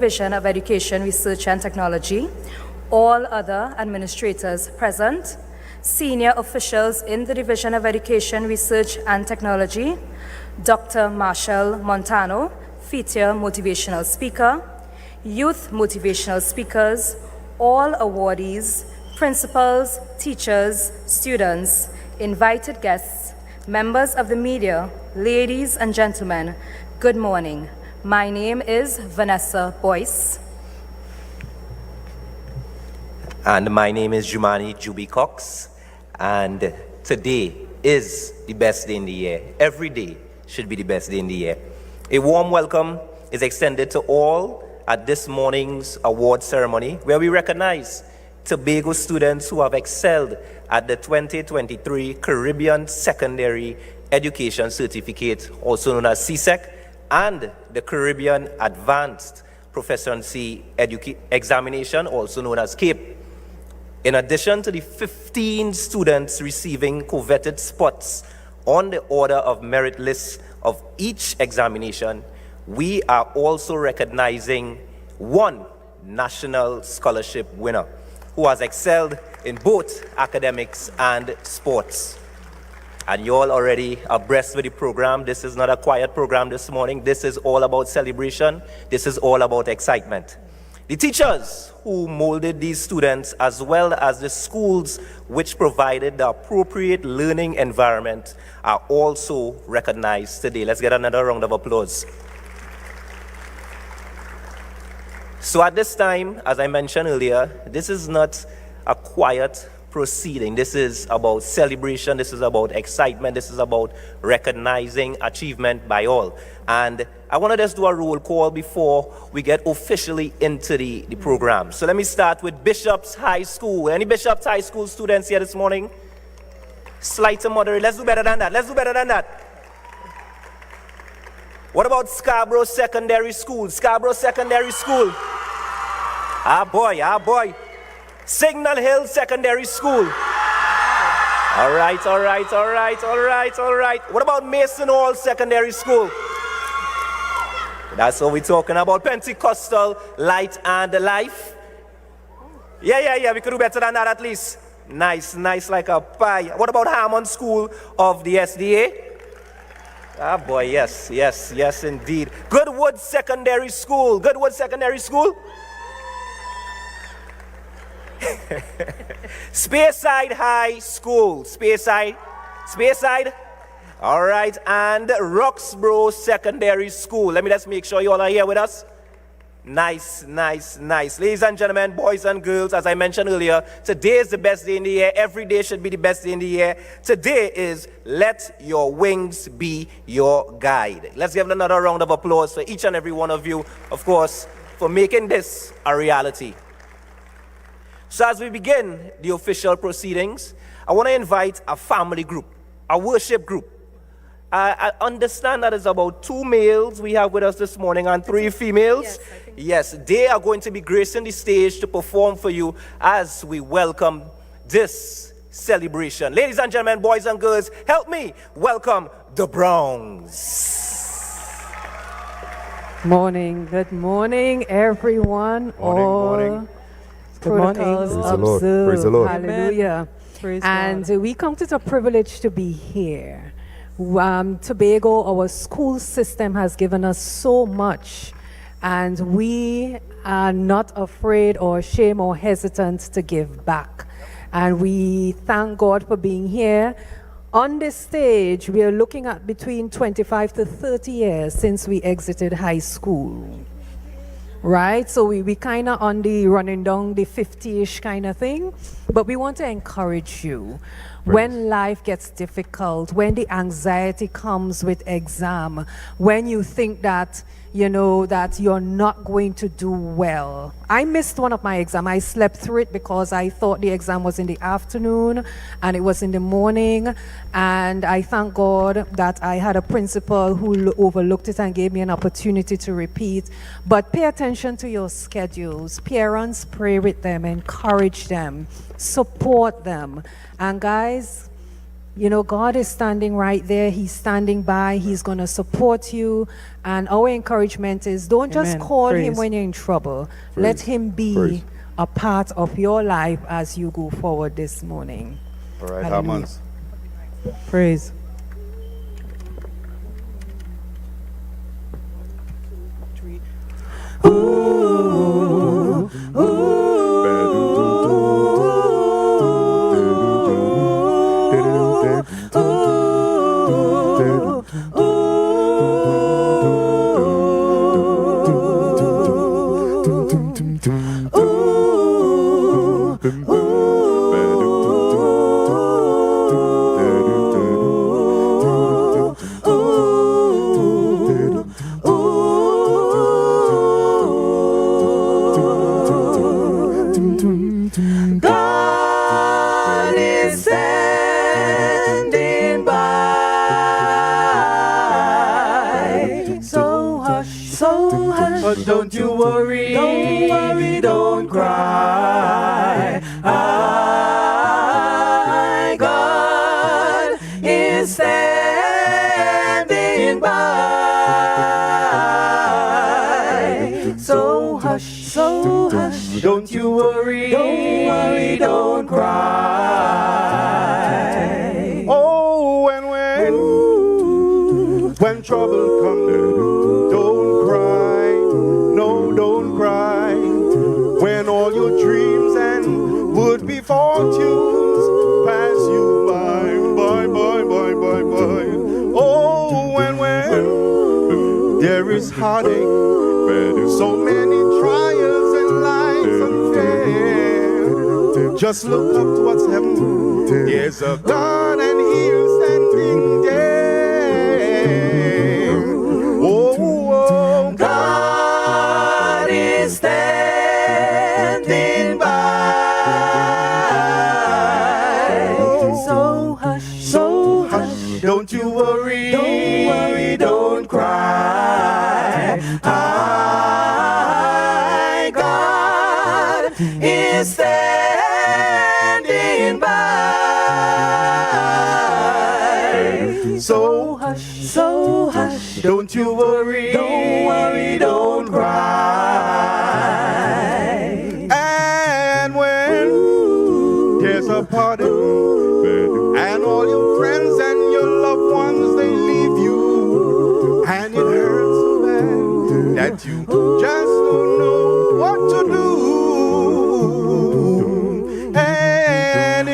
Division of Education, Research and Technology, all other administrators present, senior officials in the Division of Education, Research and Technology, Dr. Marshall Montano, feature motivational speaker, youth motivational speakers, all awardees, principals, teachers, students, invited guests, members of the media, ladies and gentlemen, good morning. My name is Vanessa Boyce. And my name is Jumani Juby Cox. And today is the best day in the year. Every day should be the best day in the year. A warm welcome is extended to all at this morning's award ceremony, where we recognize Tobago students who have excelled at the 2023 Caribbean Secondary Education Certificate, also known as CSEC, and the Caribbean Advanced Proficiency Examination, also known as CAPE. In addition to the 15 students receiving coveted spots on the order of merit list of each examination, we are also recognizing one national scholarship winner who has excelled in both academics and sports. And you all already abreast with the program. This is not a quiet program this morning. This is all about celebration. This is all about excitement. The teachers who molded these students, as well as the schools which provided the appropriate learning environment, are also recognized today. Let's get another round of applause. So at this time, as I mentioned earlier, this is not a quiet proceeding. This is about celebration. This is about excitement. This is about recognizing achievement by all. And I want to just do a roll call before we get officially into the program. So let me start with Bishop's High School. Any Bishop's High School students here this morning? Slight to moderate. Let's do better than that. Let's do better than that. What about Scarborough Secondary School? Scarborough Secondary School. Ah boy, ah boy. Signal Hill Secondary School. All right, all right, all right, all right, all right. What about Mason Hall Secondary School? That's what we're talking about. Pentecostal Light and Life. Yeah, we could do better than that at least. Nice like a pie. What about Hammond School of the SDA? Ah boy, yes indeed. Goodwood Secondary School. Goodwood Secondary School. Speyside High School. Speyside. All right, and Roxborough Secondary School. Let me just make sure you all are here with us. Nice. Ladies and gentlemen, boys and girls, as I mentioned earlier, today is the best day in the year. Every day should be the best day in the year. Today is Let Your Wings Be Your Guide. Let's give another round of applause for each and every one of you, of course, for making this a reality. So as we begin the official proceedings, I want to invite a family group, a worship group. I understand that it's about 2 males we have with us this morning and 3 females. Yes, they are going to be gracing the stage to perform for you as we welcome this celebration. Ladies and gentlemen, boys and girls, help me welcome the Browns. Morning, good morning, everyone. Morning. Good morning. Praise the Lord. Praise the Lord. Hallelujah. Praise And God. we count it a privilege to be here. Tobago, our school system has given us so much, and we are not afraid or ashamed or hesitant to give back. And we thank God for being here. On this stage, we are looking at between 25 to 30 years since we exited high school. Right, so we kind of on the running down the 50-ish kind of thing, but we want to encourage you. When life gets difficult, when the anxiety comes with exam, when you think that, that you're not going to do well. I missed one of my exams. I slept through it because I thought the exam was in the afternoon and it was in the morning. And I thank God that I had a principal who overlooked it and gave me an opportunity to repeat. But pay attention to your schedules. Parents, pray with them, encourage them, support them. And guys, God is standing right there. He's standing by. He's going to support you. And our encouragement is don't just Amen. call him Praise. when you're in trouble. Let him be Praise. a part of your life as you go forward this morning. All right, Hallelujah. Harmons. Praise. God is standing by. So hush, but don't you worry, don't cry. God is standing by. So hush, don't you worry, don't cry. Oh, and when trouble comes, don't cry. No, don't cry. When all your dreams and would-be fortunes pass you by. Oh, and when there is heartache, so many trials and lives unfair, just look up to what's heaven. There's a God and He's standing there. Oh, God is standing by. So hush, don't you worry, don't cry. God is standing by. So hush, don't you worry, don't cry. And when there's a party and all your friends and your loved ones, they leave you, and it hurts so bad that you just don't know what to do. And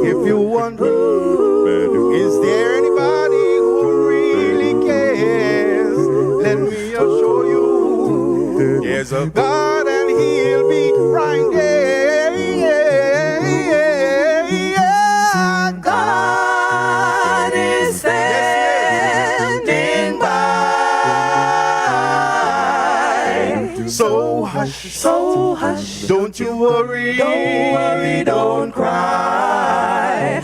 if you're wondering, is there anybody who really cares? Let me assure you, there's a God and He'll be right there. God is standing by. So hush, don't you worry, don't cry.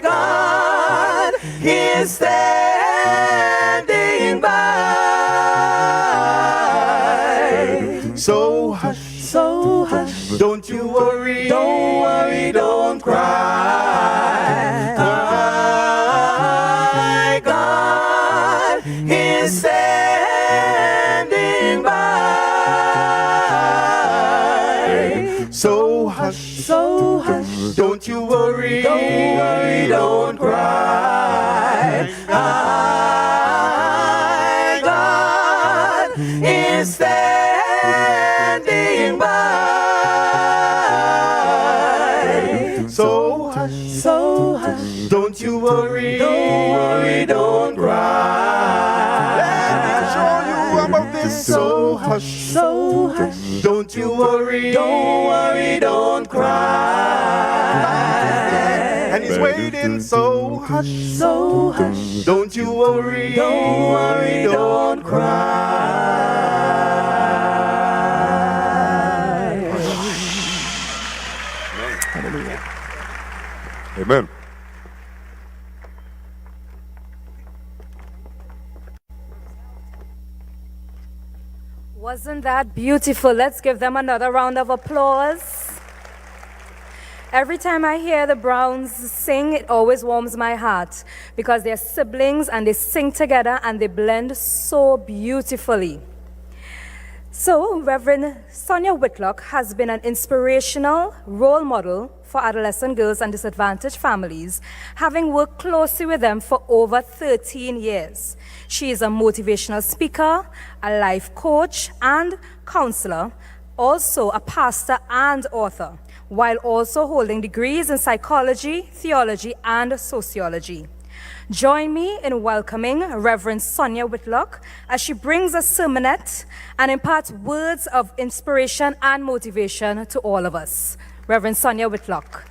God is standing by. So hush, don't you worry, don't cry. God is standing by. So hush, don't you worry, don't cry. God is standing by. So hush, don't you worry, don't cry. Let me show you about this. So hush, don't you worry, don't cry. and He's waiting. So hush, don't you worry, don't cry. Amen. Wasn't that beautiful? Let's give them another round of applause. Every time I hear the Browns sing, it always warms my heart because they're siblings and they sing together and they blend so beautifully. So, Reverend Sonia Whitlock has been an inspirational role model for adolescent girls and disadvantaged families, having worked closely with them for over 13 years. She is a motivational speaker, a life coach, and counselor, also a pastor and author, while also holding degrees in psychology, theology, and sociology. Join me in welcoming Reverend Sonia Whitlock as she brings a sermonette and imparts words of inspiration and motivation to all of us. Reverend Sonia Whitlock.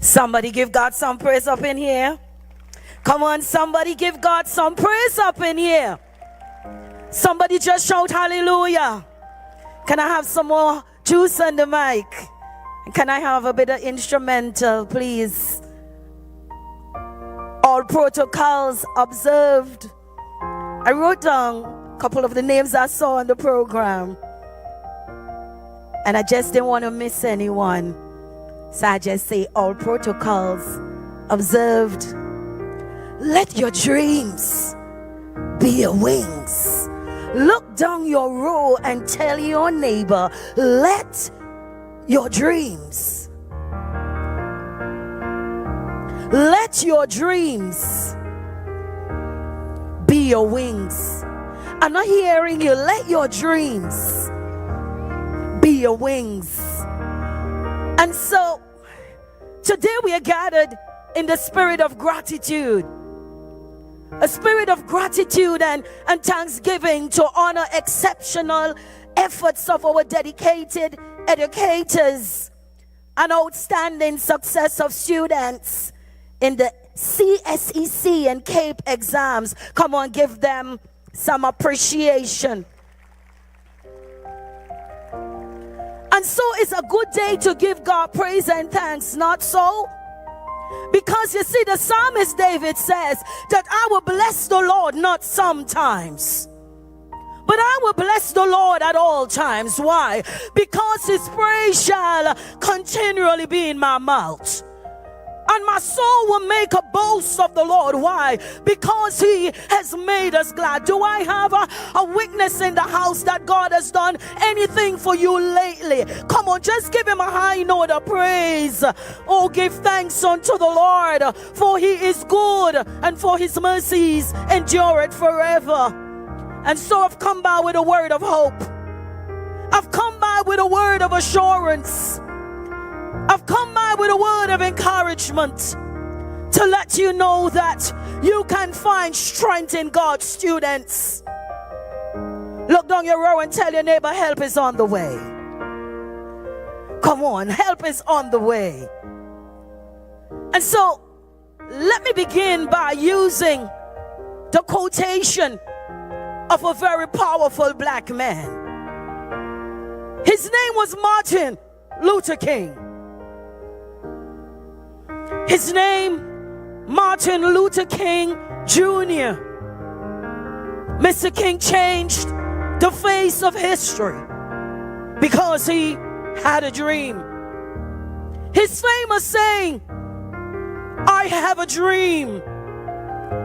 Somebody give God some praise up in here. Come on, somebody give God some praise up in here. Somebody just shout hallelujah. Can I have some more juice on the mic? Can I have a bit of instrumental, please? All protocols observed. I wrote down a couple of the names I saw on the program, and I just didn't want to miss anyone. So I just say all protocols observed. Let your dreams be your wings. Look down your row and tell your neighbor, let your dreams. Let your dreams be your wings. I'm not hearing you. Let your dreams be your wings. And so, today we are gathered in the spirit of gratitude. A spirit of gratitude and thanksgiving to honor exceptional efforts of our dedicated educators and outstanding success of students in the CSEC and CAPE exams. Come on, give them some appreciation. And so it's a good day to give God praise and thanks, not so? Because you see, the psalmist David says that I will bless the Lord not sometimes, but I will bless the Lord at all times. Why? Because his praise shall continually be in my mouth. And my soul will make a boast of the Lord. Why? Because he has made us glad. Do I have a witness in the house that God has done anything for you lately? Come on, just give him a high note of praise. Oh, give thanks unto the Lord, for he is good, and for his mercies endure it forever. And so I've come by with a word of hope. I've come by with a word of assurance. I've come by with a word of encouragement to let you know that you can find strength in God, students. Look down your row and tell your neighbor, help is on the way. Come on, help is on the way. And so, let me begin by using the quotation of a very powerful black man. His name was Martin Luther King. His name, Martin Luther King Jr. Mr. King changed the face of history because he had a dream. His famous saying, I have a dream,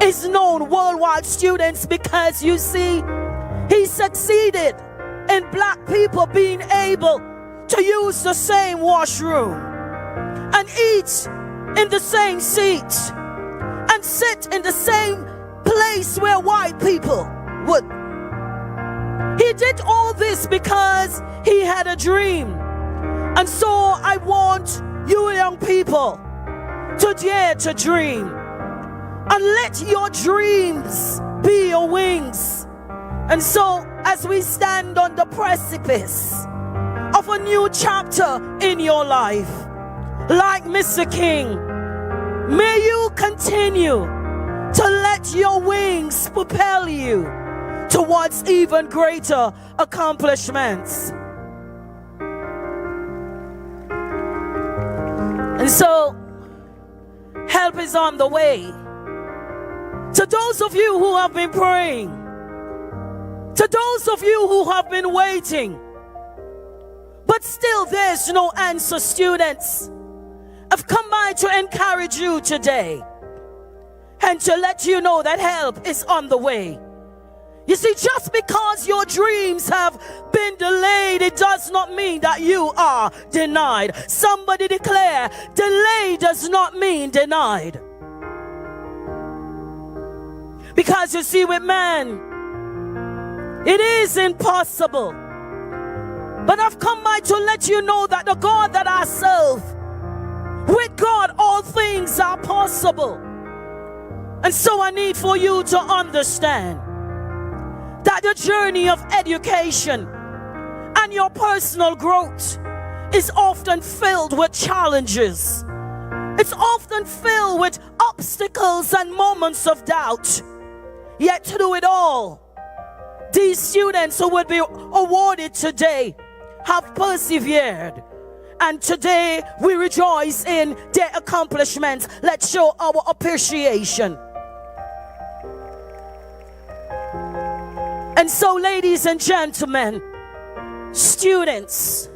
is known worldwide, students, because you see, he succeeded in black people being able to use the same washroom and eat in the same seat and sit in the same place where white people would. He did all this because he had a dream. And so I want you young people to dare to dream and let your dreams be your wings. And so as we stand on the precipice of a new chapter in your life, like Mr. King, may you continue to let your wings propel you towards even greater accomplishments. And so, help is on the way. To those of you who have been praying, to those of you who have been waiting, but still there's no answer, students, I've come by to encourage you today and to let you know that help is on the way. You see, just because your dreams have been delayed, it does not mean that you are denied. Somebody declare, delay does not mean denied. Because you see, with man, it is impossible. But I've come by to let you know that the God that I serve, with God all things are possible. And so I need for you to understand that the journey of education and your personal growth is often filled with challenges. It's often filled with obstacles and moments of doubt. Yet to do it all, these students who will be awarded today have persevered. And today we rejoice in their accomplishments. Let's show our appreciation. And so, ladies and gentlemen, students,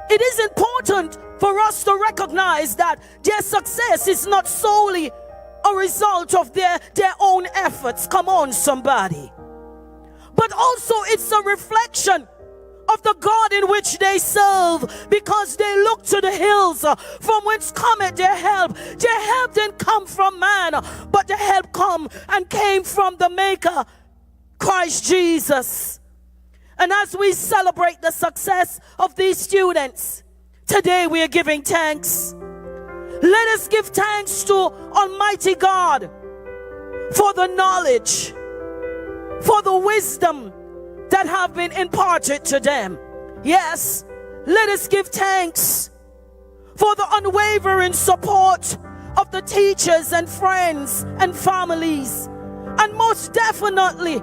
it is important for us to recognize that their success is not solely a result of their own efforts. Come on, somebody. But also it's a reflection of the God in which they serve, because they look to the hills from whence cometh their help. Their help didn't come from man, but the help came from the Maker, Christ Jesus. And as we celebrate the success of these students, today we are giving thanks. Let us give thanks to Almighty God for the knowledge, for the wisdom that have been imparted to them. Yes, let us give thanks for the unwavering support of the teachers and friends and families. And most definitely,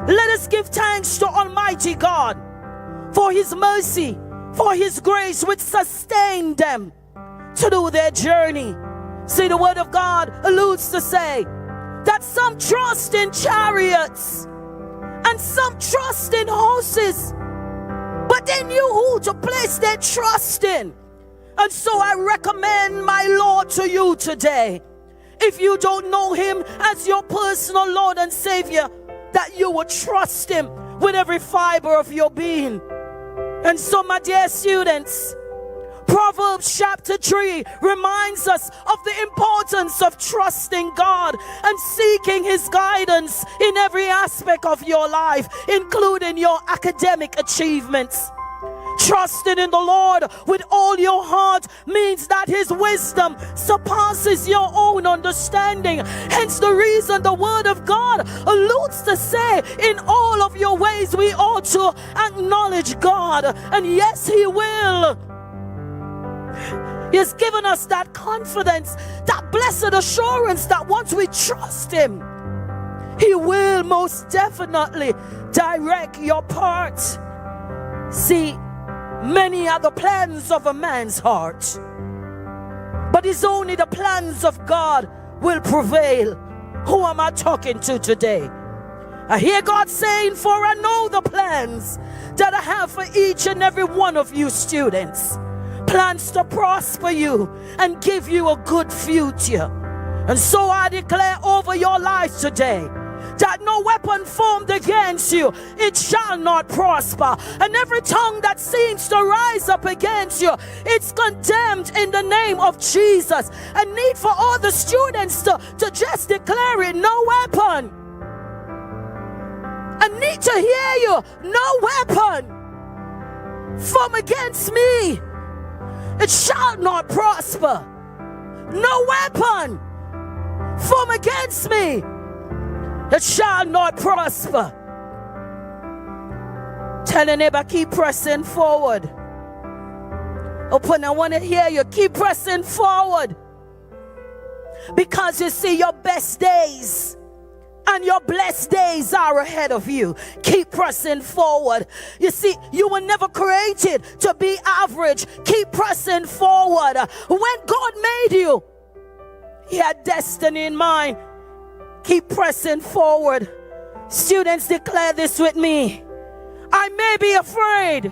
let us give thanks to Almighty God for His mercy, for His grace which sustained them to do their journey. See, the Word of God alludes to say that some trust in chariots and some trust in horses, but they knew who to place their trust in. And so I recommend my Lord to you today. If you don't know Him as your personal Lord and Savior, that you will trust Him with every fiber of your being. And so, my dear students, Proverbs chapter 3 reminds us of the importance of trusting God and seeking His guidance in every aspect of your life, including your academic achievements. Trusting in the Lord with all your heart means that His wisdom surpasses your own understanding. Hence the reason the Word of God alludes to say, in all of your ways we ought to acknowledge God. And yes, He will. He has given us that confidence, that blessed assurance that once we trust Him, He will most definitely direct your path. See, many are the plans of a man's heart, but it's only the plans of God will prevail. Who am I talking to today? I hear God saying, for I know the plans that I have for each and every one of you students. Plans to prosper you and give you a good future. And so I declare over your life today that no weapon formed against you, it shall not prosper. And every tongue that seems to rise up against you, it's condemned in the name of Jesus. I need for all the students to just declare it, no weapon. I need to hear you, no weapon formed against me, it shall not prosper. No weapon formed against me, it shall not prosper. Tell your neighbor, keep pressing forward. Open, I want to hear you. Keep pressing forward. Because you see, your best days and your blessed days are ahead of you. Keep pressing forward. You see, you were never created to be average. Keep pressing forward. When God made you, He had destiny in mind. Keep pressing forward. Students, declare this with me. I may be afraid.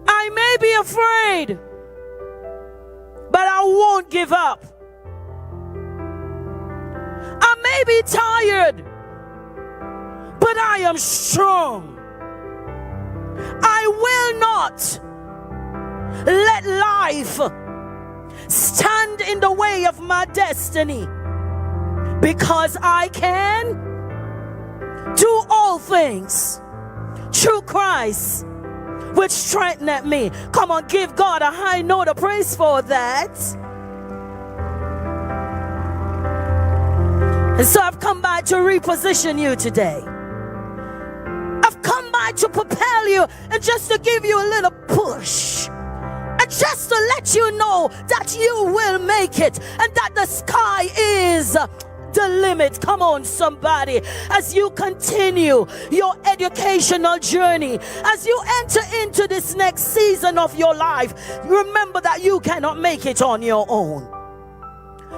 I may be afraid, but I won't give up. I may be tired, but I am strong. I will not let life stand in the way of my destiny, because I can do all things through Christ, which strengtheneth me. Come on, give God a high note of praise for that. And so I've come by to reposition you today. I've come by to propel you and just to give you a little push. And just to let you know that you will make it and that the sky is the limit. Come on, somebody. As you continue your educational journey, as you enter into this next season of your life, remember that you cannot make it on your own.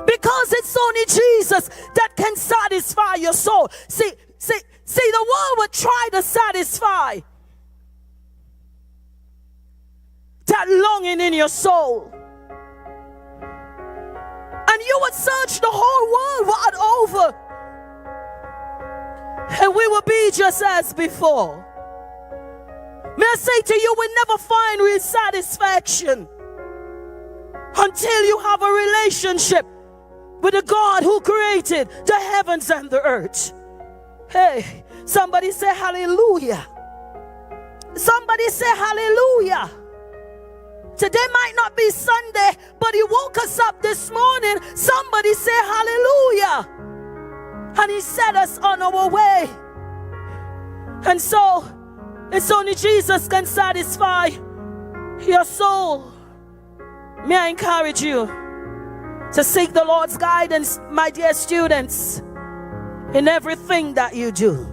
Because it's only Jesus that can satisfy your soul. See, the world would try to satisfy that longing in your soul. And you would search the whole world wide over, and we will be just as before. May I say to you, we never find real satisfaction until you have a relationship with the God who created the heavens and the earth. Hey, somebody say hallelujah. Somebody say hallelujah. Today might not be Sunday, but He woke us up this morning. Somebody say hallelujah. And He set us on our way. And so, it's only Jesus can satisfy your soul. May I encourage you to seek the Lord's guidance, my dear students, in everything that you do.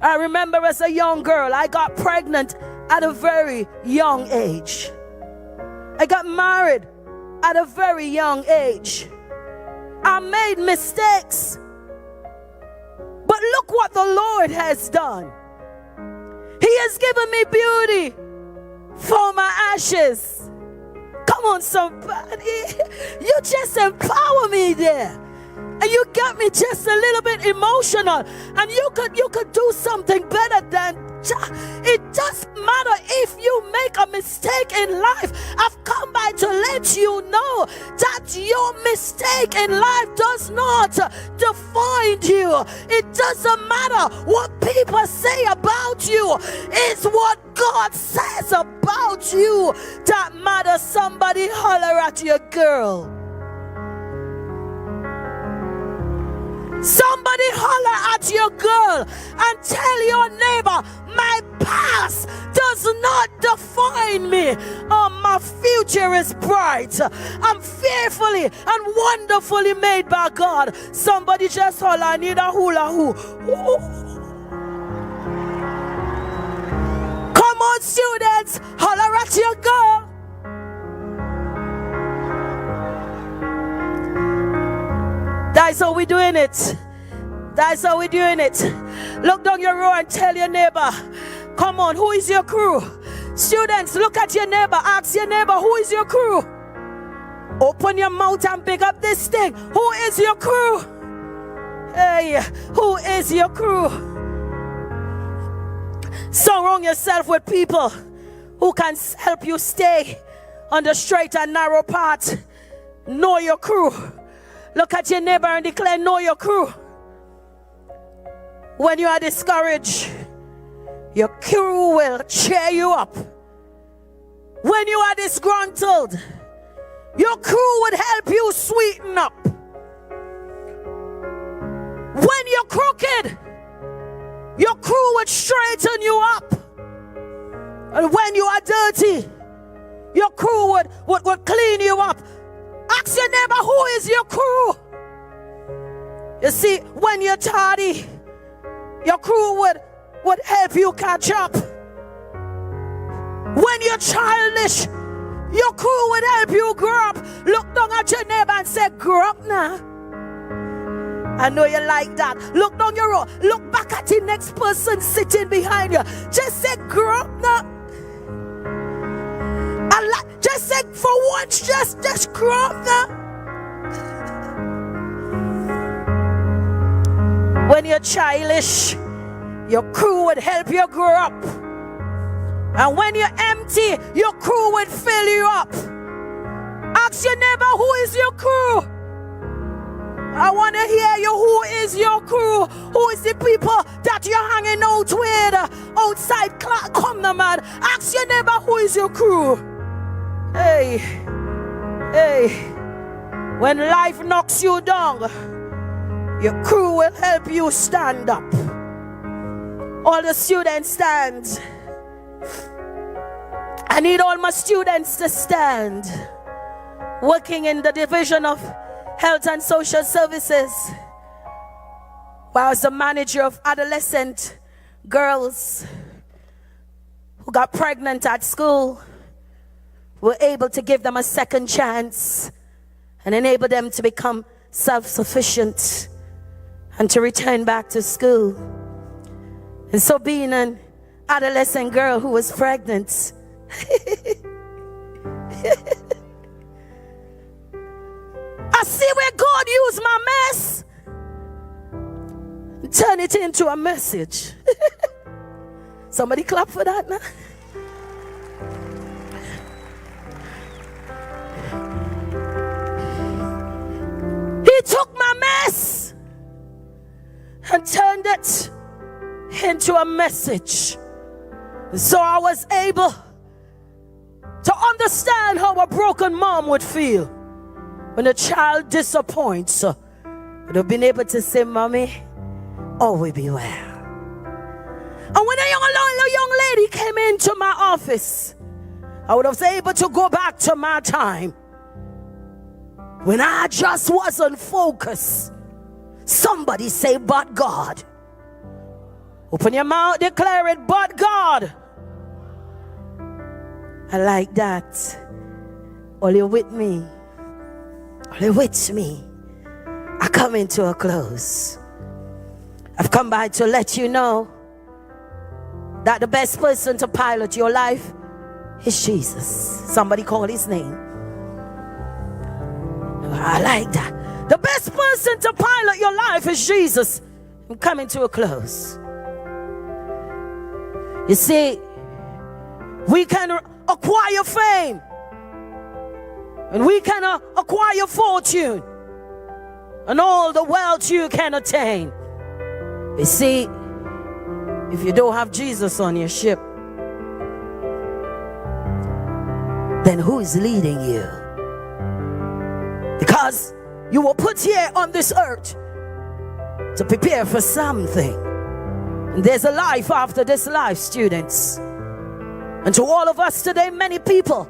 I remember as a young girl, I got pregnant at a very young age. I got married at a very young age. I made mistakes. But look what the Lord has done. He has given me beauty for my ashes. Come on, somebody. You just empower me there. And you got me just a little bit emotional. And you could do something better than it doesn't matter if you make a mistake in life. I've come by to let you know that your mistake in life does not define you. It doesn't matter what people say about you. It's what God says about you that matters. Somebody holler at your girl. Somebody holler at your girl and tell your neighbor, my past does not define me. Oh, my future is bright. I'm fearfully and wonderfully made by God. Somebody just holler, I need a hula hoop. Come on, students, holler at your girl. That's how we're doing it. That's how we're doing it. Look down your row and tell your neighbor, come on, who is your crew? Students, look at your neighbor. Ask your neighbor, who is your crew? Open your mouth and pick up this thing. Who is your crew? Hey, who is your crew? Surround yourself with people who can help you stay on the straight and narrow path. Know your crew. Look at your neighbor and declare, know your crew. When you are discouraged, your crew will cheer you up. When you are disgruntled, your crew would help you sweeten up. When you're crooked, your crew would straighten you up. And when you are dirty, your crew would clean you up. Ask your neighbor, who is your crew? You see, when you're tardy, your crew would help you catch up. When you're childish, your crew would help you grow up. Look down at your neighbor and say, grow up now. I know you like that. Look down your road. Look back at the next person sitting behind you. Just say, grow up now. Just say, for once, just grow up now. When you're childish, your crew would help you grow up. And when you're empty, your crew would fill you up. Ask your neighbor, who is your crew? I want to hear you. Who is your crew? Who is the people that you're hanging out with outside class? Come now, man. Ask your neighbor, who is your crew? Hey. When life knocks you down, your crew will help you stand up. All the students stand. I need all my students to stand. Working in the Division of Health and Social Services, where I was the manager of adolescent girls who got pregnant at school. We're able to give them a second chance and enable them to become self-sufficient and to return back to school. And so being an adolescent girl who was pregnant, I see where God used my mess and turn it into a message. Somebody clap for that now. He took my mess and turned it into a message. So I was able to understand how a broken mom would feel when a child disappoints. I'd have been able to say, Mommy, all will be well. And when a young lady came into my office, I would have been able to go back to my time when I just wasn't focused. Somebody say, but God. Open your mouth, declare it, but God. I like that. All you with me. All you with me. I come into a close. I've come by to let you know that the best person to pilot your life is Jesus. Somebody call his name. I like that. The best person to pilot your life is Jesus. I'm coming to a close. You see, we can acquire fame and we can acquire fortune and all the wealth you can attain. You see, if you don't have Jesus on your ship, then who is leading you? Because you were put here on this earth to prepare for something. And there's a life after this life, students. And to all of us today, many people,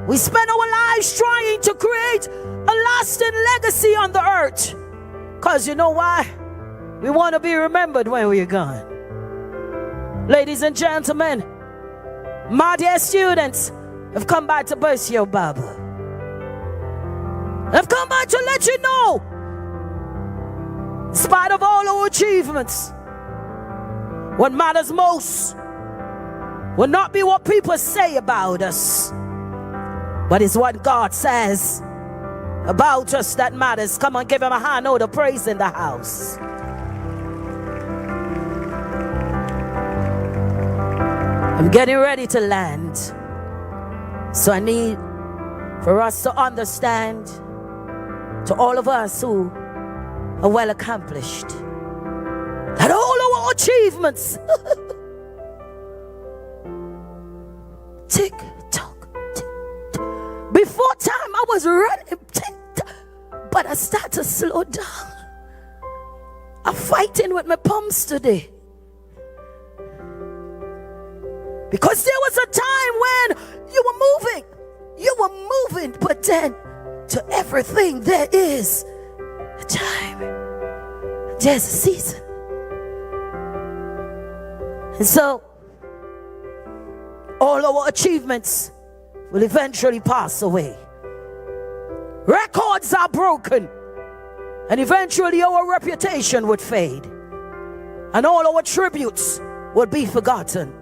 we spend our lives trying to create a lasting legacy on the earth. Because you know why? We want to be remembered when we're gone. Ladies and gentlemen, my dear students, I've come by to burst your bubble. I've come by to let you know, in spite of all our achievements, what matters most will not be what people say about us, but it's what God says about us that matters. Come on, give him a hand. Oh, the praise in the house. I'm getting ready to land. So I need for us to understand, to all of us who are well accomplished, that all our achievements tick tock, tick tock. Before time I was running, tick tock, but I start to slow down. I'm fighting with my pumps today. Because there was a time when you were moving, but then to every everything, there is a time. There's a season. And so, all our achievements will eventually pass away. Records are broken. And eventually our reputation would fade. And all our tributes would be forgotten.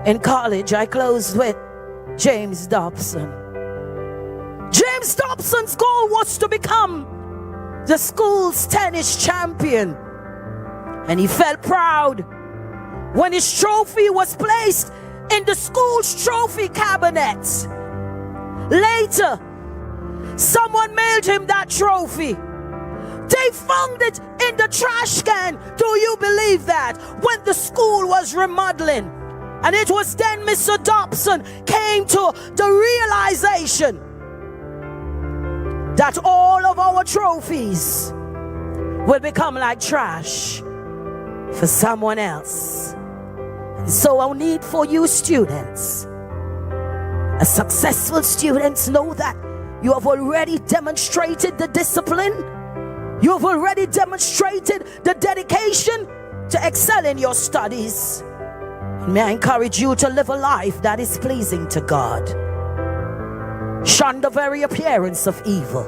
In college, I closed with James Dobson. James Dobson's goal was to become the school's tennis champion. And he felt proud when his trophy was placed in the school's trophy cabinet. Later, someone mailed him that trophy. They found it in the trash can. Do you believe that? When the school was remodeling. And it was then Mr. Dobson came to the realization that all of our trophies will become like trash for someone else. So I need for you students, as successful students, know that you have already demonstrated the discipline. You have already demonstrated the dedication to excel in your studies. And may I encourage you to live a life that is pleasing to God. Shun the very appearance of evil.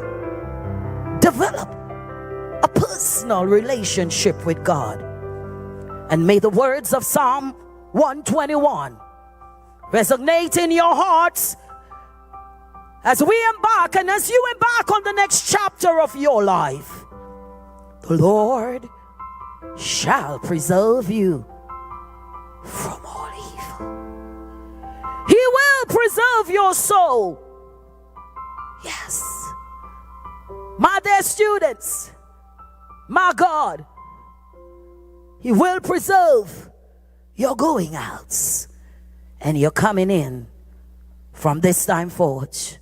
Develop a personal relationship with God. And may the words of Psalm 121 resonate in your hearts as we embark and as you embark on the next chapter of your life. The Lord shall preserve you from all evil. He will preserve your soul. Yes. My dear students, my God, He will preserve your going outs and your coming in from this time forth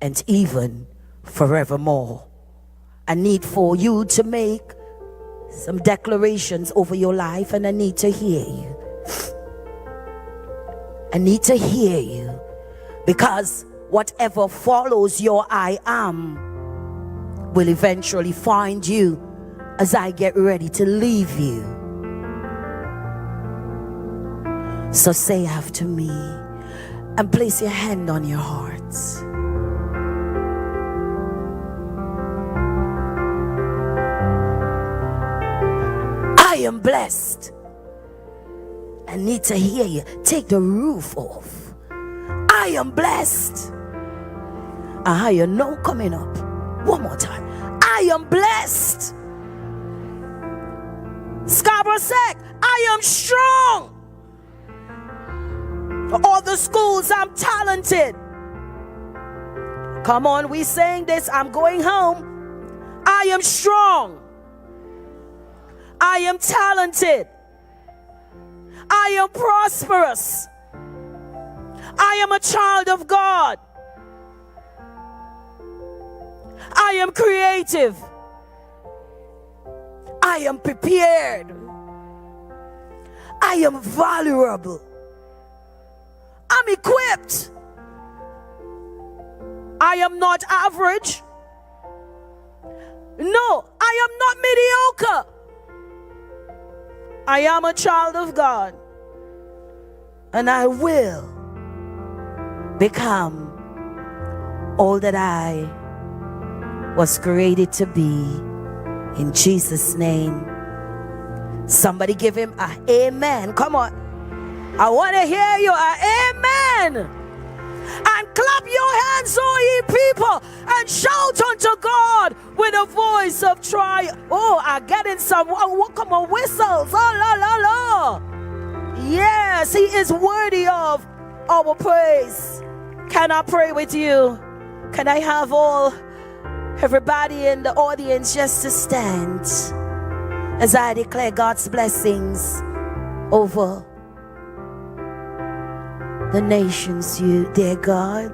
and even forevermore. I need for you to make some declarations over your life, and I need to hear you. I need to hear you, because whatever follows your I am will eventually find you as I get ready to leave you. So say after me and place your hand on your heart. I am blessed. I need to hear you. Take the roof off. I am blessed. I hear no coming up. One more time. I am blessed. Scarborough Sec, I am strong. For all the schools, I'm talented. Come on, we saying this. I'm going home. I am strong. I am talented. I am prosperous. I am a child of God. I am creative. I am prepared. I am valuable. I'm equipped. I am not average. No, I am not mediocre. I am a child of God. And I will become all that I was created to be. In Jesus' name. Somebody give him an amen. Come on. I want to hear you. An amen. And clap your hands, O ye people, and shout unto God with a voice of triumph. Oh, I'm getting some, come on, whistles. Oh, la, la, la. Yes, He is worthy of our praise. Can I pray with you? Can I have everybody in the audience just to stand as I declare God's blessings over the nations, you dear God.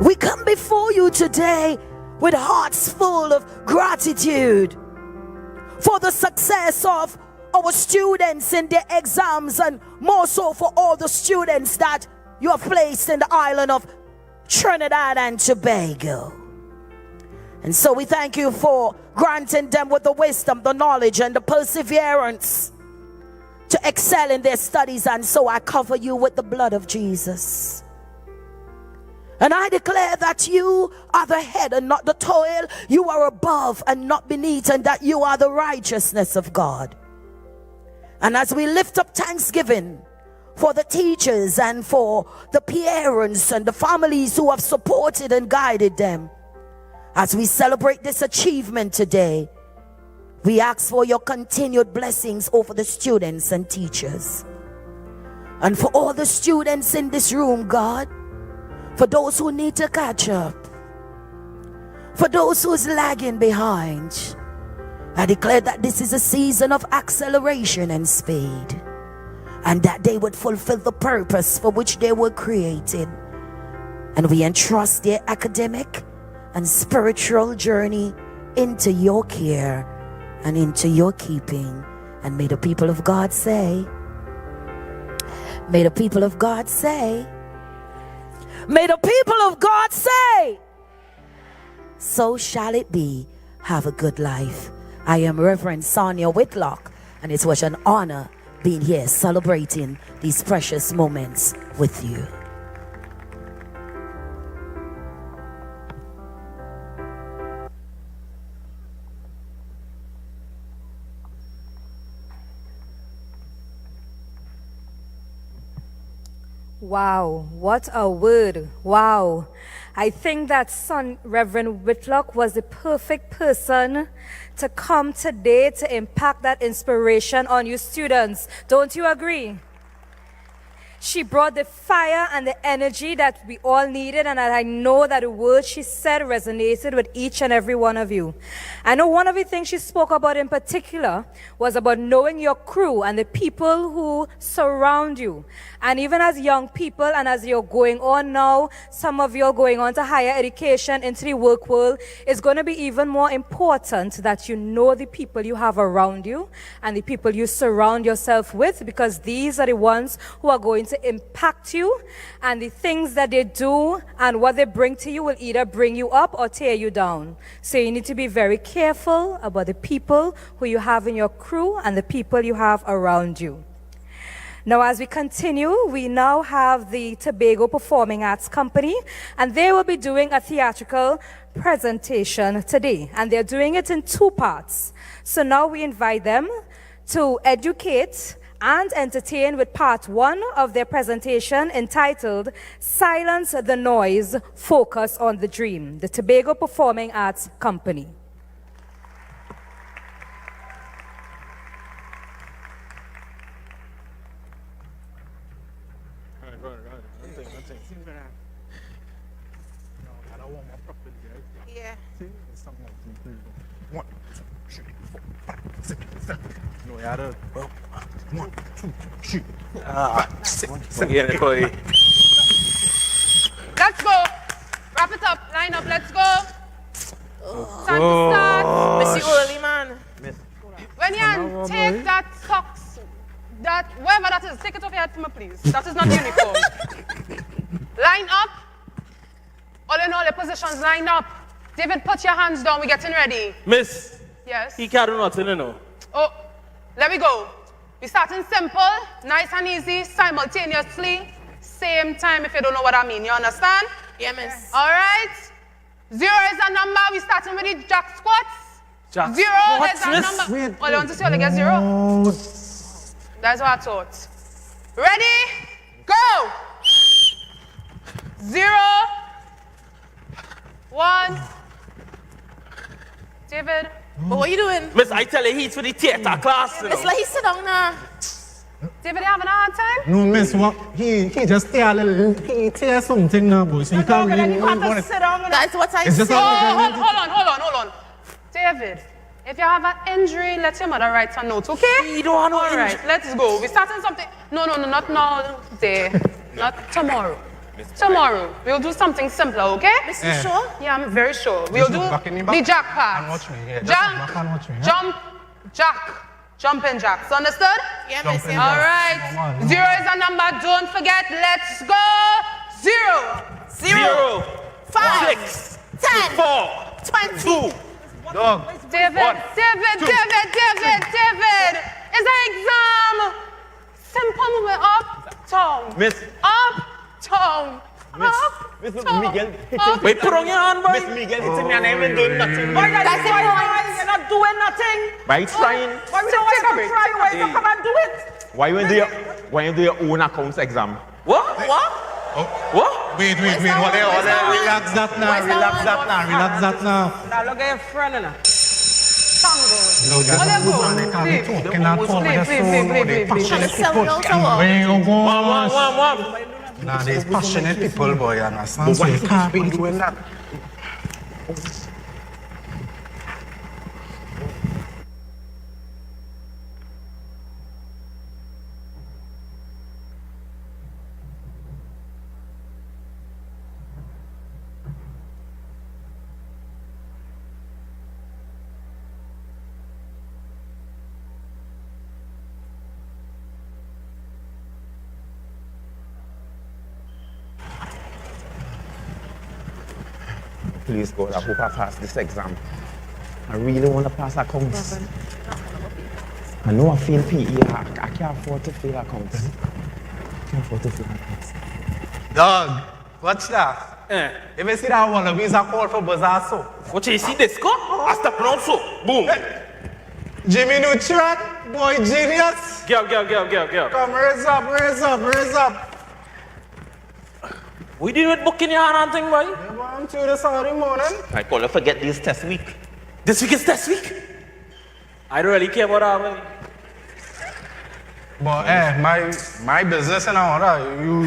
We come before you today with hearts full of gratitude for the success of our students in their exams, and more so for all the students that you have placed in the island of Trinidad and Tobago. And so we thank you for granting them with the wisdom, the knowledge, and the perseverance to excel in their studies. And so I cover you with the blood of Jesus. And I declare that you are the head and not the tail. You are above and not beneath, and that you are the righteousness of God. And as we lift up thanksgiving for the teachers and for the parents and the families who have supported and guided them, as we celebrate this achievement today, we ask for your continued blessings over the students and teachers. And for all the students in this room, God, for those who need to catch up, for those who's lagging behind, I declare that this is a season of acceleration and speed, and that they would fulfill the purpose for which they were created. And we entrust their academic and spiritual journey into your care and into your keeping. And may the people of God say, may the people of God say, may the people of God say, so shall it be. Have a good life. I am Reverend Sonia Whitlock, and it was an honor being here celebrating these precious moments with you. Wow, what a word. Wow. I think that Reverend Whitlock was the perfect person to come today to impact that inspiration on you students. Don't you agree? She brought the fire and the energy that we all needed, and I know that the words she said resonated with each and every one of you. I know one of the things she spoke about in particular was about knowing your crew and the people who surround you. And even as young people, and as you're going on now, some of you are going on to higher education, into the work world, it's going to be even more important that you know the people you have around you and the people you surround yourself with, because these are the ones who are going to impact you, and the things that they do and what they bring to you will either bring you up or tear you down. So you need to be very careful about the people who you have in your crew and the people you have around you. Now, as we continue, we now have the Tobago Performing Arts Company, and they will be doing a theatrical presentation today, and they're doing it in two parts. So now we invite them to educate and entertain with part one of their presentation entitled Silence the Noise, Focus on the Dream, the Tobago Performing Arts Company. Yeah. 1, 2, 3, 4, 5, 6, 7. No, yeah, 1, 2, 3, 4, 5, 6, 7. Let's go. Wrap it up. Line up. Let's go. Time to start. Miss you early, man. When you take that socks, that whatever that is, take it off your head for me, please. That is not uniform. Line up. All in all, your positions line up. David, put your hands down. We're getting ready. Miss. Yes. He can't do nothing, you know. Oh, let me go. We're starting simple, nice and easy, simultaneously, same time, if you don't know what I mean. You understand? Yeah, miss. All right. 0 is a number. We're starting with the jack squats. Jack 0 squats, is a miss? number. All you want to see, all you get 0. That's what I thought. Ready? Go. 0, 1. David. But what you doing? Miss, I tell you, he's for the theater class, you know. It's like he sit down now. David, you having a hard time? No, miss, what? He just tear a little, he tear something now, boy, so you can't Then really... you have to sit down. That's what I It's just said. Hold on. David, if you have an injury, let your mother write a note, okay? You don't want no All injury. right, let's go. We're starting something. No, not now, today. Not tomorrow. Tomorrow. We'll do something simpler, okay? Miss, you sure? Yeah, I'm very sure. We'll do look back in the the back jack and part. watch me, yeah. Just look back and watch me, yeah? Jump, jack. Jumping jacks. Understood? Yeah, miss. Jumping Yeah. All right. 0 is a number. Don't forget. Let's go. 0. 0, 5, 6, 10, 4, 20. 2. Dog. David, it's an exam. Simple movement uptown. Miss. Uptown. Miss Miguel. Wait, put on your hand, boy. Miss Miguel hitting me and I ain't doing nothing. Why are you doing? You're not doing nothing. By trying. Why we don't want to try? Why you don't come and do it? Why you do your own accounts exam? What? What? Wait, hold on. Relax that now. Now look at your friend now. No, that's good, man. They can't be talking that for my soul. They passionate people. Where you going? Nah, there's passionate people, boy, you understand? So you can't be doing that. Please, God, I hope I pass this exam. I really want to pass accounts. I know I fail PE. I can't afford to fail accounts. Dog, watch that. If you see that one, the visa call for Bazaar so. What you see this? Go? I step around so. Boom. Jimmy Neutron, boy genius. Girl. Come, raise up. We did with booking your hand and thing, boy. Yeah, boy, I'm to this early morning. I call you forget this test week. This week is test week? I don't really care about that, boy. But my business and all that, you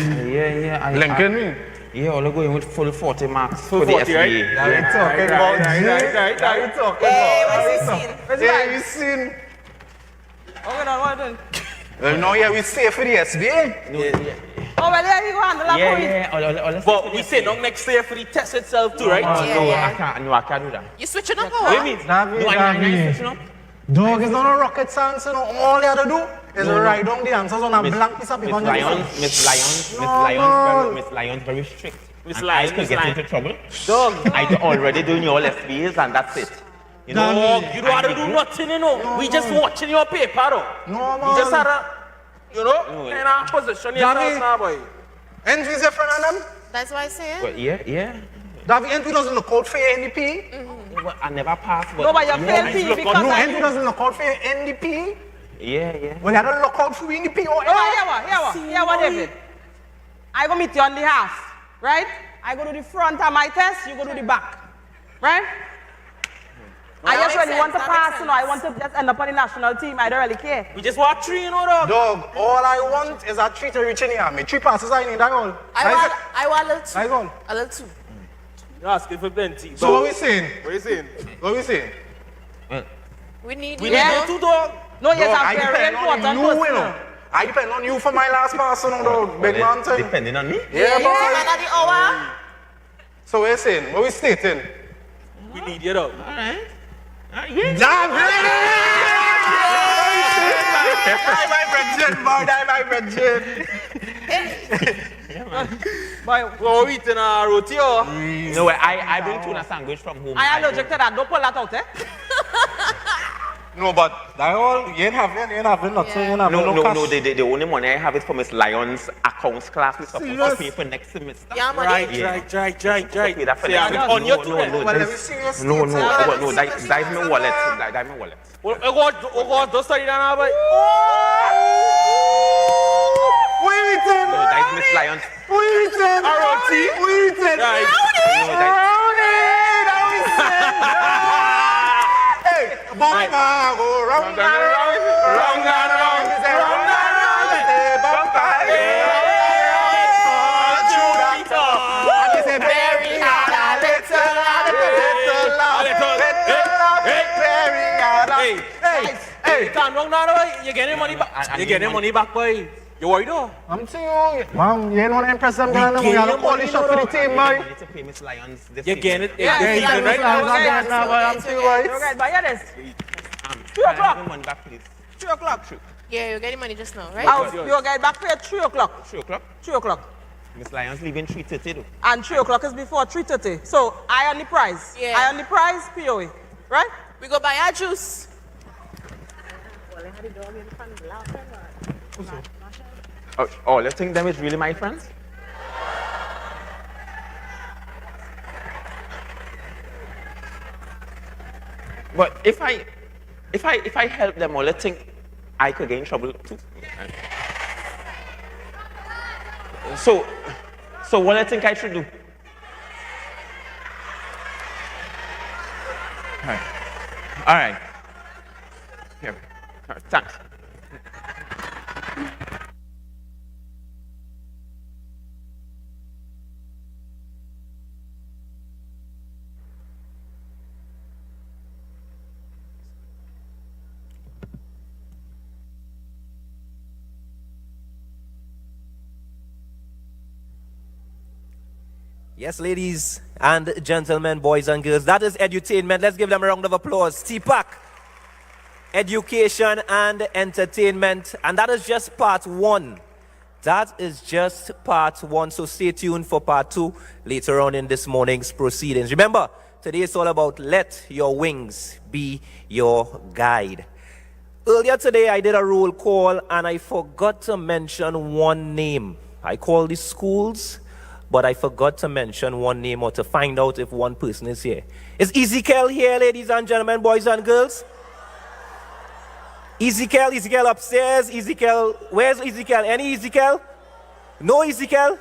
linking me. Yeah, all going with full 40 marks full for the 40, SBA. right? Now you talking about G. Now you talking about. Where's you seen. Okay, now what then? Well, now we stay for the SBA. Oh, well, yeah, you go handle that for But we say no next year for the test itself too, right? I can't do that. You switching up or What do what? you mean? David. Switching up. Dog is not a rocket science, you know. All you have to do is write down the answers on a blank piece of paper. Miss Lyons very strict. Miss Lyons could get into trouble. Dog, I already doing your SBAs and that's it. You know, you don't have to do nothing, you know. We just watching your paper, though. No, man. We just had a, you know, in a position yourself now, boy. Entry's your friend of them? That's why I say it. Well, yeah. David, entry doesn't look out for your NDP. Well, I never passed. No, but you failed P because no, entry doesn't look out for your NDP. Yeah. Well, you don't look out for NDP or Here what, David? I go meet you on the half, right? I go to the front of my test, you go to the back, right? I just really want to pass, you know, I want to just end up on the national team, I don't really care. We just want 3, you know, dog. Dog, all I want is a 3 to reach in here. Me 3 passes I need, that's all. I want a little 2. That's all. A little 2. You're asking for plenty. So what we saying? What we saying? We need We need you too, dog. No, yes, Dog, I'm very important. you know. I depend on you for my last pass, you know, dog. Big man thing. Depending on me? Yeah, boy. Man of the hour. So what we saying? What we stating? We need you, dog. All right. Die my virgin. Boy, what we eating a roti or? No, I bring tuna sandwich from home. I allergic to that, don't pull that out, eh? No, but that all, you ain't having nothing. No, the only money I have is for Miss Lyons' accounts class. We're supposed to pay for next semester. Yeah, money. Right. On your tuna. Well, let me see your states. No, that is my wallet. That is my wallet. Oh, don't study that now, boy. Waiting. No, that is Miss Lyons. Waiting. Waiting. Hey, bumper, go round and round, round and round, round and round, bumper, very hard, a little, Hey, calm down now, boy. You're getting money back. You're getting money back, boy. You worried, though? I'm telling you, man, you ain't want to impress them, man. We got to polish up for the team, man. I need to pay Miss Lyons this You're getting it. Yeah, right? I'm too right. Okay, but hear this. 3 o'clock. Money back, please. 3 o'clock. Yeah, you're getting money just now, right? You'll get back for 3 o'clock. 3 o'clock? 3 o'clock. Miss Lyons leaving 3:30 though. And 3 o'clock is before 3:30. So I on the prize. Yeah. I on the prize, POE. Right? We go buy our juice. Oh, you think them is really my friends? But if I help them, all, you think I could get in trouble too? So what do you think I should do? All right. Here. All right, thanks. Yes, ladies and gentlemen, boys and girls, that is edutainment. Let's give them a round of applause. TPAC, education and entertainment. And that is just part one. That is just part one. So stay tuned for part two later on in this morning's proceedings. Remember, today is all about let your wings be your guide. Earlier today, I did a roll call and I forgot to mention one name. I called the schools, but I forgot to mention one name or to find out if one person is here. Is Ezekiel here, ladies and gentlemen, boys and girls? Ezekiel upstairs. Ezekiel, where's Ezekiel? Any Ezekiel? No Ezekiel?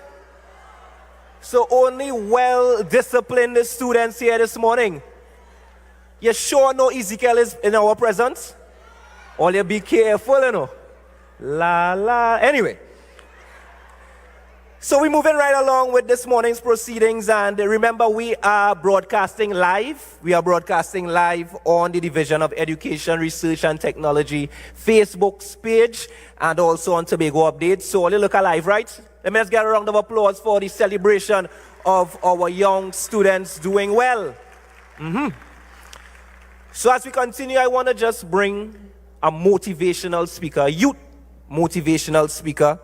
So only well-disciplined students here this morning. You sure no Ezekiel is in our presence? All you be careful, you know. Anyway. So we're moving right along with this morning's proceedings, and remember we are broadcasting live. We are broadcasting live on the Division of Education, Research and Technology Facebook's page and also on Tobago Update. So you look alive, right? Let me just get a round of applause for the celebration of our young students doing well. So as we continue, I want to just bring a motivational speaker, a youth motivational speaker,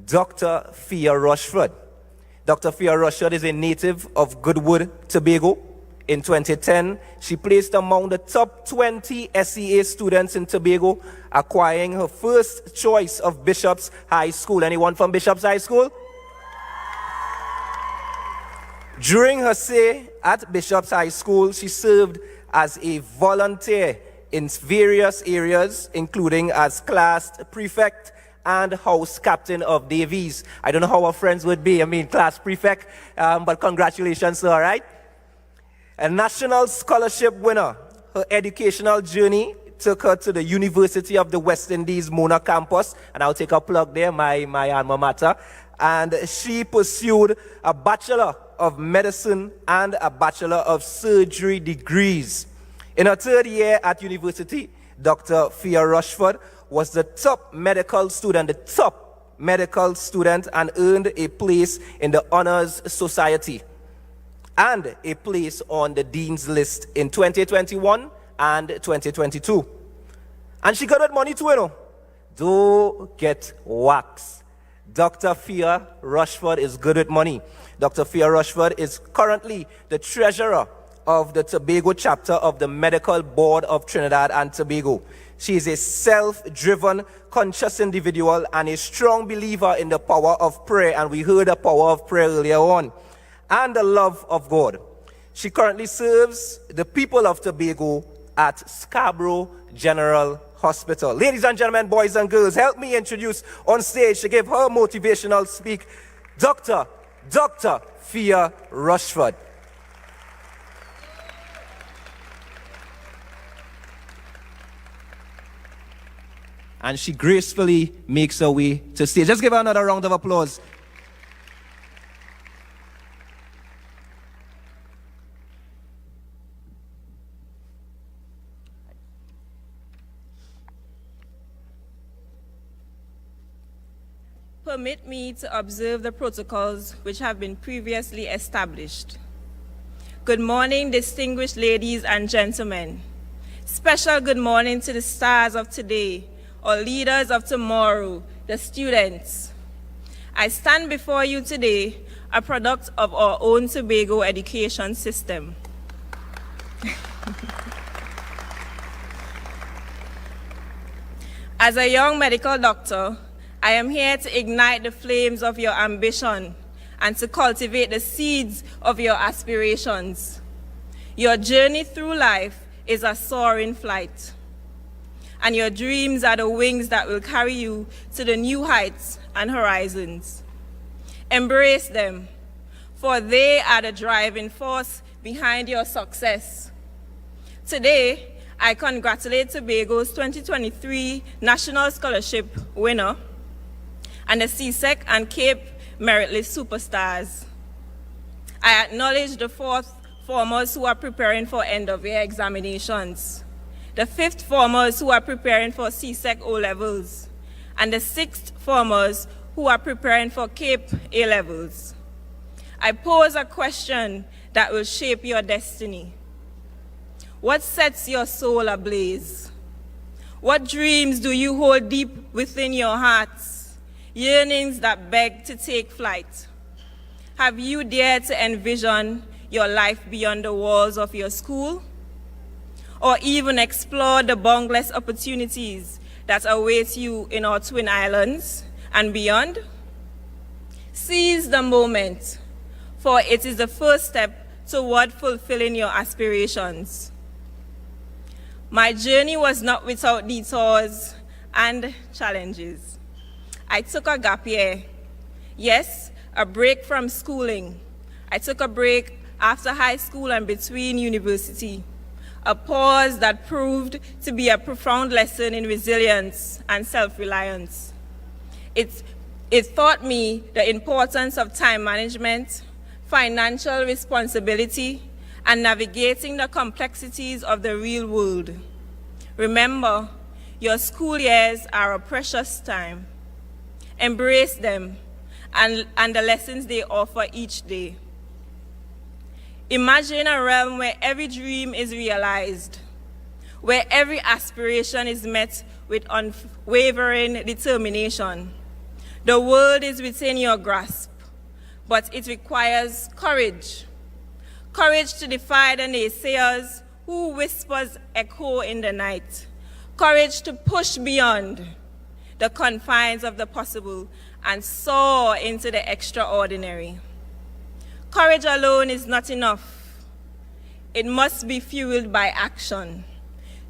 Dr. Fia Rushford. Dr. Fia Rushford is a native of Goodwood, Tobago. In 2010, she placed among the top 20 SEA students in Tobago, acquiring her first choice of Bishop's High School. Anyone from Bishop's High School? During her stay at Bishop's High School, she served as a volunteer in various areas, including as class prefect and house captain of Davies. I don't know how our friends would be, class prefect, but congratulations, all right? A national scholarship winner. Her educational journey took her to the University of the West Indies Mona campus, and I'll take a plug there, my alma mater. And she pursued a Bachelor of Medicine and a Bachelor of Surgery degrees. In her third year at university, Dr. Fia Rushford was the top medical student, and earned a place in the Honors Society and a place on the Dean's List in 2021 and 2022. And she got that money too, you know. Don't get waxed. Dr. Fia Rushford is good with money. Dr. Fia Rushford is currently the treasurer of the Tobago chapter of the Medical Board of Trinidad and Tobago. She is a self-driven, conscious individual and a strong believer in the power of prayer, and we heard the power of prayer earlier on, and the love of God. She currently serves the people of Tobago at Scarborough General Hospital. Ladies and gentlemen, boys and girls, help me introduce on stage to give her motivational speak, Dr. Fia Rushford. And she gracefully makes her way to stage. Just give her another round of applause. Permit me to observe the protocols which have been previously established. Good morning, distinguished ladies and gentlemen. Special good morning to the stars of today, or leaders of tomorrow, the students. I stand before you today, a product of our own Tobago education system. As a young medical doctor, I am here to ignite the flames of your ambition and to cultivate the seeds of your aspirations. Your journey through life is a soaring flight, and your dreams are the wings that will carry you to the new heights and horizons. Embrace them, for they are the driving force behind your success. Today, I congratulate Tobago's 2023 National Scholarship winner and the CSEC and Cape Merit List superstars. I acknowledge the fourth formers who are preparing for end-of-year examinations, the fifth formers who are preparing for CSEC O-levels, and the sixth formers who are preparing for Cape A-levels. I pose a question that will shape your destiny. What sets your soul ablaze? What dreams do you hold deep within your hearts? Yearnings that beg to take flight. Have you dared to envision your life beyond the walls of your school? Or even explore the boundless opportunities that await you in our Twin Islands and beyond? Seize the moment, for it is the first step toward fulfilling your aspirations. My journey was not without detours and challenges. I took a gap year. Yes, a break from schooling. I took a break after high school and between university. A pause that proved to be a profound lesson in resilience and self-reliance. It taught me the importance of time management, financial responsibility, and navigating the complexities of the real world. Remember, your school years are a precious time. Embrace them and the lessons they offer each day. Imagine a realm where every dream is realized, where every aspiration is met with unwavering determination. The world is within your grasp, but it requires courage. Courage to defy the naysayers who whispers echo in the night. Courage to push beyond the confines of the possible and soar into the extraordinary. Courage alone is not enough. It must be fueled by action.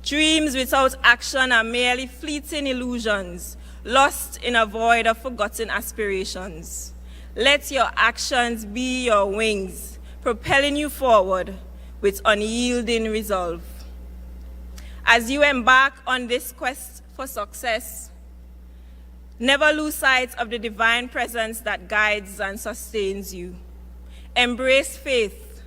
Dreams without action are merely fleeting illusions, lost in a void of forgotten aspirations. Let your actions be your wings, propelling you forward with unyielding resolve. As you embark on this quest for success, never lose sight of the divine presence that guides and sustains you. Embrace faith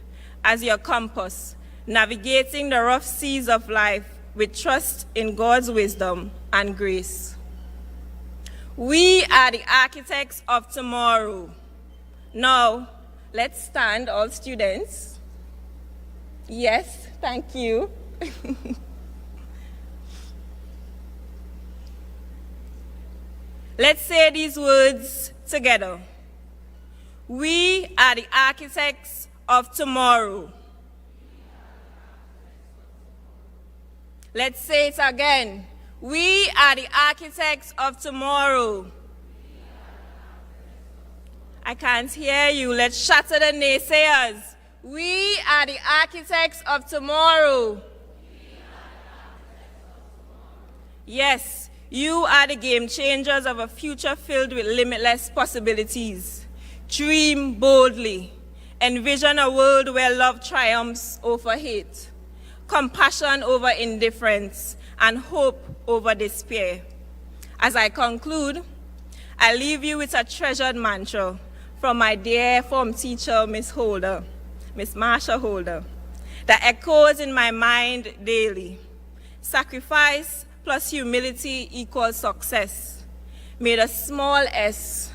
as your compass, navigating the rough seas of life with trust in God's wisdom and grace. We are the architects of tomorrow. Now, let's stand, all students. Yes, thank you. Let's say these words together. We are the architects of tomorrow. Let's say it again. We are the architects of tomorrow. I can't hear you. Let's shatter the naysayers. We are the architects of tomorrow. Yes, you are the game changers of a future filled with limitless possibilities. Dream boldly. Envision a world where love triumphs over hate, compassion over indifference, and hope over despair. As I conclude, I leave you with a treasured mantra from my dear form teacher, Miss Marsha Holder, that echoes in my mind daily. Sacrifice plus humility equals success. May the small s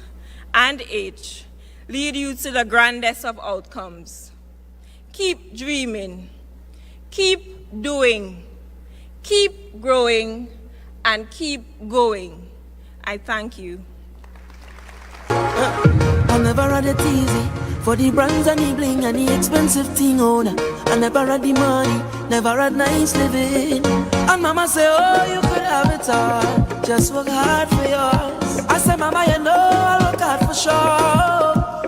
and h lead you to the grandest of outcomes. Keep dreaming, keep doing, keep growing, and keep going. I thank you. I never had it easy for the brands and the bling and the expensive thing owner. I never had the money, never had nice living. And mama say, oh, you could have it all, just work hard for yours. I say, mama, you know I'll work hard for sure.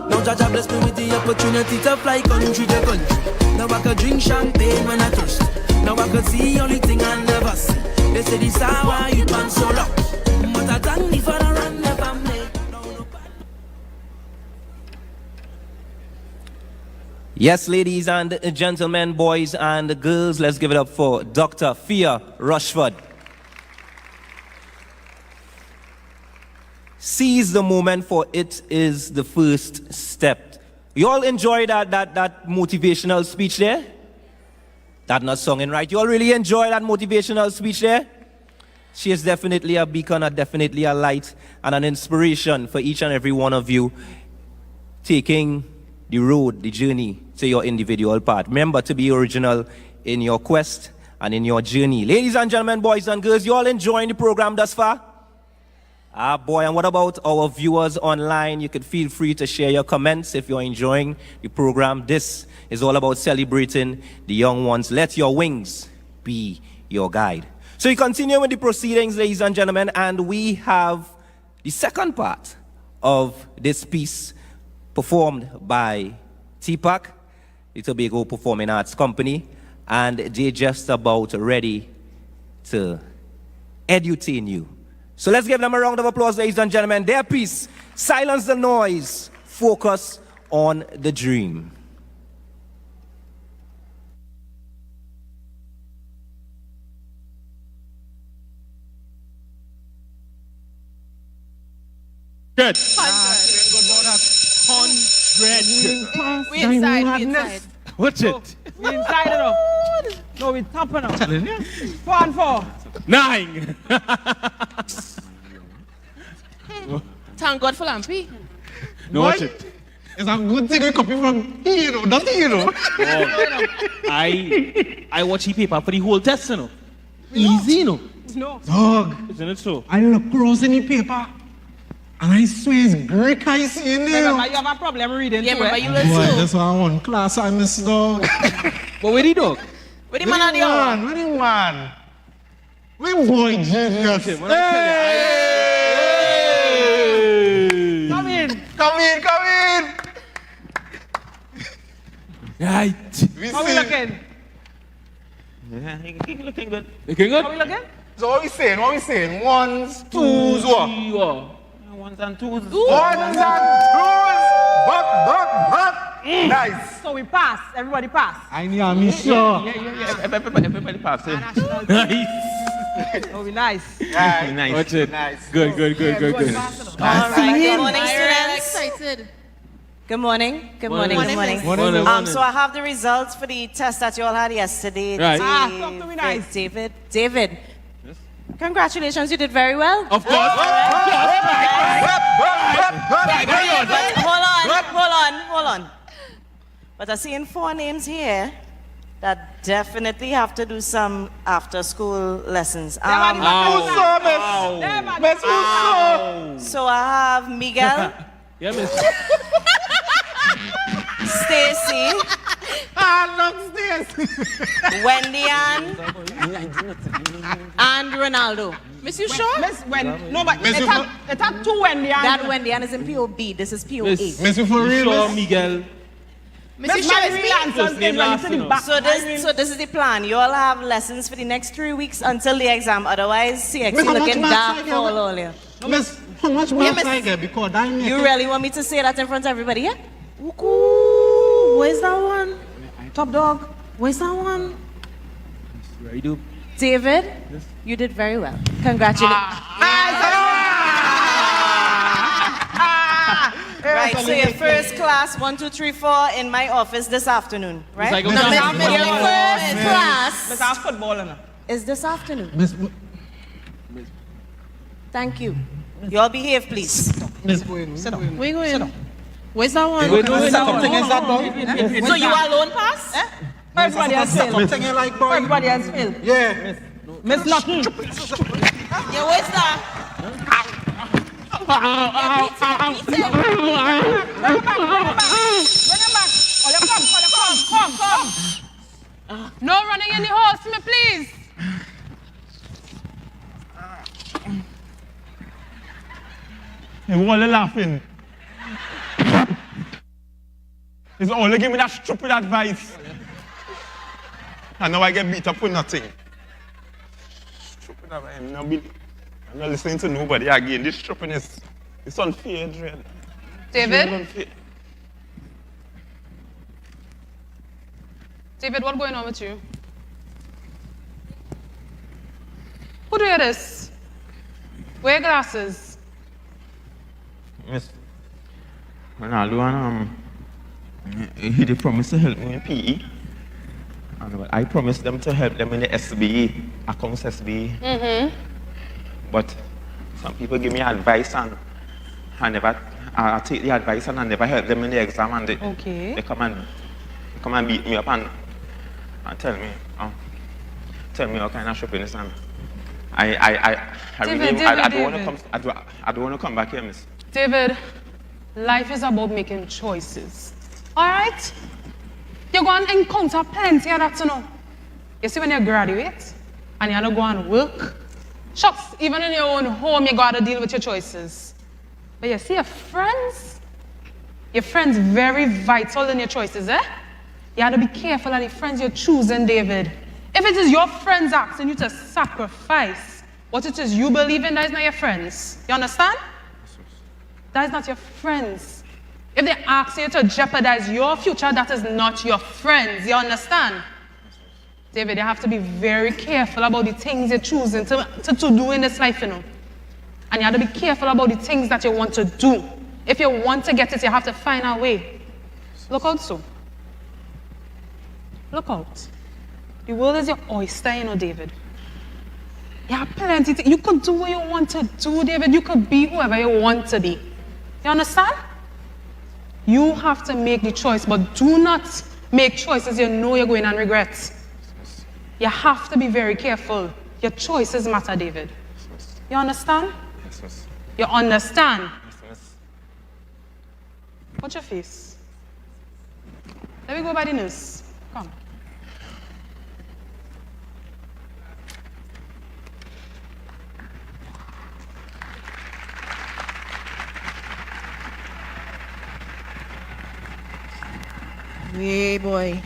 Now Jaja bless me with the opportunity to fly country to country. Now I could drink champagne when I thirst. Now I could see the only thing I never see. They say this is how you done so long. But I thank the Father and the family. Yes, ladies and gentlemen, boys and girls, let's give it up for Dr. Fia Rushford. Seize the moment, for it is the first step. You all enjoy that motivational speech there? That not singing right. You all really enjoy that motivational speech there? She is definitely a beacon, definitely a light, and an inspiration for each and every one of you taking the road, the journey to your individual path. Remember to be original in your quest and in your journey. Ladies and gentlemen, boys and girls, you all enjoying the program thus far? Ah, boy, and what about our viewers online? You could feel free to share your comments if you're enjoying the program. This is all about celebrating the young ones. Let your wings be your guide. So we continue with the proceedings, ladies and gentlemen, and we have the second part of this piece performed by TPAC, the Tobago Performing Arts Company, and they're just about ready to edutain you. So let's give them a round of applause, ladies and gentlemen. Their piece, Silence the Noise, Focus on the Dream. Good. 100. We inside. Watch it. We inside enough. No, we top enough. 4 and 4. 9. Thank God for Lampy. No, watch it. It's a good thing we copy from Hero, not Hero. I watch the paper for the whole test, you know. Easy, you know. No. Dog, Isn't it so? I look across in the paper, and I swear it's Greek I see in there. Remember, you have a problem reading Yeah, too, remember eh? you will Boy, too. that's why I want class I miss, dog. But where the dog? Where the man on the hour? Where the man? Where boy genius? Hey! Come in. Come in, come in. Right. We How we see. looking? Yeah, he looking good. Looking good? How we looking? So what we saying? What we saying? Ones, twos, what? Ones and twos. Ones and twos. Buck. Nice. So we pass. Everybody pass. I need sure. Yeah. Everybody pass it. Nice. Oh, we nice. Nice. Watch it. Nice. Good. All right. Good morning, students. Excited. Good morning. Good morning. Morning. Good morning. Morning. So I have the results for the test that you all had yesterday. Right. Talk to me nice. David. Congratulations, you did very well. Of course. Hold on. But I see in 4 names here that definitely have to do some after-school lessons. So I have Miguel, Yeah, miss. Stacy, Wendy Ann, and Ronaldo. Miss, you sure? Miss when? No, but it had 2 Wendy. That Wendy Ann is in POB. This is POA. Miss you for real, sure, Miguel. Miss, you sure it's me? First name, last name. So this is the plan. You all have lessons for the next 3 weeks until the exam. Otherwise, CXC Miss, how much looking marks dark I for get? all earlier. Miss, how much marks I get? Because I make You it. really want me to say that in front of everybody, yeah? Ooh, where's that one? Top dog. Where's that one? Right, do. David, you did very well. Congratulations. Right, so your first class, 1, 2, 3, 4, in my office this afternoon, right? like, Your okay. first class Let's have football in it. is this afternoon. Miss, Thank you. You all behave, please. Miss, Sit down. Where you going? Where's that one? something is that boy? So you alone pass? Everybody has failed. Something you like, boy? Everybody has failed. Yeah. Miss nothing. Yeah, where's that? Come. No running in the house, me please. Hey, why are you laughing? It's only give me that stupid advice. And now I get beat up for nothing. Stupid advice. I'm not listening to nobody again. This stupidness is unfair, Dred. David? Unfair. David, what's going on with you? Who do this? Wear your glasses. Miss Ronaldo and he did promise to help me in PE. And I promised them to help them in the SBE, accounts SBE. Mm-hmm. But some people give me advice and I take the advice and I never help them in the exam and they come and beat me up and tell me all kind of stupidness and I don't want to come back here, miss. David, life is about making choices. All right? You're going to encounter plenty of that to know. You see, when you graduate and you're not going to work, shucks, even in your own home, you got to deal with your choices. But you see, your friends very vital in your choices, eh? You have to be careful of the friends you're choosing, David. If it is your friends asking you to sacrifice what it is you believe in, that is not your friends. You understand? That is not your friends. If they ask you to jeopardize your future, that is not your friends. You understand? David, you have to be very careful about the things you're choosing to do in this life, you know. And you have to be careful about the things that you want to do. If you want to get it, you have to find a way. Look out, so. Look out. The world is your oyster, you know, David. You have plenty to, you could do what you want to do, David. You could be whoever you want to be. You understand? You have to make the choice, but do not make choices you know you're going to regret. You have to be very careful. Your choices matter, David. You understand? Yes, miss. You understand? Yes, miss. What's your face? Let me go by the nurse. Come. Hey, boy.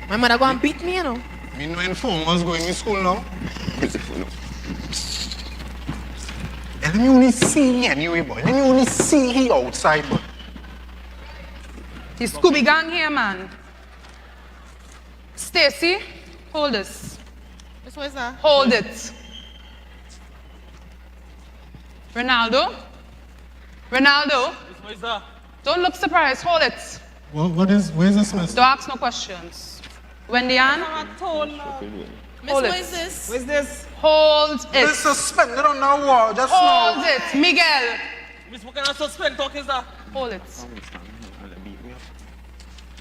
My mother go and beat me, you know. Me no inform what's going in school now. Let me only see you anyway, boy. Let me only see you outside, boy. The Scooby gang here, man. Stacy, hold this. This was that? Hold it. Ronaldo? What is that? Don't look surprised. Hold it. Where's this, miss? Don't ask no questions. Wendy Ann? Miss, Hold what it. is this? What's this? Hold it. It's suspended on the wall, just Hold now. it. Miguel. Miss, what kind of suspend talk is that? Hold it.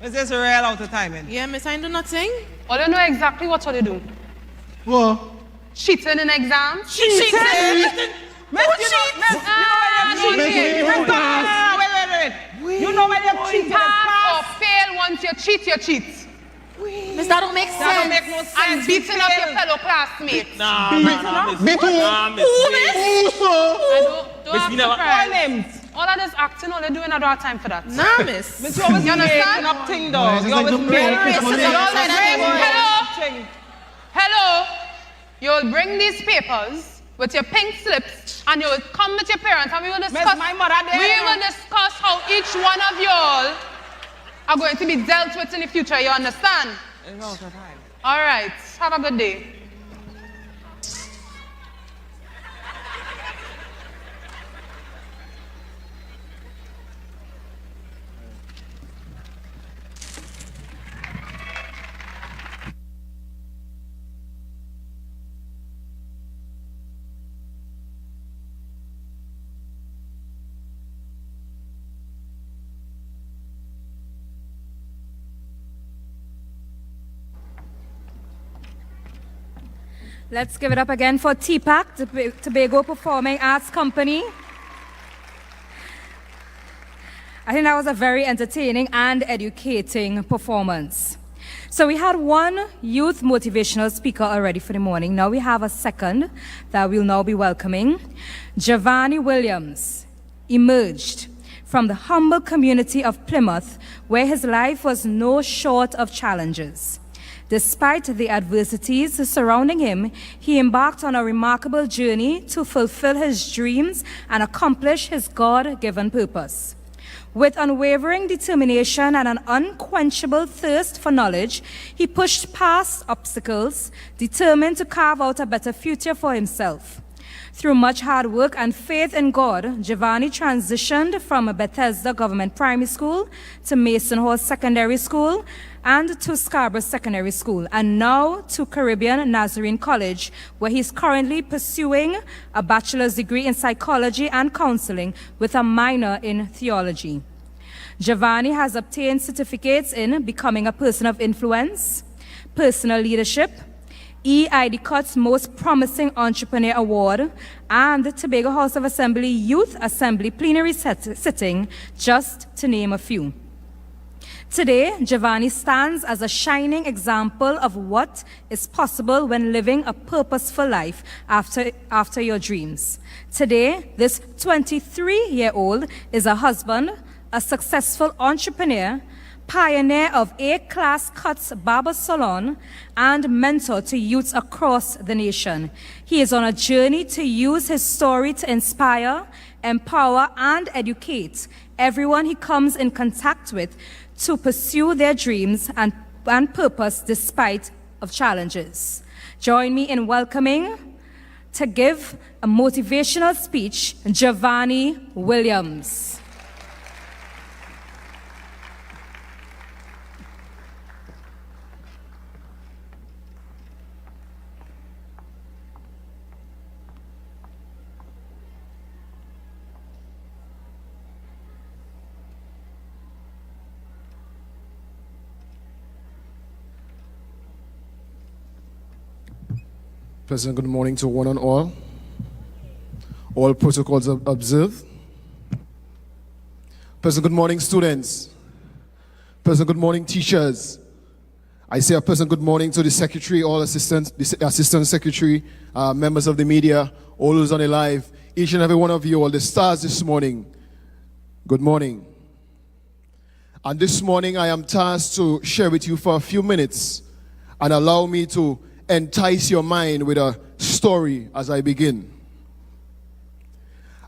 Is this real out of timing? Yeah, miss, I do nothing. All you know exactly what to do. What? Cheating in exams. Cheating? Miss, wait. You know when you cheat, Pass or fail. Once you cheat, you cheat. Miss, that don't make sense. That don't make no sense. And beating up your fellow classmates. Nah, miss. Beat who? Who, sir? Don't have surprise. All of this acting, all they're doing, I don't have time for that. Nah, miss. Miss, you always You understand? making up thing, though. It's You like always the making parents up on the Hello? Hello? You'll bring these papers with your pink slips and you'll come with your parents and we will discuss. my mother there. We will discuss how each one of y'all are going to be dealt with in the future. You understand? It's out of time. All right. Have a good day. Let's give it up again for TPAC, Tobago Performing Arts Company. I think that was a very entertaining and educating performance. So we had one youth motivational speaker already for the morning. Now we have a second that we'll now be welcoming. Giovanni Williams emerged from the humble community of Plymouth, where his life was no short of challenges. Despite the adversities surrounding him, he embarked on a remarkable journey to fulfill his dreams and accomplish his God-given purpose. With unwavering determination and an unquenchable thirst for knowledge, he pushed past obstacles, determined to carve out a better future for himself. Through much hard work and faith in God, Giovanni transitioned from a Bethesda Government Primary School to Mason Hall Secondary School and to Scarborough Secondary School, and now to Caribbean Nazarene College, where he's currently pursuing a bachelor's degree in psychology and counseling with a minor in theology. Giovanni has obtained certificates in becoming a person of influence, personal leadership, EIDCOT's Most Promising Entrepreneur Award, and the Tobago House of Assembly Youth Assembly Plenary Sitting, just to name a few. Today, Giovanni stands as a shining example of what is possible when living a purposeful life after your dreams. Today, this 23-year-old is a husband, a successful entrepreneur, pioneer of A-Class Cuts Barber Salon, and mentor to youths across the nation. He is on a journey to use his story to inspire, empower, and educate everyone he comes in contact with to pursue their dreams and purpose despite of challenges. Join me in welcoming, to give a motivational speech, Giovanni Williams. Pleasant good morning to one and all. All protocols observed. Pleasant good morning, students. Pleasant good morning, teachers. I say a pleasant good morning to the secretary, all assistants, the assistant secretary, members of the media, all those on the live, each and every one of you, all the stars this morning. Good morning. And this morning I am tasked to share with you for a few minutes and allow me to entice your mind with a story as I begin.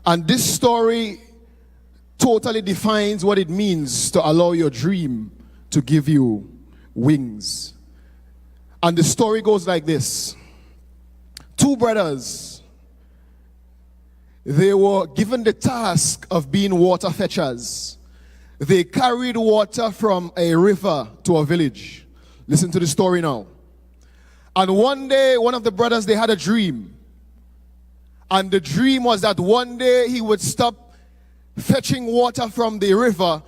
And this story totally defines what it means to allow your dream to give you wings. And the story goes like this. Two brothers, they were given the task of being water fetchers. They carried water from a river to a village. Listen to the story now. And one day, one of the brothers, they had a dream. And the dream was that one day he would stop fetching water from the river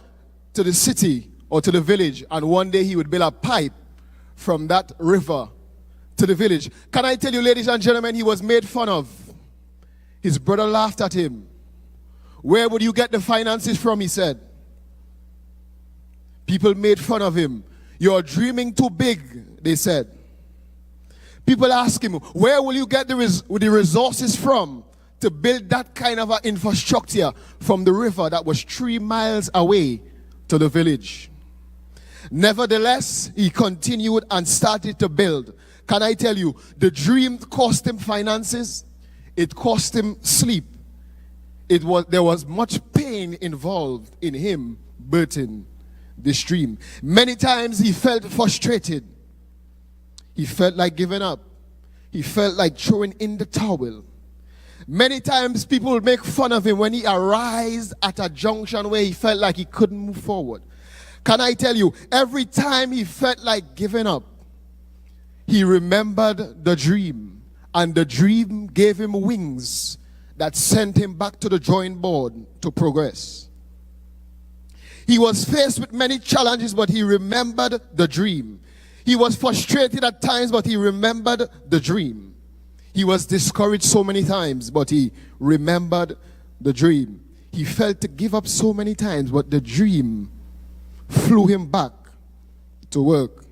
to the city or to the village. And one day he would build a pipe from that river to the village. Can I tell you, ladies and gentlemen, he was made fun of. His brother laughed at him. Where would you get the finances from, he said. People made fun of him. You're dreaming too big, they said. People ask him, where will you get the resources from to build that kind of an infrastructure from the river that was 3 miles away to the village? Nevertheless, he continued and started to build. Can I tell you, the dream cost him finances, it cost him sleep. There was much pain involved in him birthing this dream. Many times he felt frustrated. He felt like giving up. He felt like throwing in the towel. Many times people would make fun of him when he arrived at a junction where he felt like he couldn't move forward. Can I tell you, every time he felt like giving up, he remembered the dream. And the dream gave him wings that sent him back to the drawing board to progress. He was faced with many challenges, but he remembered the dream. He was frustrated at times, but he remembered the dream. He was discouraged so many times, but he remembered the dream. He felt to give up so many times, but the dream flew him back to work.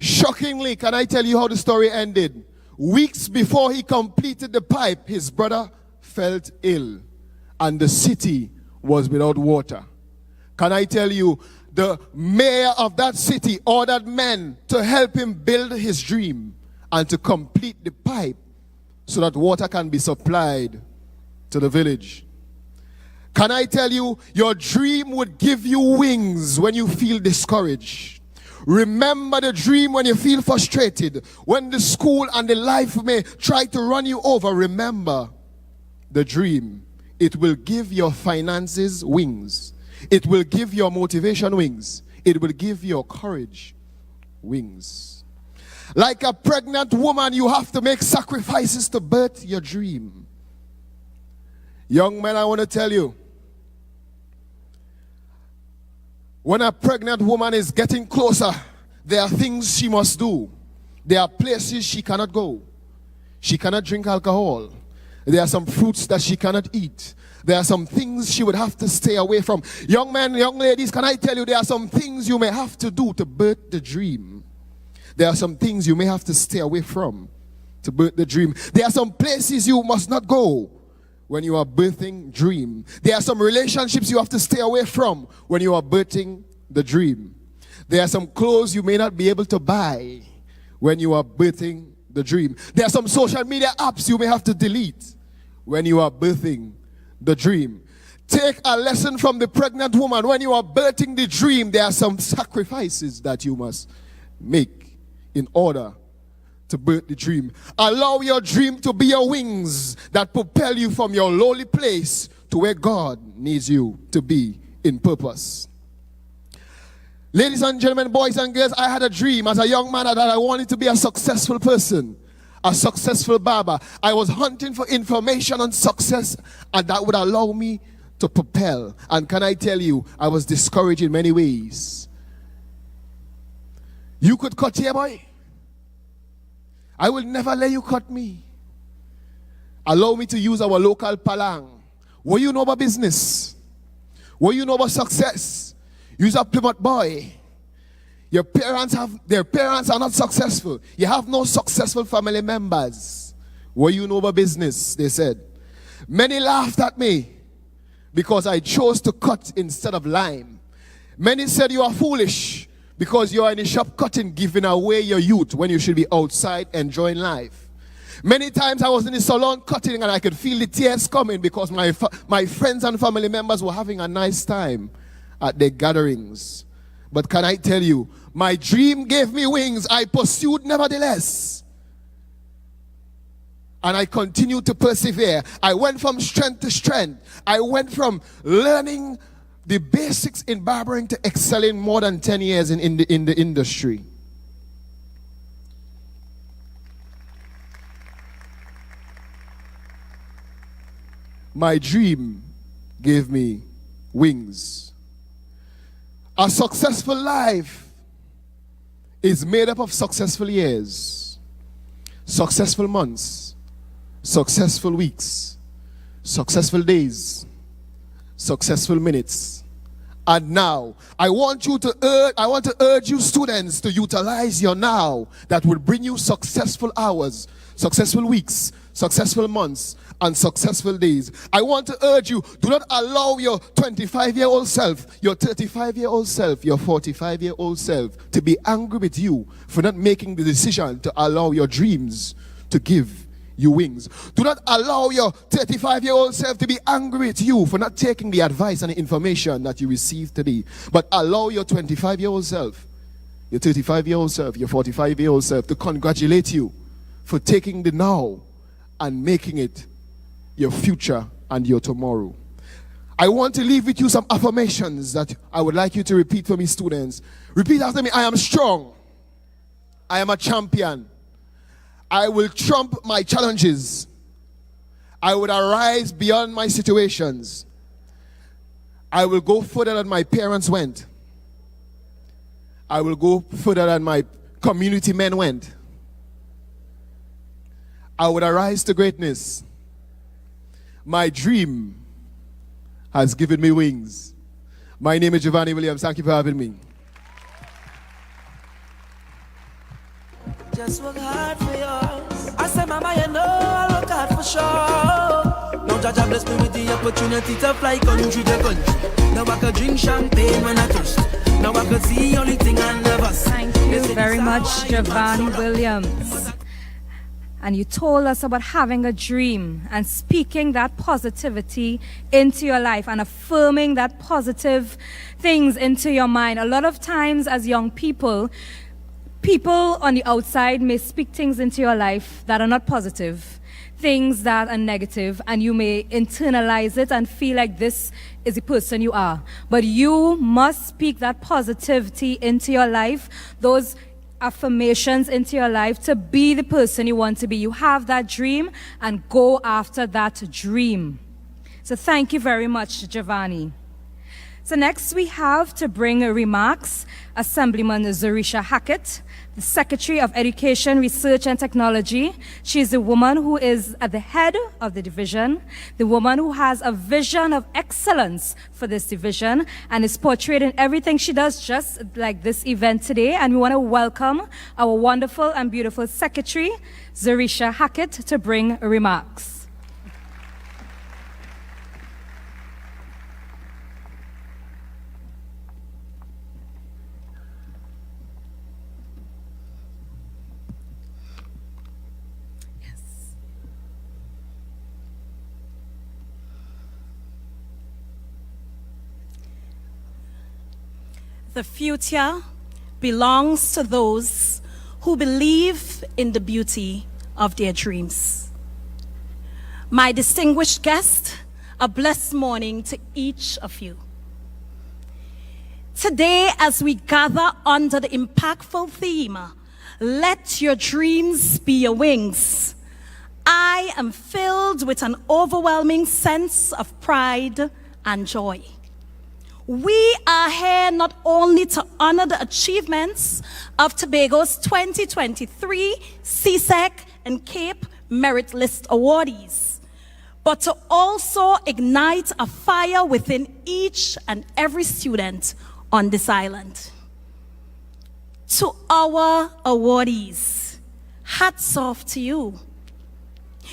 Shockingly, can I tell you how the story ended? Weeks before he completed the pipe, his brother felt ill, and the city was without water. Can I tell you, the mayor of that city ordered men to help him build his dream and to complete the pipe so that water can be supplied to the village. Can I tell you, your dream would give you wings when you feel discouraged. Remember the dream when you feel frustrated, when the school and the life may try to run you over. Remember the dream. It will give your finances wings. It will give your motivation wings. It will give your courage wings. Like a pregnant woman, you have to make sacrifices to birth your dream. Young men, I want to tell you, when a pregnant woman is getting closer, there are things she must do. There are places she cannot go. She cannot drink alcohol. There are some fruits that she cannot eat. There are some things she would have to stay away from. Young men, young ladies, can I tell you, there are some things you may have to do to birth the dream. There are some things you may have to stay away from to birth the dream. There are some places you must not go when you are birthing dream. There are some relationships you have to stay away from when you are birthing the dream. There are some clothes you may not be able to buy when you are birthing the dream. There are some social media apps you may have to delete when you are birthing the dream. Take a lesson from the pregnant woman. When you are birthing the dream, there are some sacrifices that you must make in order to birth the dream. Allow your dream to be your wings that propel you from your lowly place to where God needs you to be in purpose. Ladies and gentlemen, boys and girls, I had a dream as a young man that I wanted to be a successful person, a successful barber. I was hunting for information on success, and that would allow me to propel. And can I tell you, I was discouraged in many ways. You could cut here, boy. I will never let you cut me. Allow me to use our local palang. What you know about business? What you know about success? Use a Plymouth boy. Their parents are not successful. You have no successful family members. What you know about business? They said. Many laughed at me because I chose to cut instead of lime. Many said you are foolish because you are in the shop cutting, giving away your youth when you should be outside enjoying life. Many times I was in the salon cutting and I could feel the tears coming because my friends and family members were having a nice time at their gatherings. But can I tell you, my dream gave me wings. I pursued nevertheless. And I continued to persevere. I went from strength to strength. I went from learning the basics in barbering to excelling more than 10 years in the industry. My dream gave me wings. A successful life is made up of successful years, successful months, successful weeks, successful days, successful minutes. And now, I want to urge you students to utilize your now that will bring you successful hours, successful weeks, successful months, and successful days. I want to urge you, do not allow your 25-year-old self, your 35-year-old self, your 45-year-old self to be angry with you for not making the decision to allow your dreams to give you wings. Do not allow your 35-year-old self to be angry at you for not taking the advice and the information that you received today. But allow your 25-year-old self, your 35-year-old self, your 45-year-old self to congratulate you for taking the now and making it your future and your tomorrow. I want to leave with you some affirmations that I would like you to repeat for me, students. Repeat after me. I am strong. I am a champion. I will trump my challenges. I will arise beyond my situations. I will go further than my parents went. I will go further than my community men went. I would arise to greatness. My dream has given me wings. My name is Giovanni Williams. Thank you for having me. Just work hard for yours. I say, Mama, you know I work hard for sure. Now Jaja bless me with the opportunity to fly country to country. Now I can drink champagne when I thirst. Now I can see only thing I never see. Thank you very much, Giovanni Williams. And you told us about having a dream and speaking that positivity into your life and affirming that positive things into your mind. A lot of times as young people, people on the outside may speak things into your life that are not positive, things that are negative, and you may internalize it and feel like this is the person you are. But you must speak that positivity into your life, those affirmations into your life to be the person you want to be. You have that dream and go after that dream. So thank you very much, Giovanni. So next we have to bring remarks Assemblyman Zerisha Hackett, the Secretary of Education, Research and Technology. She is the woman who is at the head of the division, the woman who has a vision of excellence for this division and is portrayed in everything she does, just like this event today. And we want to welcome our wonderful and beautiful Secretary, Zerisha Hackett, to bring remarks. The future belongs to those who believe in the beauty of their dreams. My distinguished guest, a blessed morning to each of you. Today, as we gather under the impactful theme, "Let your dreams be your wings," I am filled with an overwhelming sense of pride and joy. We are here not only to honor the achievements of Tobago's 2023 CSEC and CAPE Merit List awardees, but to also ignite a fire within each and every student on this island. To our awardees, hats off to you.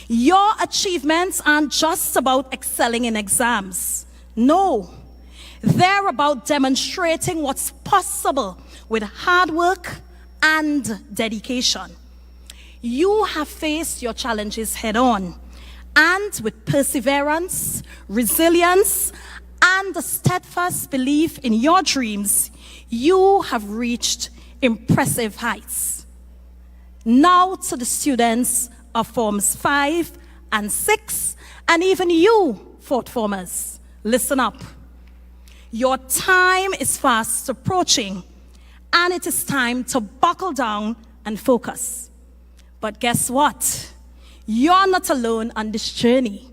Your achievements aren't just about excelling in exams. No. They're about demonstrating what's possible with hard work and dedication. You have faced your challenges head on, and with perseverance, resilience, and a steadfast belief in your dreams, you have reached impressive heights. Now to the students of Forms 5 and 6, and even you, fourth formers, listen up. Your time is fast approaching, and it is time to buckle down and focus. But guess what? You're not alone on this journey.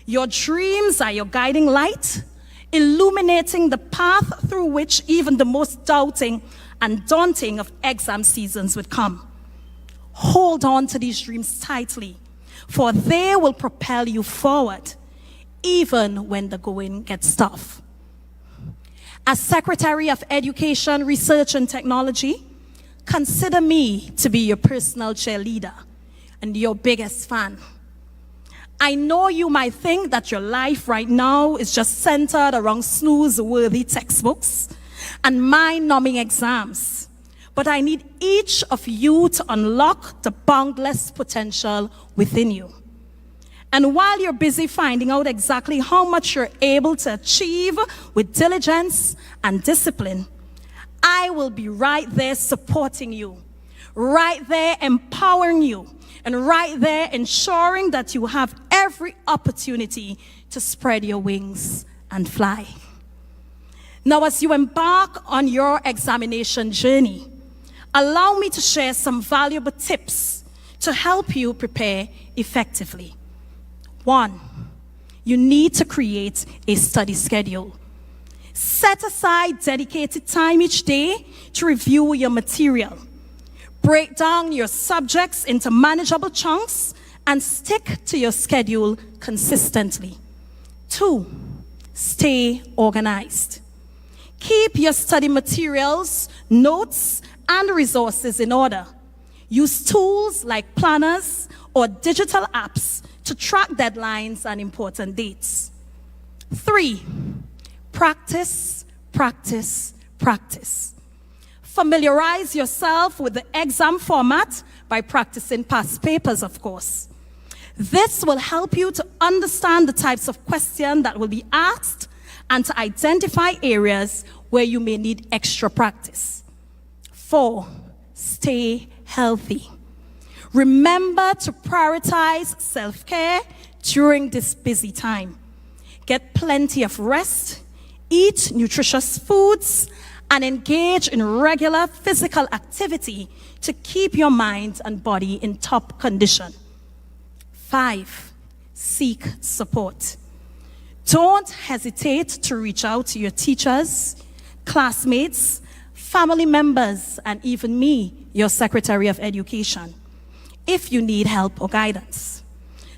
Your dreams are your guiding light, illuminating the path through which even the most doubting and daunting of exam seasons would come. Hold on to these dreams tightly, for they will propel you forward, even when the going gets tough. As Secretary of Education, Research and Technology, consider me to be your personal cheerleader and your biggest fan. I know you might think that your life right now is just centered around snooze-worthy textbooks and mind-numbing exams, but I need each of you to unlock the boundless potential within you. And while you're busy finding out exactly how much you're able to achieve with diligence and discipline, I will be right there supporting you, right there empowering you, and right there ensuring that you have every opportunity to spread your wings and fly. Now, as you embark on your examination journey, allow me to share some valuable tips to help you prepare effectively. 1, you need to create a study schedule. Set aside dedicated time each day to review your material. Break down your subjects into manageable chunks and stick to your schedule consistently. 2, stay organized. Keep your study materials, notes, and resources in order. Use tools like planners or digital apps to track deadlines and important dates. 3, practice, practice, practice. Familiarize yourself with the exam format by practicing past papers, of course. This will help you to understand the types of questions that will be asked and to identify areas where you may need extra practice. 4, stay healthy. Remember to prioritize self-care during this busy time. Get plenty of rest, eat nutritious foods, and engage in regular physical activity to keep your mind and body in top condition. 5, seek support. Don't hesitate to reach out to your teachers, classmates, family members, and even me, your Secretary of Education, if you need help or guidance.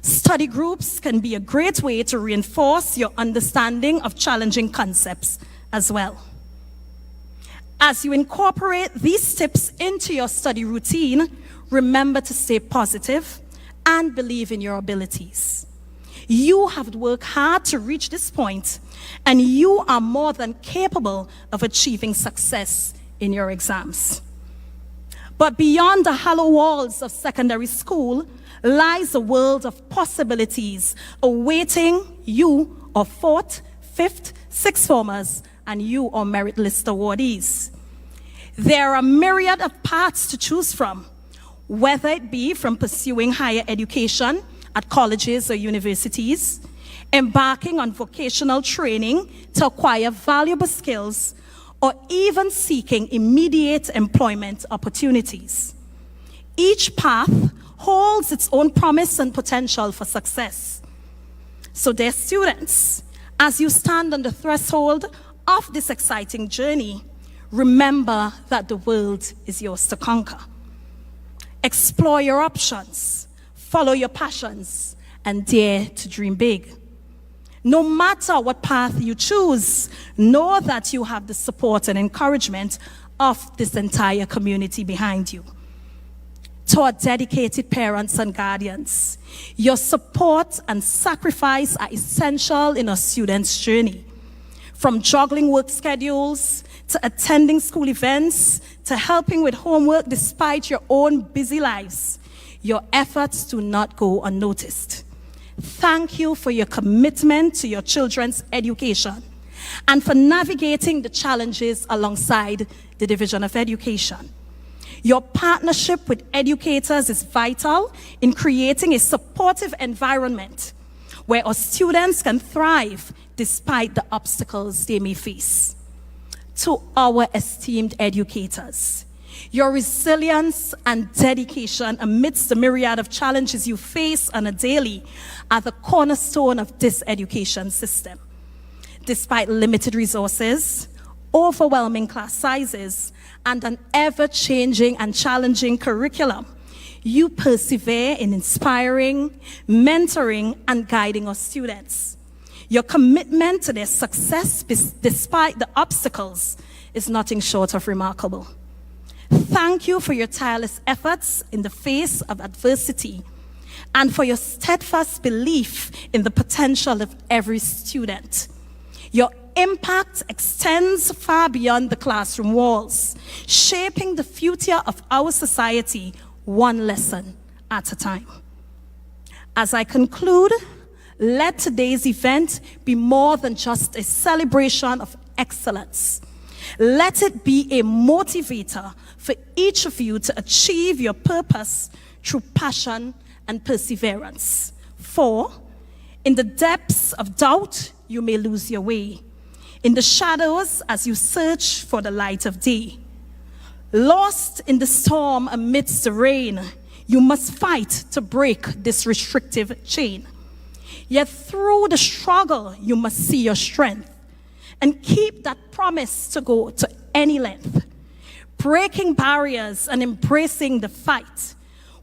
Study groups can be a great way to reinforce your understanding of challenging concepts as well. As you incorporate these tips into your study routine, remember to stay positive and believe in your abilities. You have worked hard to reach this point, and you are more than capable of achieving success in your exams. But beyond the hollow walls of secondary school lies a world of possibilities awaiting you or 4th, 5th, 6th formers and you or merit list awardees. There are a myriad of paths to choose from, whether it be from pursuing higher education at colleges or universities, embarking on vocational training to acquire valuable skills, or even seeking immediate employment opportunities. Each path holds its own promise and potential for success. So dear students, as you stand on the threshold of this exciting journey, remember that the world is yours to conquer. Explore your options, follow your passions, and dare to dream big. No matter what path you choose, know that you have the support and encouragement of this entire community behind you. To our dedicated parents and guardians, your support and sacrifice are essential in a student's journey. From juggling work schedules, to attending school events, to helping with homework despite your own busy lives, your efforts do not go unnoticed. Thank you for your commitment to your children's education and for navigating the challenges alongside the Division of Education. Your partnership with educators is vital in creating a supportive environment where our students can thrive despite the obstacles they may face. To our esteemed educators, your resilience and dedication amidst the myriad of challenges you face on a daily are the cornerstone of this education system. Despite limited resources, overwhelming class sizes, and an ever-changing and challenging curriculum, you persevere in inspiring, mentoring, and guiding our students. Your commitment to their success despite the obstacles is nothing short of remarkable. Thank you for your tireless efforts in the face of adversity and for your steadfast belief in the potential of every student. Your impact extends far beyond the classroom walls, shaping the future of our society one lesson at a time. As I conclude, let today's event be more than just a celebration of excellence. Let it be a motivator for each of you to achieve your purpose through passion and perseverance. For in the depths of doubt, you may lose your way. In the shadows, as you search for the light of day. Lost in the storm amidst the rain, you must fight to break this restrictive chain. Yet through the struggle, you must see your strength and keep that promise to go to any length, breaking barriers and embracing the fight.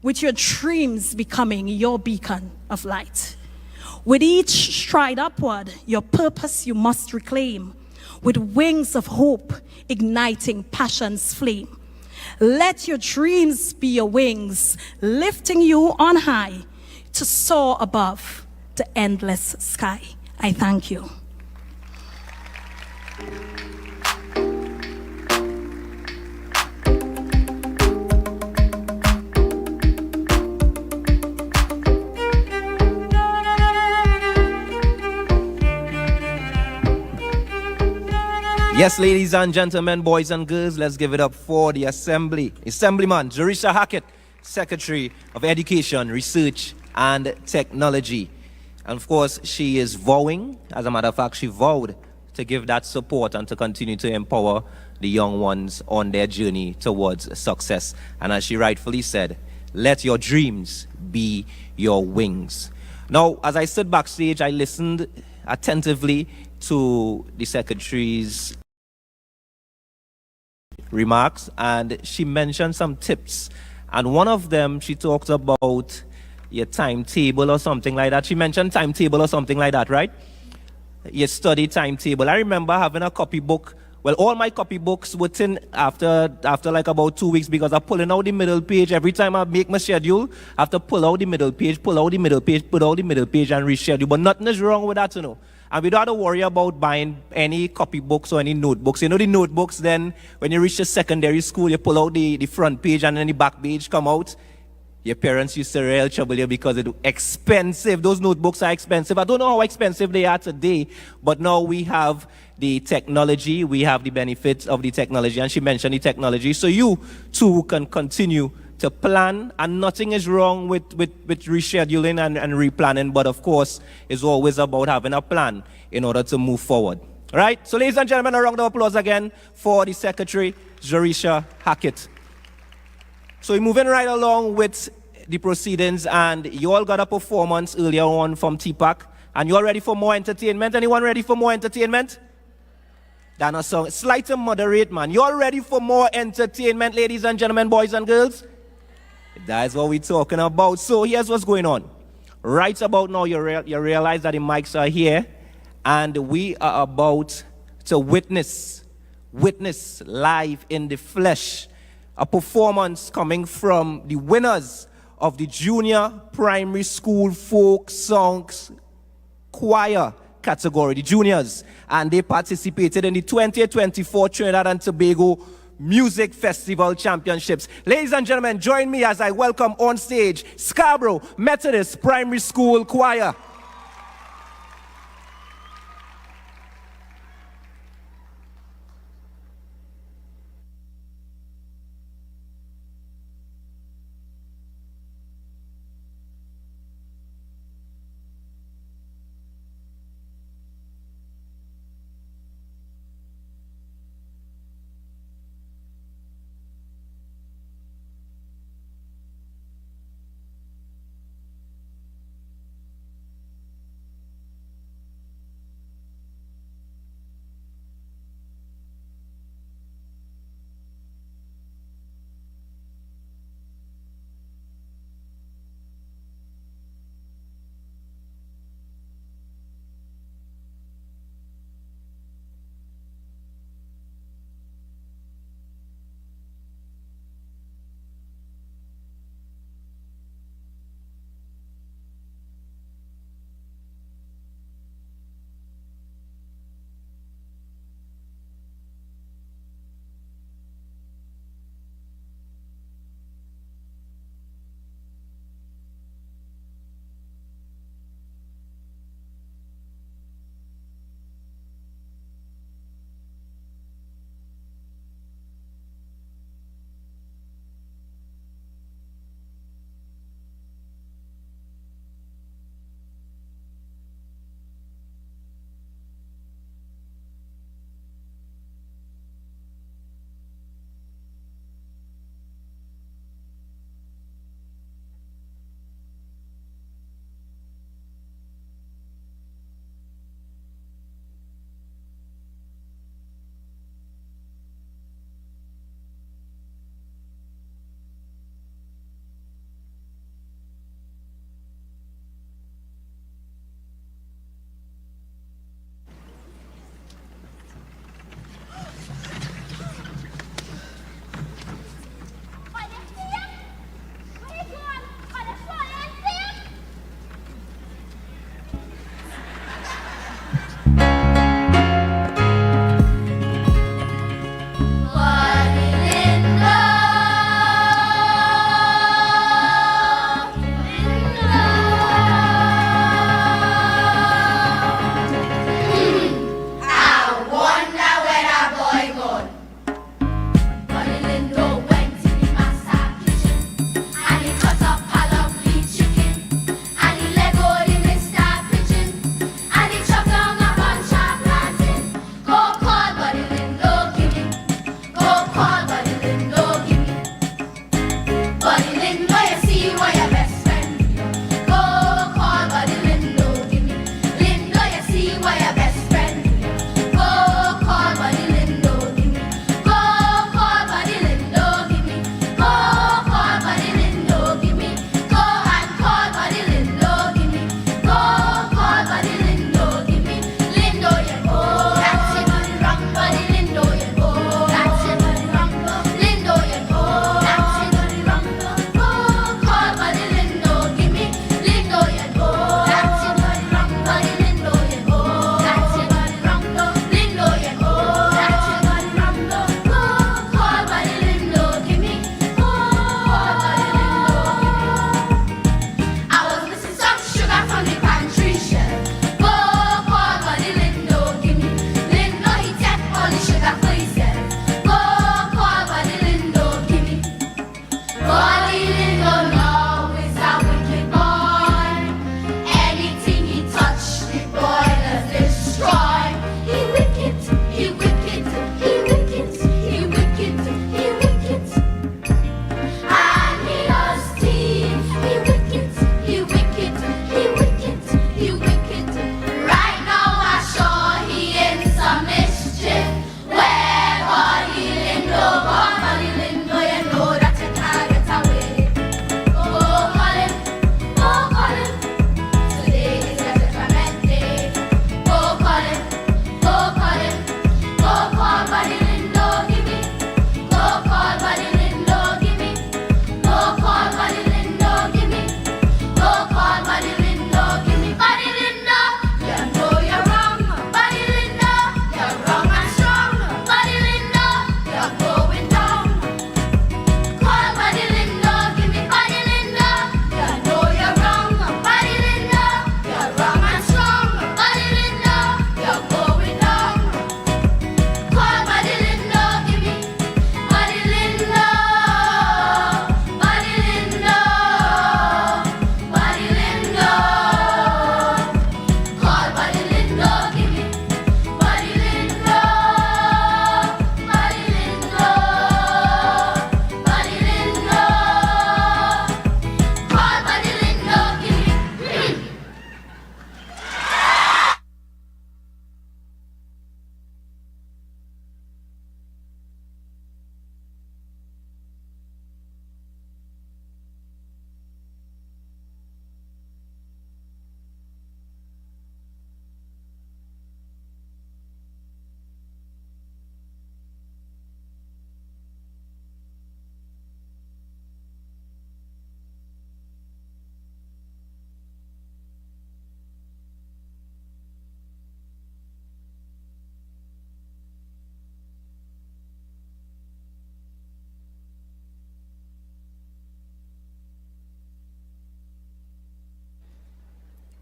with your dreams becoming your beacon of light. With each stride upward, your purpose you must reclaim, with wings of hope igniting passion's flame. Let your dreams be your wings, lifting you on high to soar above the endless sky. I thank you. Yes, ladies and gentlemen, boys and girls, let's give it up for the Assemblyman Jorisha Hackett, Secretary of Education, Research and Technology. And of course, she is vowing, as a matter of fact, she vowed to give that support and to continue to empower the young ones on their journey towards success. And as she rightfully said, let your dreams be your wings. Now, as I stood backstage, I listened attentively to the Secretary's remarks, and she mentioned some tips, and one of them she talked about your timetable or something like that. She mentioned timetable or something like that, right? Your study timetable. I remember having a copybook. Well, all my copybooks were in after like about 2 weeks, because I'm pulling out the middle page every time I make my schedule. I have to pull out the middle page, pull out the middle page, put out the middle page, and reschedule. But nothing is wrong with that, you know. And we don't have to worry about buying any copybooks or any notebooks. You know the notebooks, then when you reach the secondary school, you pull out the front page and then the back page come out. Your parents used to real trouble you because it's expensive. Those notebooks are expensive. I don't know how expensive they are today, but now we have the technology, we have the benefits of the technology, and she mentioned the technology. So you too can continue to plan, and nothing is wrong with rescheduling and replanning, but of course, it's always about having a plan in order to move forward. All right? So ladies and gentlemen, a round of applause again for the Secretary, Jorisha Hackett. So we're moving right along with the proceedings, and you all got a performance earlier on from TPAC, and you all ready for more entertainment? Anyone ready for more entertainment? That's a song. Slight and moderate, man. You all ready for more entertainment, ladies and gentlemen, boys and girls? That's what we're talking about. So here's what's going on. Right about now, you realize that the mics are here, and we are about to witness live in the flesh, a performance coming from the winners of the Junior Primary School Folk Songs Choir category, the juniors, and they participated in the 2024 Trinidad and Tobago Music Festival Championships. Ladies and gentlemen, join me as I welcome on stage Scarborough Methodist Primary School Choir.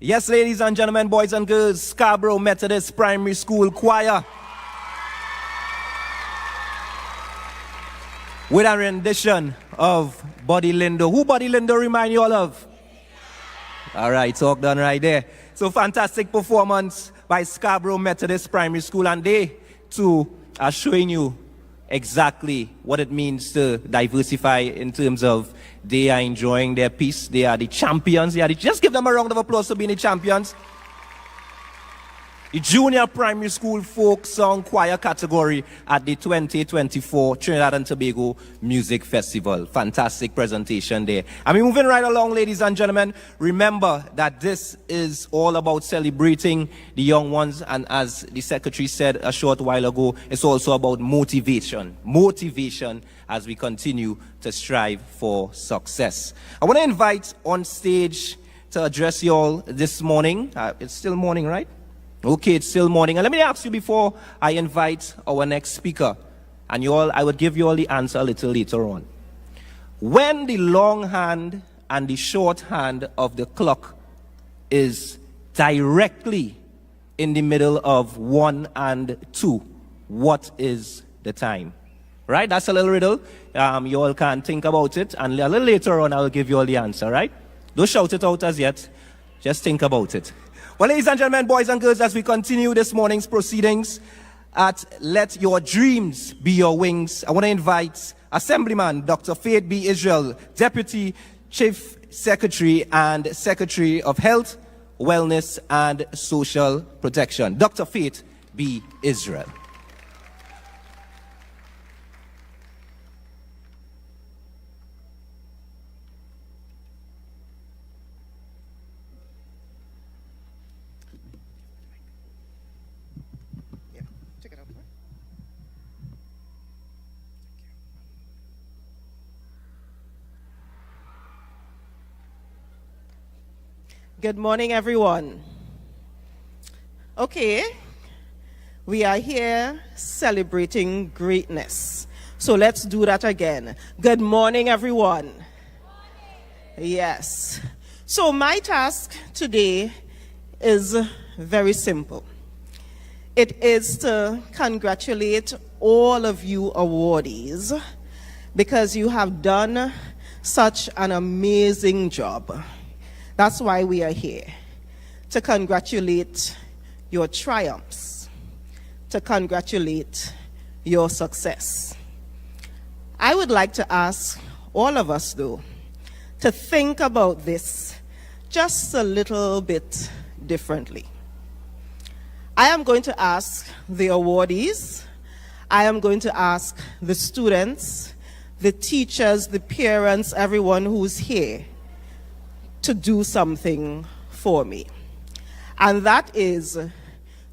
Yes, ladies and gentlemen, boys and girls, Scarborough Methodist Primary School Choir. With a rendition of Buddy Lindo. Who Buddy Lindo remind you all of? All right, talk done right there. So fantastic performance by Scarborough Methodist Primary School, and they too are showing you exactly what it means to diversify in terms of they are enjoying their piece. They are the champions. Just give them a round of applause for being the champions. The Junior Primary School Folk Song Choir category at the 2024 Trinidad and Tobago Music Festival. Fantastic presentation there. And we're moving right along, ladies and gentlemen. Remember that this is all about celebrating the young ones. And as the secretary said a short while ago, it's also about motivation. Motivation as we continue to strive for success. I want to invite on stage to address you all this morning. It's still morning, right? Okay, it's still morning. And let me ask you before I invite our next speaker, and I would give you all the answer a little later on. When the long hand and the short hand of the clock is directly in the middle of 1 and 2, what is the time? Right? That's a little riddle. You all can think about it, and a little later on I'll give you all the answer, right? Don't shout it out as yet. Just think about it. Well, ladies and gentlemen, boys and girls, as we continue this morning's proceedings at Let Your Dreams Be Your Wings, I want to invite Assemblyman Dr. Faith B. Israel, Deputy Chief Secretary and Secretary of Health, Wellness and Social Protection. Dr. Faith B. Israel. Good morning, everyone. Okay, we are here celebrating greatness. So let's do that again. Good morning, everyone. Yes. So my task today is very simple. It is to congratulate all of you awardees because you have done such an amazing job. That's why we are here, to congratulate your triumphs, to congratulate your success. I would like to ask all of us, though, to think about this just a little bit differently. I am going to ask the awardees, I am going to ask the students, the teachers, the parents, everyone who's here, to do something for me. And that is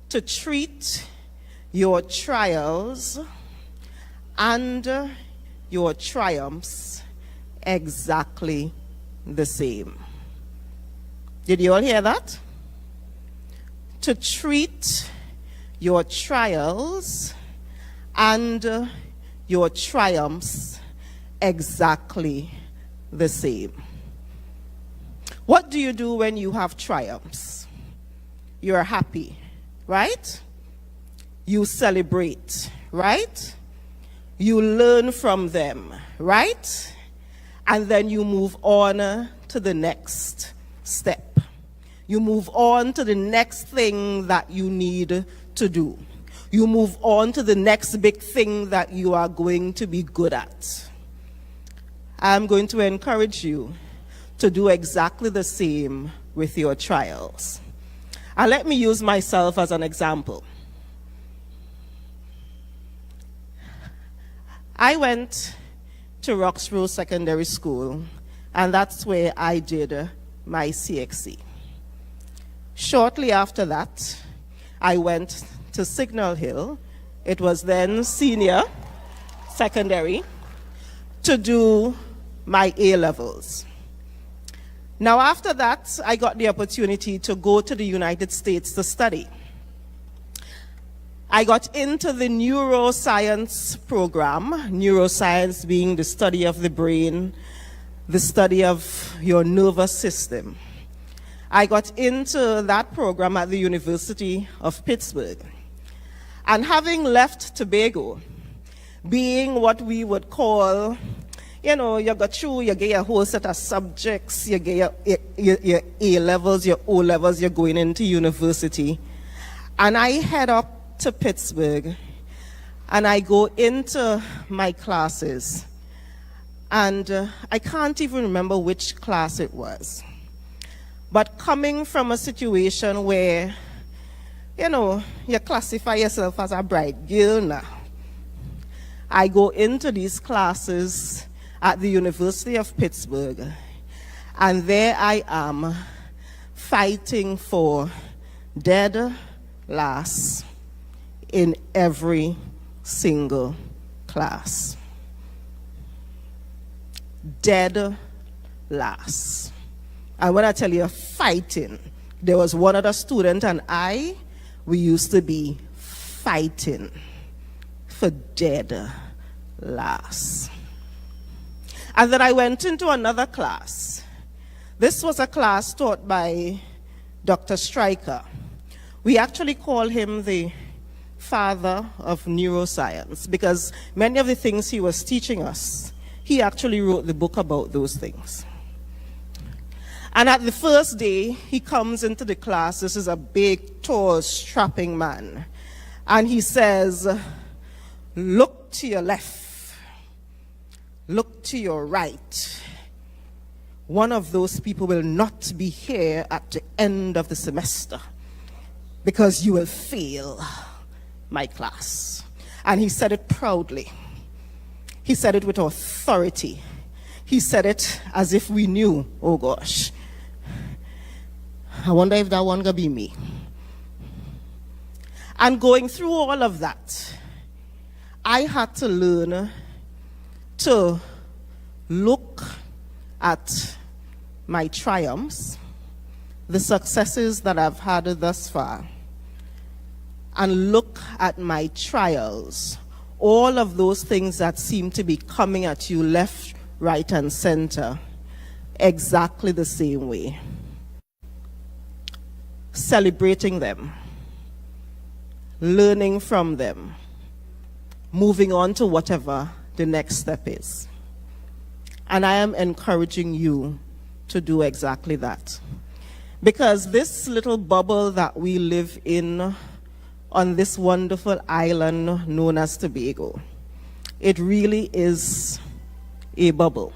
to treat your trials and your triumphs exactly the same. Did you all hear that? To treat your trials and your triumphs exactly the same. What do you do when you have triumphs? You're happy, right? You celebrate, right? You learn from them, right? And then you move on to the next step. You move on to the next thing that you need to do. You move on to the next big thing that you are going to be good at. I'm going to encourage you to do exactly the same with your trials. And let me use myself as an example. I went to Roxborough Secondary School, and that's where I did my CXC. Shortly after that, I went to Signal Hill. It was then senior secondary to do my A-levels. Now, after that, I got the opportunity to go to the United States to study. I got into the neuroscience program, neuroscience being the study of the brain, the study of your nervous system. I got into that program at the University of Pittsburgh. And having left Tobago, being what we would call, you got through, you get a whole set of subjects, you get your A-levels, your O-levels, you're going into university. And I head up to Pittsburgh, and I go into my classes. And I can't even remember which class it was. But coming from a situation where, you classify yourself as a bright girl now, I go into these classes at the University of Pittsburgh, and there I am fighting for dead last in every single class. Dead last. And when I tell you fighting, there was one other student and we used to be fighting for dead last. And then I went into another class. This was a class taught by Dr. Stryker. We actually call him the father of neuroscience because many of the things he was teaching us, he actually wrote the book about those things. And at the first day, he comes into the class. This is a big, tall, strapping man. And he says, look to your left. Look to your right. One of those people will not be here at the end of the semester because you will fail my class. And he said it proudly. He said it with authority. He said it as if we knew, oh gosh, I wonder if that one gonna be me. And going through all of that, I had to learn to look at my triumphs, the successes that I've had thus far, and look at my trials, all of those things that seem to be coming at you left, right, and center, exactly the same way. Celebrating them, learning from them, moving on to whatever the next step is. And I am encouraging you to do exactly that. Because this little bubble that we live in on this wonderful island known as Tobago, it really is a bubble.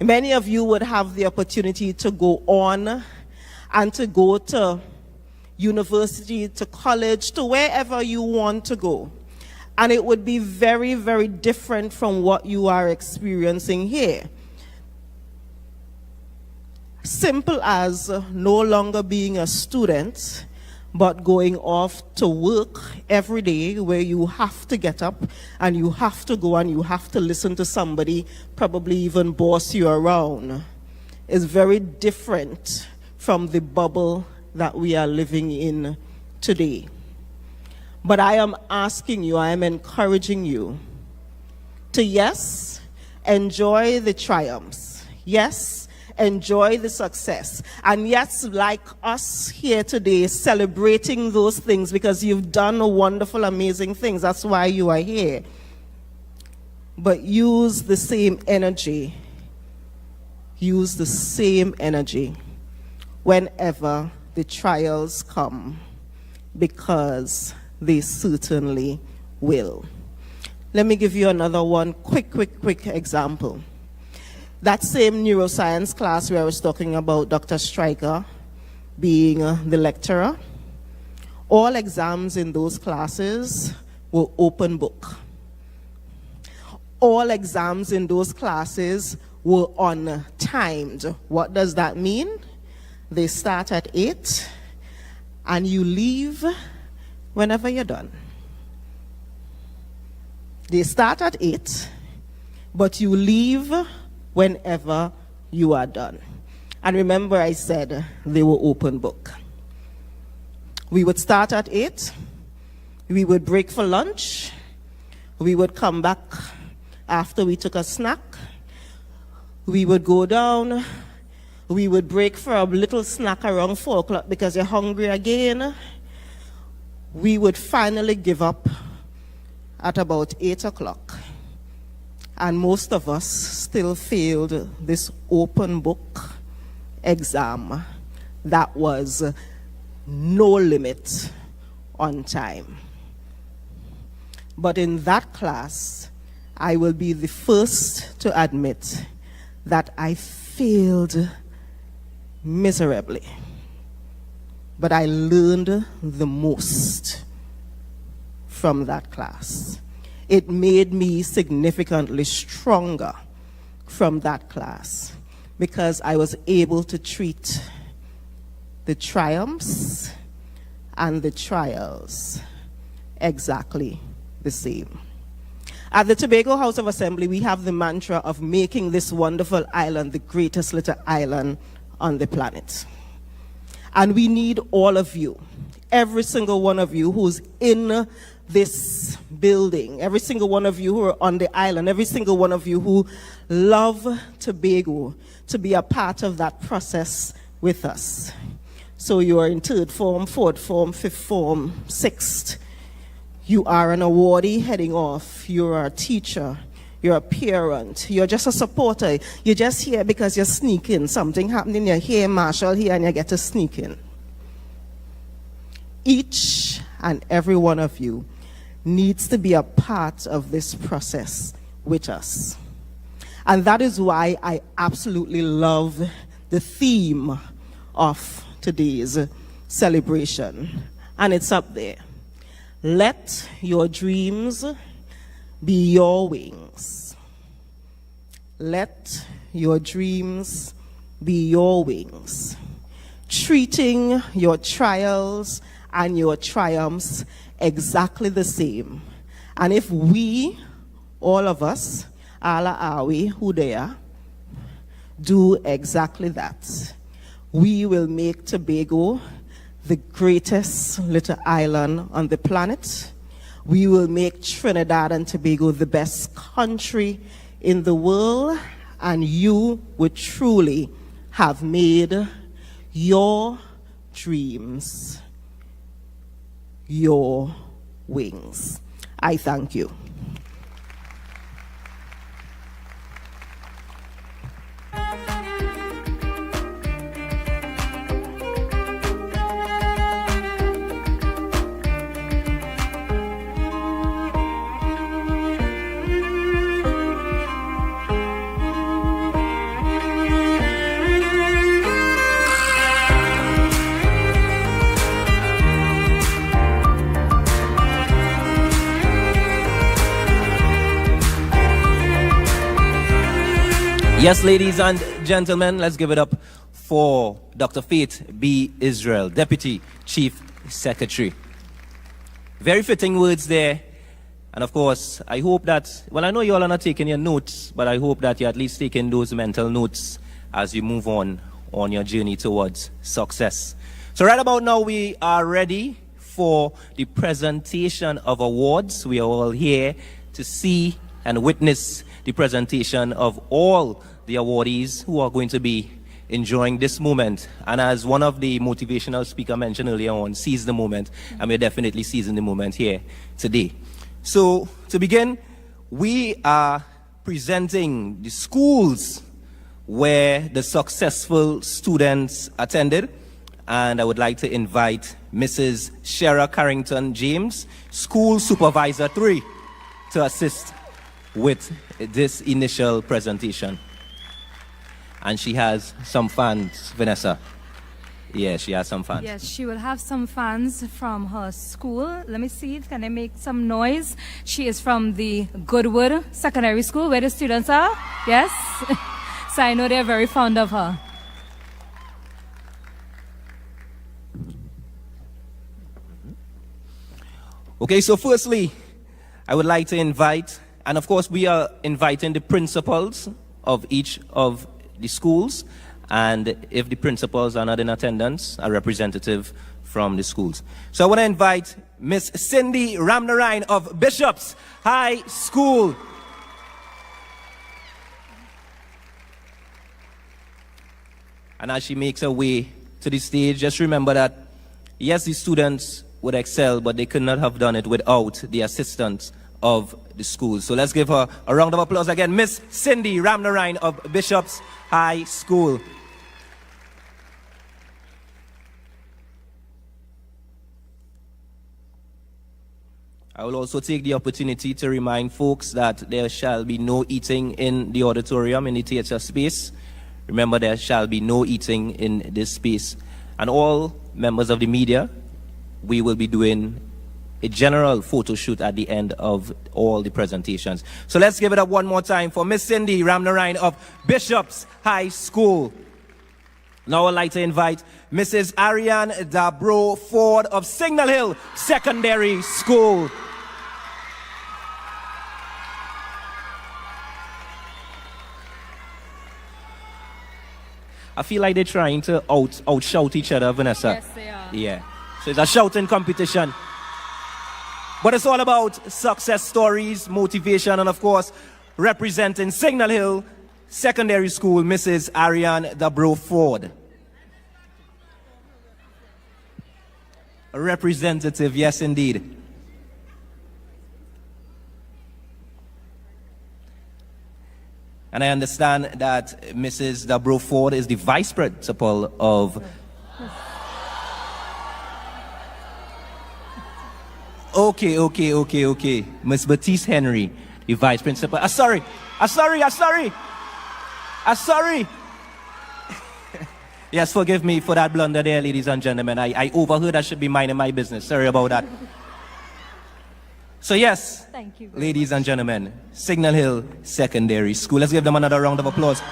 Many of you would have the opportunity to go on and to go to university, to college, to wherever you want to go. And it would be very, very different from what you are experiencing here. Simple as no longer being a student, but going off to work every day where you have to get up and you have to go and you have to listen to somebody, probably even boss you around, is very different from the bubble that we are living in today. But I am asking you, I am encouraging you to, yes, enjoy the triumphs. Yes, enjoy the success. And yes, like us here today, celebrating those things because you've done wonderful, amazing things. That's why you are here. But use the same energy. Use the same energy whenever the trials come, because they certainly will. Let me give you another one, quick example. That same neuroscience class where I was talking about Dr. Stryker being the lecturer, all exams in those classes were open book. All exams in those classes were untimed. What does that mean? They start at 8 and you leave whenever you're done. They start at 8, but you leave whenever you are done. And remember, I said they were open book. We would start at 8, we would break for lunch, we would come back after we took a snack, we would go down, We would break for a little snack around 4 o'clock because you're hungry again. We would finally give up at about 8 o'clock. And most of us still failed this open book exam that was no limit on time. But in that class, I will be the first to admit that I failed miserably. But I learned the most from that class. It made me significantly stronger from that class because I was able to treat the triumphs and the trials exactly the same. At the Tobago House of Assembly, we have the mantra of making this wonderful island the greatest little island on the planet. And we need all of you, every single one of you who's in this building, every single one of you who are on the island, every single one of you who love Tobago, to be a part of that process with us. So you are in 3rd form, 4th form, 5th form, 6th. You are an awardee heading off. You're a teacher. You're a parent. You're just a supporter. You're just here because you're sneaking. Something happened in your hair, Marshall, here, and you get to sneak in. Each and every one of you needs to be a part of this process with us. And that is why I absolutely love the theme of today's celebration. And it's up there. Let your dreams be your wings. Let your dreams be your wings. Treating your trials and your triumphs exactly the same. And if we, all of us, Ala Awi, who they are, do exactly that, we will make Tobago the greatest little island on the planet. We will make Trinidad and Tobago the best country in the world, and you would truly have made your dreams your wings. I thank you. Yes, ladies and gentlemen, let's give it up for Dr. Faith B. Israel, Deputy Chief Secretary. Very fitting words there. And of course, I hope that, well, I know you all are not taking your notes, but I hope that you're at least taking those mental notes as you move on your journey towards success. So right about now, we are ready for the presentation of awards. We are all here to see and witness the presentation of all the awardees who are going to be enjoying this moment. And as one of the motivational speakers mentioned earlier on, seize the moment, and we're definitely seizing the moment here today. So to begin, we are presenting the schools where the successful students attended. And I would like to invite Mrs. Shara Carrington James, School Supervisor 3, to assist with this initial presentation. And she has some fans, Vanessa. Yeah, she has some fans. Yes, she will have some fans from her school. Let me see, can I make some noise? She is from the Goodwood Secondary School, where the students are. Yes? So I know they're very fond of her. Okay, so firstly, I would like to invite, and of course we are inviting the principals of each of the schools, and if the principals are not in attendance, a representative from the schools. So I want to invite Miss Cindy Ramnarine of Bishop's High School. And as she makes her way to the stage, just remember that, yes, the students would excel, but they could not have done it without the assistance of the school. So let's give her a round of applause again. Miss Cindy Ramnarine of Bishop's High School. I will also take the opportunity to remind folks that there shall be no eating in the auditorium, in the theater space. Remember, there shall be no eating in this space. And all members of the media, we will be doing a general photo shoot at the end of all the presentations. So let's give it up one more time for Miss Cindy Ramnarine of Bishop's High School. Now I'd like to invite Mrs. Ariane Dabro Ford of Signal Hill Secondary School. I feel like they're trying to outshout each other, Vanessa. Yes, they are. Yeah. So it's a shouting competition. But it's all about success stories, motivation, and of course, representing Signal Hill Secondary School, Mrs. Ariane Dabro Ford. A representative, yes indeed. And I understand that Mrs. Dabro Ford is the vice principal of... Okay. Miss Batiste Henry, the vice principal. Sorry. Yes, forgive me for that blunder there, ladies and gentlemen. I overheard I should be minding my business. Sorry about that. So yes, thank you, ladies and gentlemen, Signal Hill Secondary School. Let's give them another round of applause.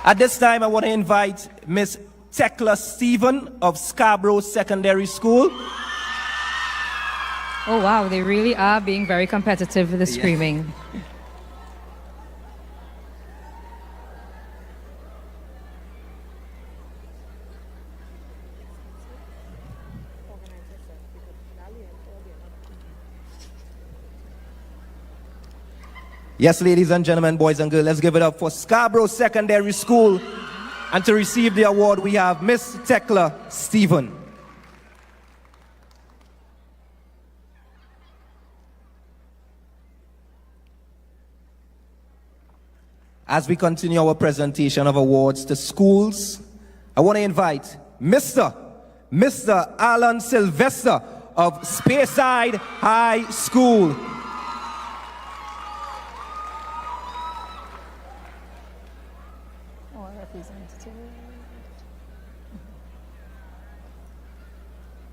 At this time, I want to invite Miss Tekla Stephen of Scarborough Secondary School. Oh wow, they really are being very competitive with the screaming. Yes, ladies and gentlemen, boys and girls, let's give it up for Scarborough Secondary School. And to receive the award, we have Miss Tekla Stephen. As we continue our presentation of awards to schools, I want to invite Mr. Alan Sylvester of Speyside High School.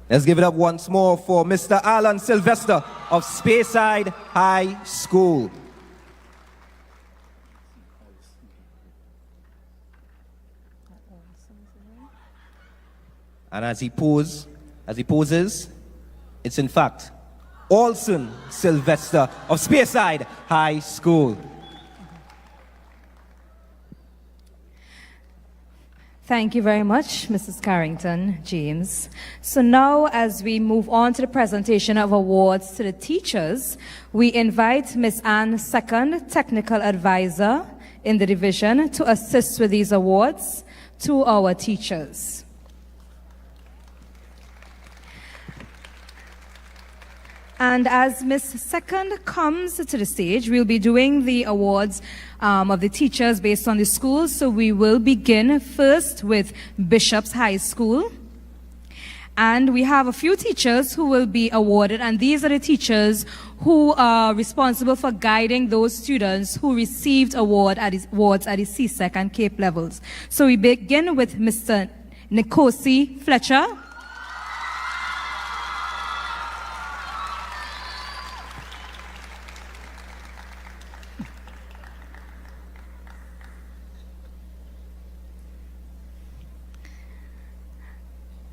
Let's give it up once more for Mr. Alan Sylvester of Speyside High School. And as he poses, it's in fact Olson Sylvester of Speyside High School. Thank you very much, Mrs. Carrington James. So now, as we move on to the presentation of awards to the teachers, we invite Ms. Ann Second, Technical Advisor in the division, to assist with these awards to our teachers. And as Ms. Second comes to the stage, we'll be doing the awards of the teachers based on the schools. So we will begin first with Bishop's High School. And we have a few teachers who will be awarded, and these are the teachers who are responsible for guiding those students who received awards at the CSEC and CAPE levels. So we begin with Mr. Nikosi Fletcher.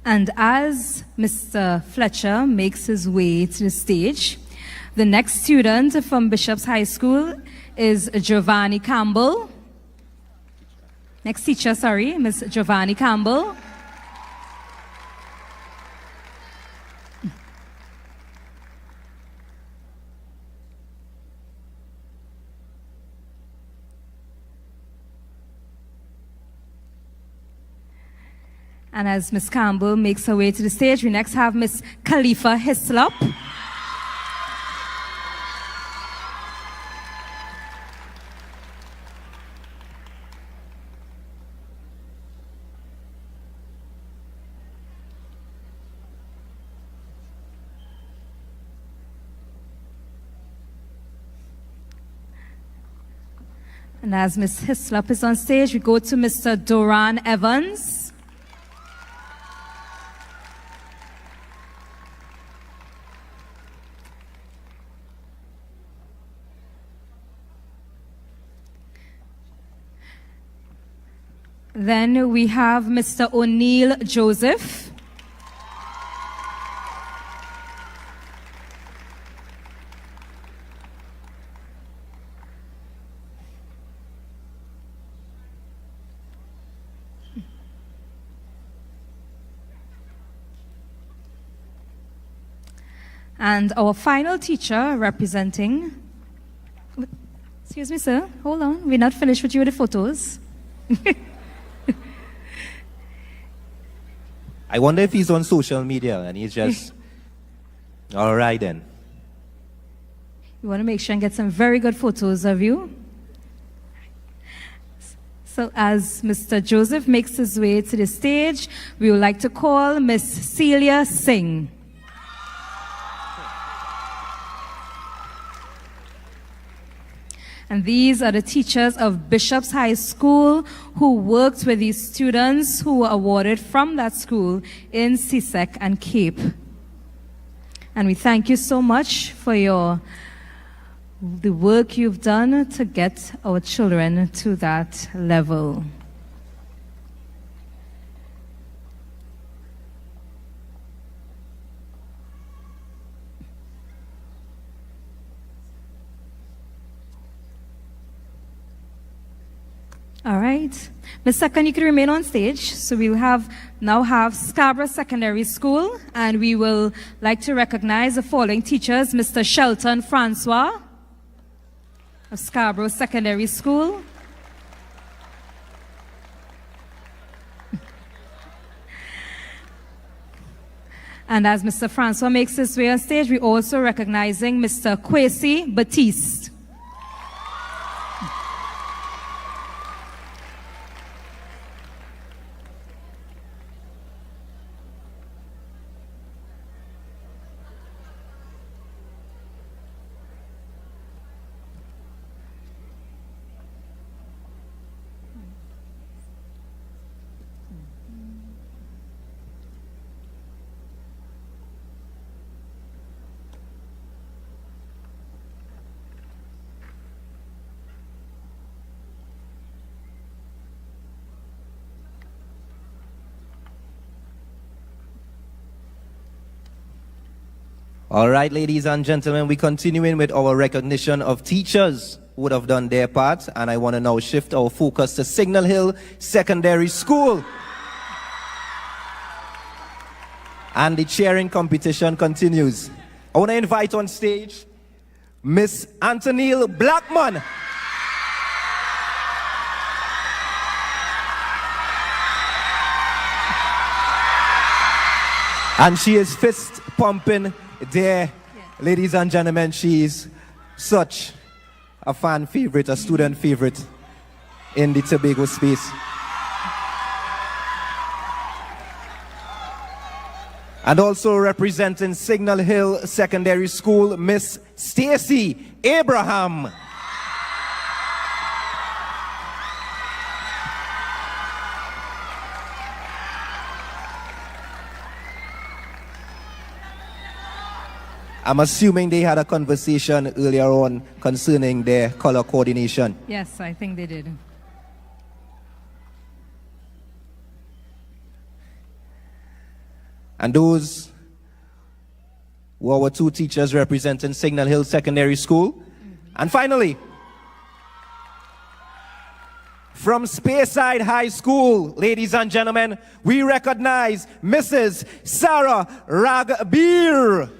And as Mr. Fletcher makes his way to the stage, the next student from Bishop's High School is Giovanni Campbell. Next teacher, sorry, Miss Giovanni Campbell. And as Miss Campbell makes her way to the stage, we next have Miss Khalifa Hislop. And as Miss Hislop is on stage, we go to Mr. Doran Evans. Then we have Mr. O'Neill Joseph. And our final teacher representing, excuse me, sir, hold on, we're not finished with you with the photos. I wonder if he's on social media and he's just, all right then. We want to make sure and get some very good photos of you. So as Mr. Joseph makes his way to the stage, we would like to call Miss Celia Singh. And these are the teachers of Bishop's High School who worked with these students who were awarded from that school in CSEC and Cape. And we thank you so much for the work you've done to get our children to that level. All right. Ms. Second, you can remain on stage. So we'll now have Scarborough Secondary School, and we will like to recognize the following teachers: Mr. Shelton Francois of Scarborough Secondary School. And as Mr. Francois makes his way on stage, we're also recognizing Mr. Kwesi Batiste. All right, ladies and gentlemen, we're continuing with our recognition of teachers who would have done their part, and I want to now shift our focus to Signal Hill Secondary School. And the cheering competition continues. I want to invite on stage Miss Antonille Blackman. And she is fist pumping there. Ladies and gentlemen, she is such a fan favorite, a student favorite in the Tobago space. And also representing Signal Hill Secondary School, Miss Stacy Abraham. I'm assuming they had a conversation earlier on concerning their color coordination. Yes, I think they did. And those were our two teachers representing Signal Hill Secondary School. And finally, from Speyside High School, ladies and gentlemen, we recognize Mrs. Sarah Ragbir.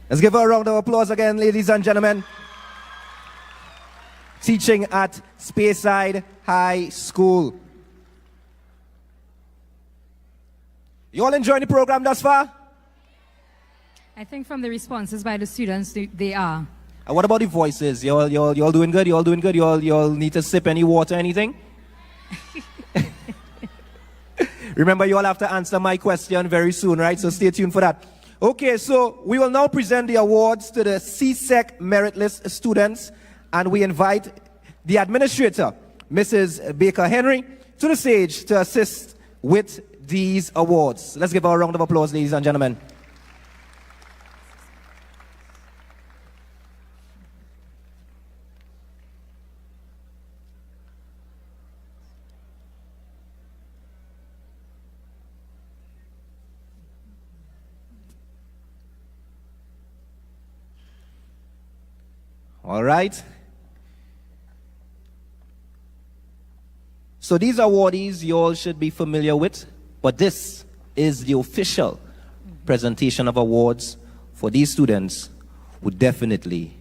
Let's give her a round of applause again, ladies and gentlemen. Teaching at Speyside High School. You all enjoying the program thus far? I think from the responses by the students, they are. And what about the voices? You all doing good? You all doing good? You all need to sip any water, anything? Remember, you all have to answer my question very soon, right? So stay tuned for that. Okay, so we will now present the awards to the CSEC Merit List students, and we invite the administrator, Mrs. Baker Henry, to the stage to assist with these awards. Let's give her a round of applause, ladies and gentlemen. All right. So these awardees you all should be familiar with, but this is the official presentation of awards for these students who definitely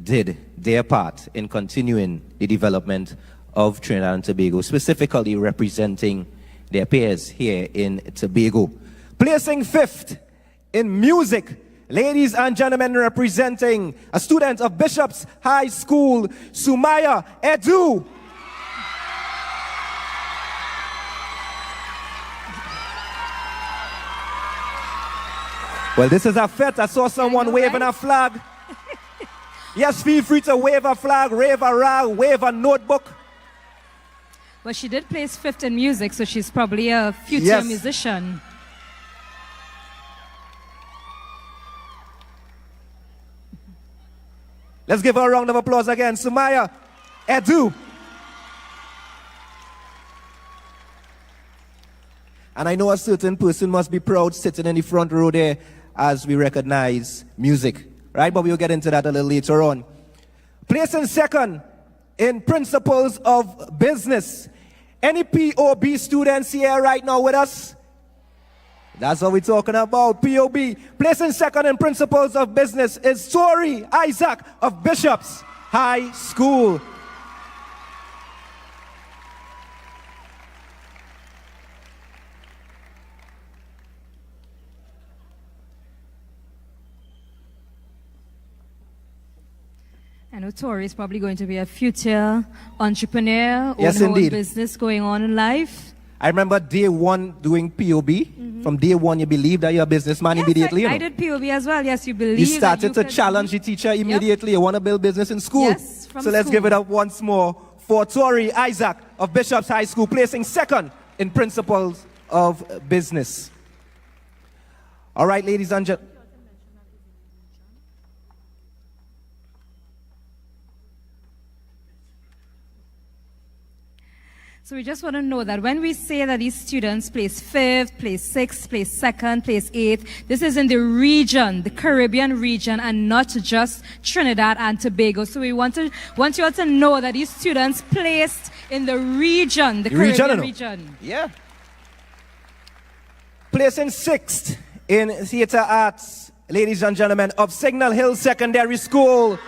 did their part in continuing the development of Trinidad and Tobago, specifically representing their peers here in Tobago. Placing 5th in music, ladies and gentlemen, representing a student of Bishop's High School, Sumaya Edu. Well, this is a fete. I saw someone waving a flag. Yes, feel free to wave a flag, wave a rag, wave a notebook. Well, she did place 5th in music, so she's probably a future musician. Let's give her a round of applause again. Sumaya Edu. And I know a certain person must be proud sitting in the front row there as we recognize music, right? But we'll get into that a little later on. Placing 2nd in Principles of Business. Any POB students here right now with us? That's what we're talking about, POB. Placing 2nd in Principles of Business is Tori Isaac of Bishop's High School. I know Tori is probably going to be a future entrepreneur, Yes, own her own indeed. business going on in life. I remember day 1 doing POB. From day 1, you believe that you're a businessman immediately. I did POB as well. Yes, you believe You that started to could- challenge the teacher immediately. You want to build business in school. Yes, from so let's school. give it up once more for Tori Isaac of Bishop's High School, placing 2nd in Principles of Business. All right, ladies and gentlemen. So we just want to know that when we say that these students place 5th, place 6th, place 2nd, place 8th, this is in the region, the Caribbean region, and not just Trinidad and Tobago. So we want you all to know that these students placed in the region, the Caribbean region. Yeah. Placing 6th in Theatre Arts, ladies and gentlemen, of Signal Hill Secondary School,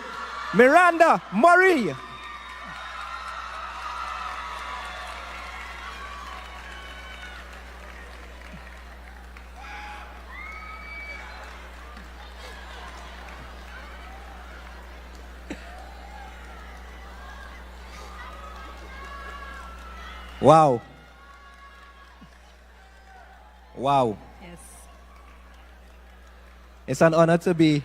Miranda Murray. Wow. Wow. Yes. It's an honor to be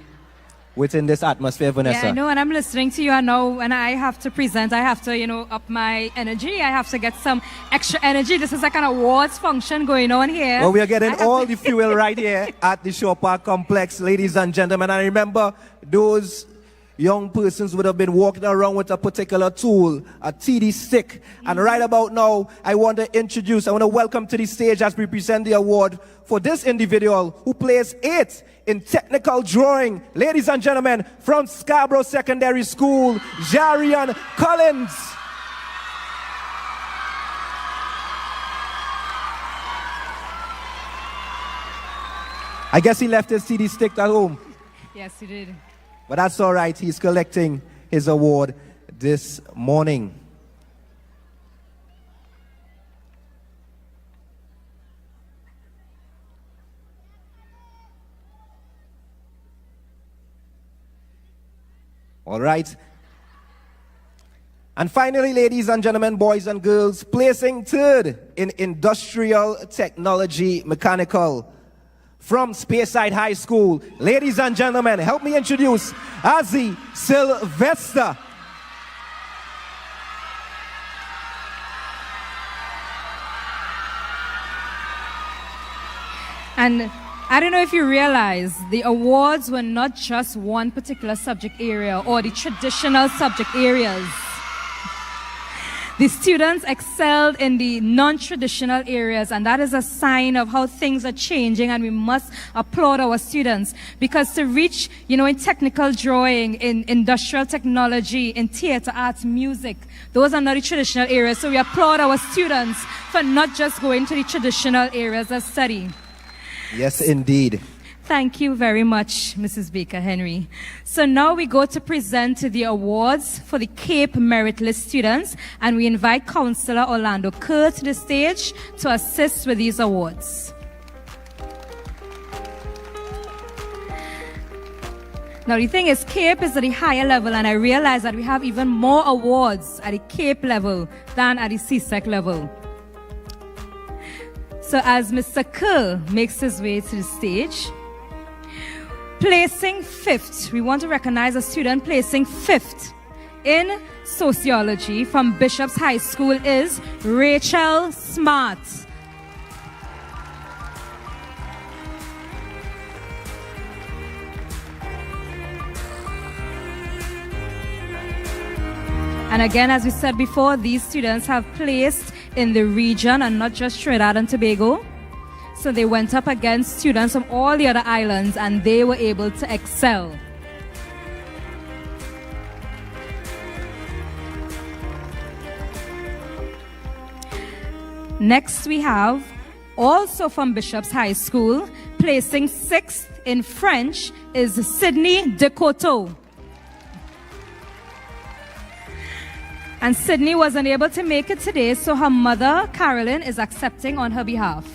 within this atmosphere, Vanessa. Yeah, I know, and I'm listening to you, and now when I have to present, I have to, up my energy. I have to get some extra energy. This is like an awards function going on here. Well, we are getting all the fuel right here at the Shore Park Complex, ladies and gentlemen. And I remember those young persons would have been walking around with a particular tool, a TD stick. And right about now, I want to welcome to the stage as we present the award for this individual who placed 8th in technical drawing. Ladies and gentlemen, from Scarborough Secondary School, Jarian Collins. I guess he left his CD stick at home. Yes, he did. But that's all right. He's collecting his award this morning. All right. And finally, ladies and gentlemen, boys and girls, placing third in Industrial Technology Mechanical from Speyside High School. Ladies and gentlemen, help me introduce Azzy Sylvester. And I don't know if you realize, the awards were not just one particular subject area or the traditional subject areas. The students excelled in the non-traditional areas, and that is a sign of how things are changing, and we must applaud our students, because to reach, in technical drawing, in industrial technology, in theater arts, music, those are not the traditional areas. So we applaud our students for not just going to the traditional areas of study. Yes, indeed. Thank you very much, Mrs. Baker Henry. So now we go to present the awards for the Cape Merit List students, and we invite Councillor Orlando Kerr to the stage to assist with these awards. Now the thing is, Cape is at the higher level, and I realize that we have even more awards at the Cape level than at the CSEC level. So as Mr. Kerr makes his way to the stage, placing 5th, we want to recognize a student placing 5th in sociology from Bishop's High School is Rachel Smart. And again, as we said before, these students have placed in the region and not just Trinidad and Tobago. So they went up against students from all the other islands, and they were able to excel. Next we have, also from Bishop's High School, placing 6th in French is Sydney Decoteau. And Sydney was unable to make it today, so her mother, Carolyn, is accepting on her behalf.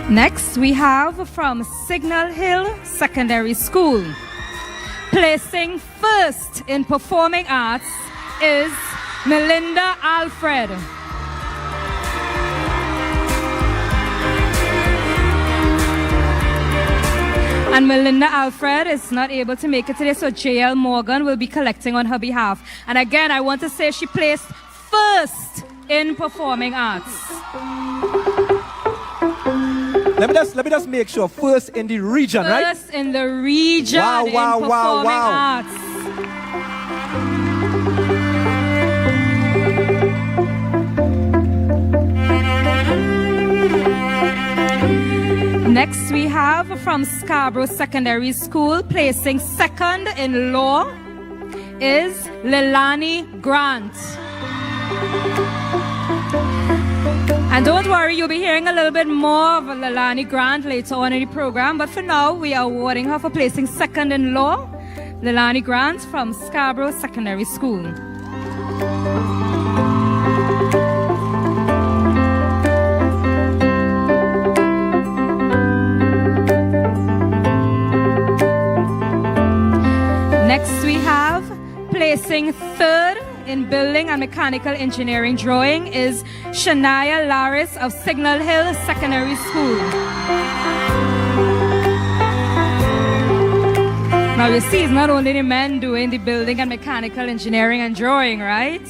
Next, we have from Signal Hill Secondary School. Placing 1st in performing arts is Melinda Alfred. And Melinda Alfred is not able to make it today, so J.L. Morgan will be collecting on her behalf. And again, I want to say she placed 1st in performing arts. Let me just make sure, 1st in the region, right? 1st in the region in performing arts. Next we have from Scarborough Secondary School, placing 2nd in law is Lilani Grant. And don't worry, you'll be hearing a little bit more of Lilani Grant later on in the program. But for now, we are awarding her for placing 2nd in law, Lilani Grant from Scarborough Secondary School. Next, we have placing 3rd in building and mechanical engineering drawing is Shania Laris of Signal Hill Secondary School. Now you see, it's not only the men doing the building and mechanical engineering and drawing, right?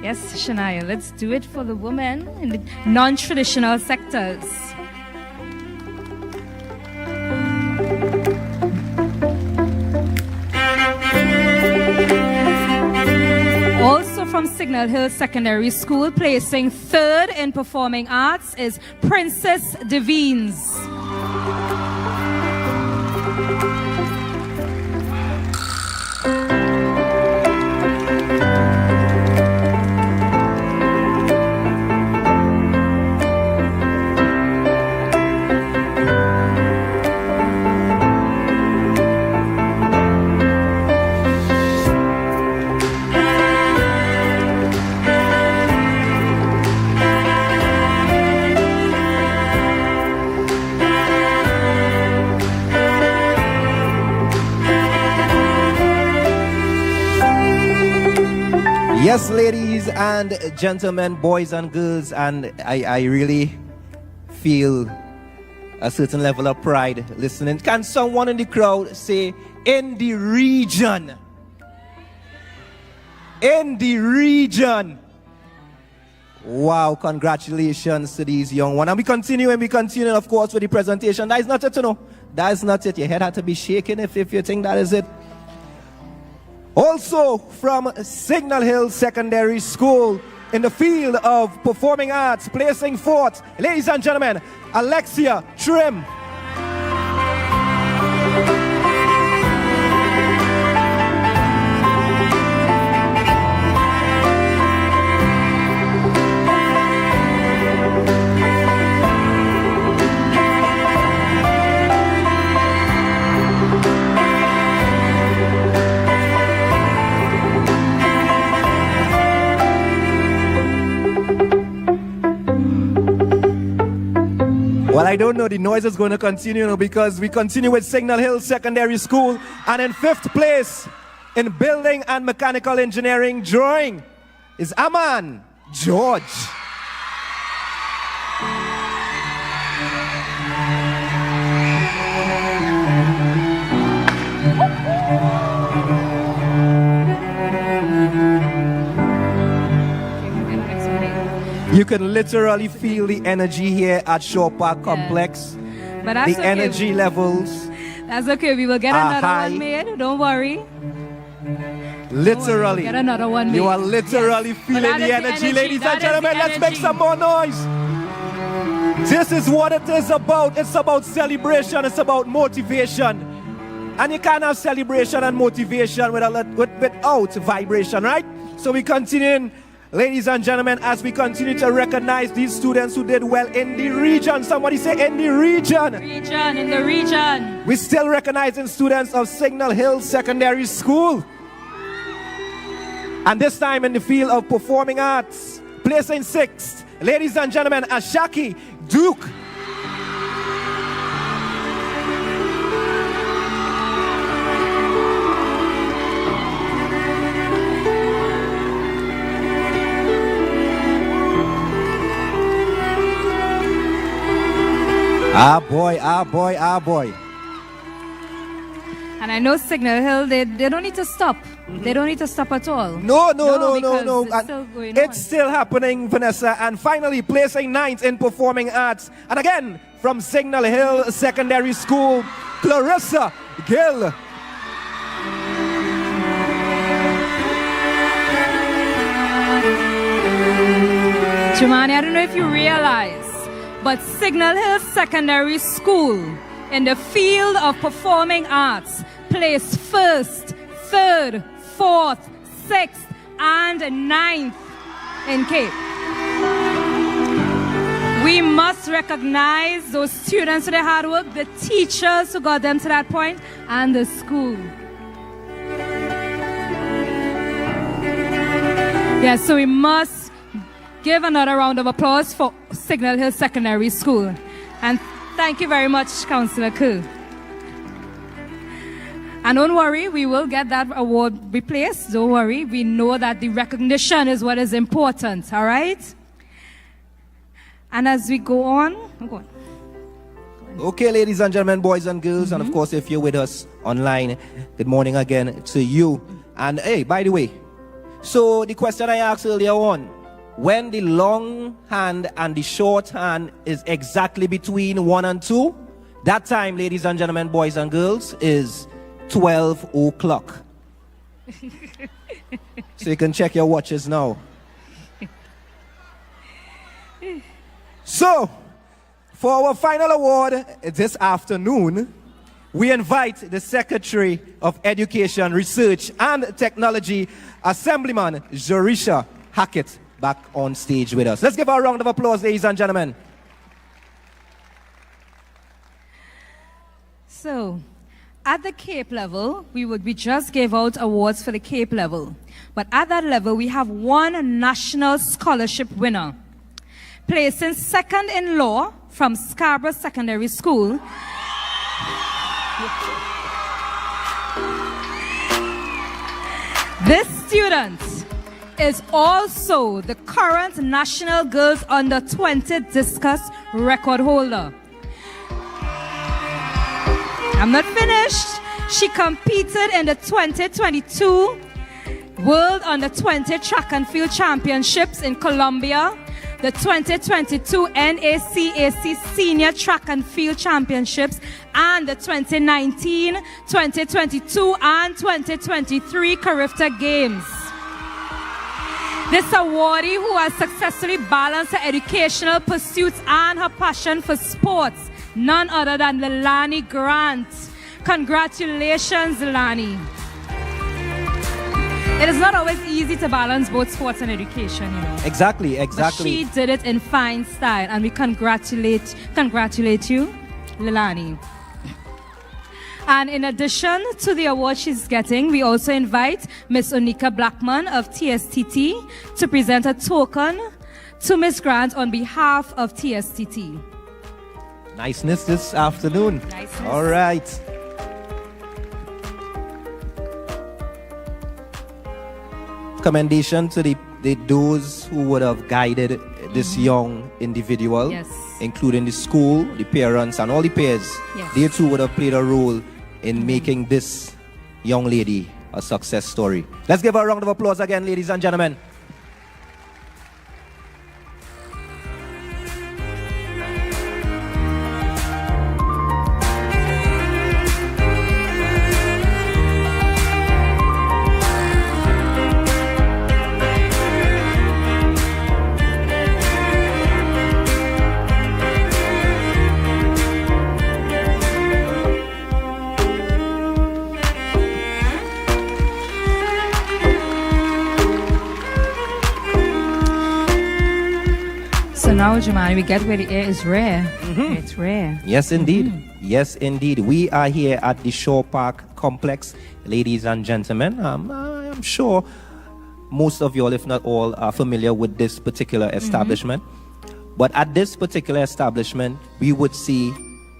Yes, Shania, let's do it for the women in the non-traditional sectors. Also from Signal Hill Secondary School, placing third in performing arts, is Princess Devines. Yes, ladies and gentlemen, boys and girls, and I really feel a certain level of pride listening. Can someone in the crowd say, in the region? In the region. Wow, congratulations to these young ones. And we continue, of course, with the presentation. That is not it, you know. That is not it. Your head had to be shaking if you think that is it. Also from Signal Hill Secondary School in the field of performing arts, placing fourth, ladies and gentlemen, Alexia Trim. Well, I don't know, the noise is going to continue because we continue with Signal Hill Secondary School. And in fifth place in building and mechanical engineering drawing is Aman George. You can literally feel the energy here at Shore Park Complex. But that's the energy levels. That's okay. We will get another one made. Don't worry. Literally. Get another one made. You are literally feeling the energy, ladies and gentlemen. Let's make some more noise. This is what it is about. It's about celebration. It's about motivation. And you can't have celebration and motivation without vibration, right? So we continue, ladies and gentlemen, as we continue to recognize these students who did well in the region. Somebody say in the region. In the region. We're still recognizing students of Signal Hill Secondary School. And this time in the field of performing arts, placing sixth, ladies and gentlemen, Ashaki Duke. Ah boy, ah boy, ah boy. And I know Signal Hill, they don't need to stop. They don't need to stop at all. No. It's still going on. It's still happening, Vanessa. And finally, placing ninth in performing arts. And again, from Signal Hill Secondary School, Clarissa Gill. Jumani, I don't know if you realize, but Signal Hill Secondary School in the field of performing arts placed first, third, fourth, sixth, and ninth in Cape. We must recognize those students for their hard work, the teachers who got them to that point, and the school. Yeah, so we must give another round of applause for Signal Hill Secondary School. And thank you very much, Councillor Kerr. And don't worry, we will get that award replaced. Don't worry, we know that the recognition is what is important, all right? And as we go on, Okay, ladies and gentlemen, boys and girls, and of course, if you're with us online, good morning again to you. And hey, by the way, so the question I asked earlier on, when the long hand and the short hand is exactly between 1 and 2, that time, ladies and gentlemen, boys and girls, is 12 o'clock. So you can check your watches now. So, for our final award this afternoon, we invite the Secretary of Education, Research and Technology, Assemblyman Jorisha Hackett, back on stage with us. Let's give her a round of applause, ladies and gentlemen. So, at the Cape level, we just gave out awards for the Cape level. But at that level, we have one national scholarship winner. Placing second in law from Scarborough Secondary School. This student is also the current National Girls Under 20 Discus record holder. I'm not finished. She competed in the 2022 World Under 20 Track and Field Championships in Colombia, the 2022 NACAC Senior Track and Field Championships, and the 2019, 2022, and 2023 Carifta Games. This awardee, who has successfully balanced her educational pursuits and her passion for sports, none other than Lilani Grant. Congratulations, Lilani. It is not always easy to balance both sports and education, you know. Exactly. But she did it in fine style, and we congratulate you, Lilani. And in addition to the award she's getting, we also invite Miss Onika Blackman of TSTT to present a token to Miss Grant on behalf of TSTT. Niceness this afternoon. Niceness. All right. Commendation to those who would have guided this young individual, Yes. including the school, the parents, and all the peers. Yes. They too would have played a role in making this young lady a success story. Let's give her a round of applause again, ladies and gentlemen. So now, Jumani, we get where the air is rare. It's rare. Yes, indeed. Yes, indeed. We are here at the Shore Park Complex, ladies and gentlemen. I'm sure most of you all, if not all, are familiar with this particular establishment. But at this particular establishment, we would see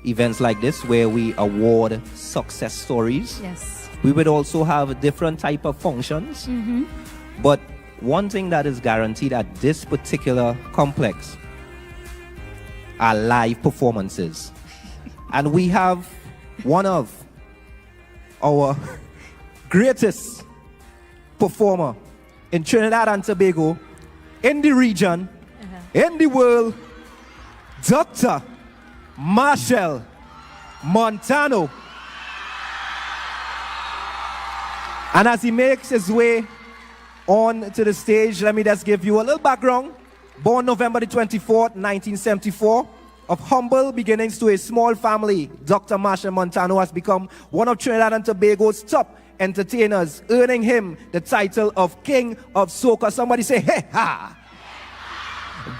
events like this where we award success stories. Yes. We would also have different type of functions. But one thing that is guaranteed at this particular complex are live performances. And we have one of our greatest performer in Trinidad and Tobago, in the region, in the world, Dr. Marshall Montano. And as he makes his way on to the stage, let me just give you a little background. Born November the 24th, 1974, of humble beginnings to a small family, Dr. Marshall Montano has become one of Trinidad and Tobago's top entertainers, earning him the title of King of Soca. Somebody say, hey ha!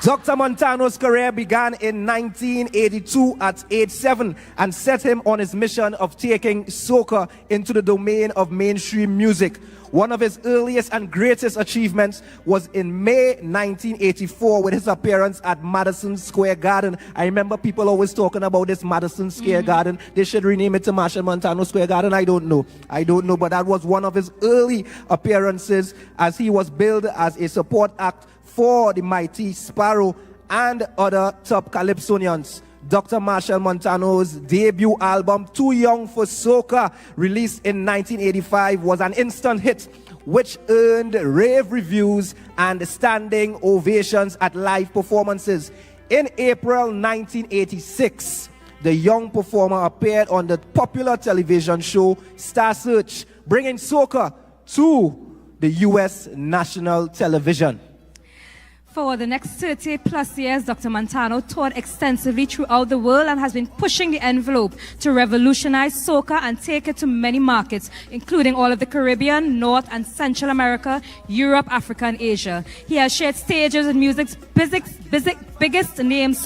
Dr. Montano's career began in 1982 at age 7 and set him on his mission of taking soca into the domain of mainstream music. One of his earliest and greatest achievements was in May 1984 with his appearance at Madison Square Garden. I remember people always talking about this Madison Square Garden. They should rename it to Marshall Montano Square Garden. I don't know, but that was one of his early appearances as he was billed as a support act for the mighty Sparrow and other top calypsonians. Dr. Marshall Montano's debut album, Too Young for Soca, released in 1985, was an instant hit, which earned rave reviews and standing ovations at live performances. In April 1986, the young performer appeared on the popular television show Star Search, bringing soca to the U.S. national television. For the next 30 plus years, Dr. Montano toured extensively throughout the world and has been pushing the envelope to revolutionize soca and take it to many markets, including all of the Caribbean, North and Central America, Europe, Africa, and Asia. He has shared stages with music's biggest names,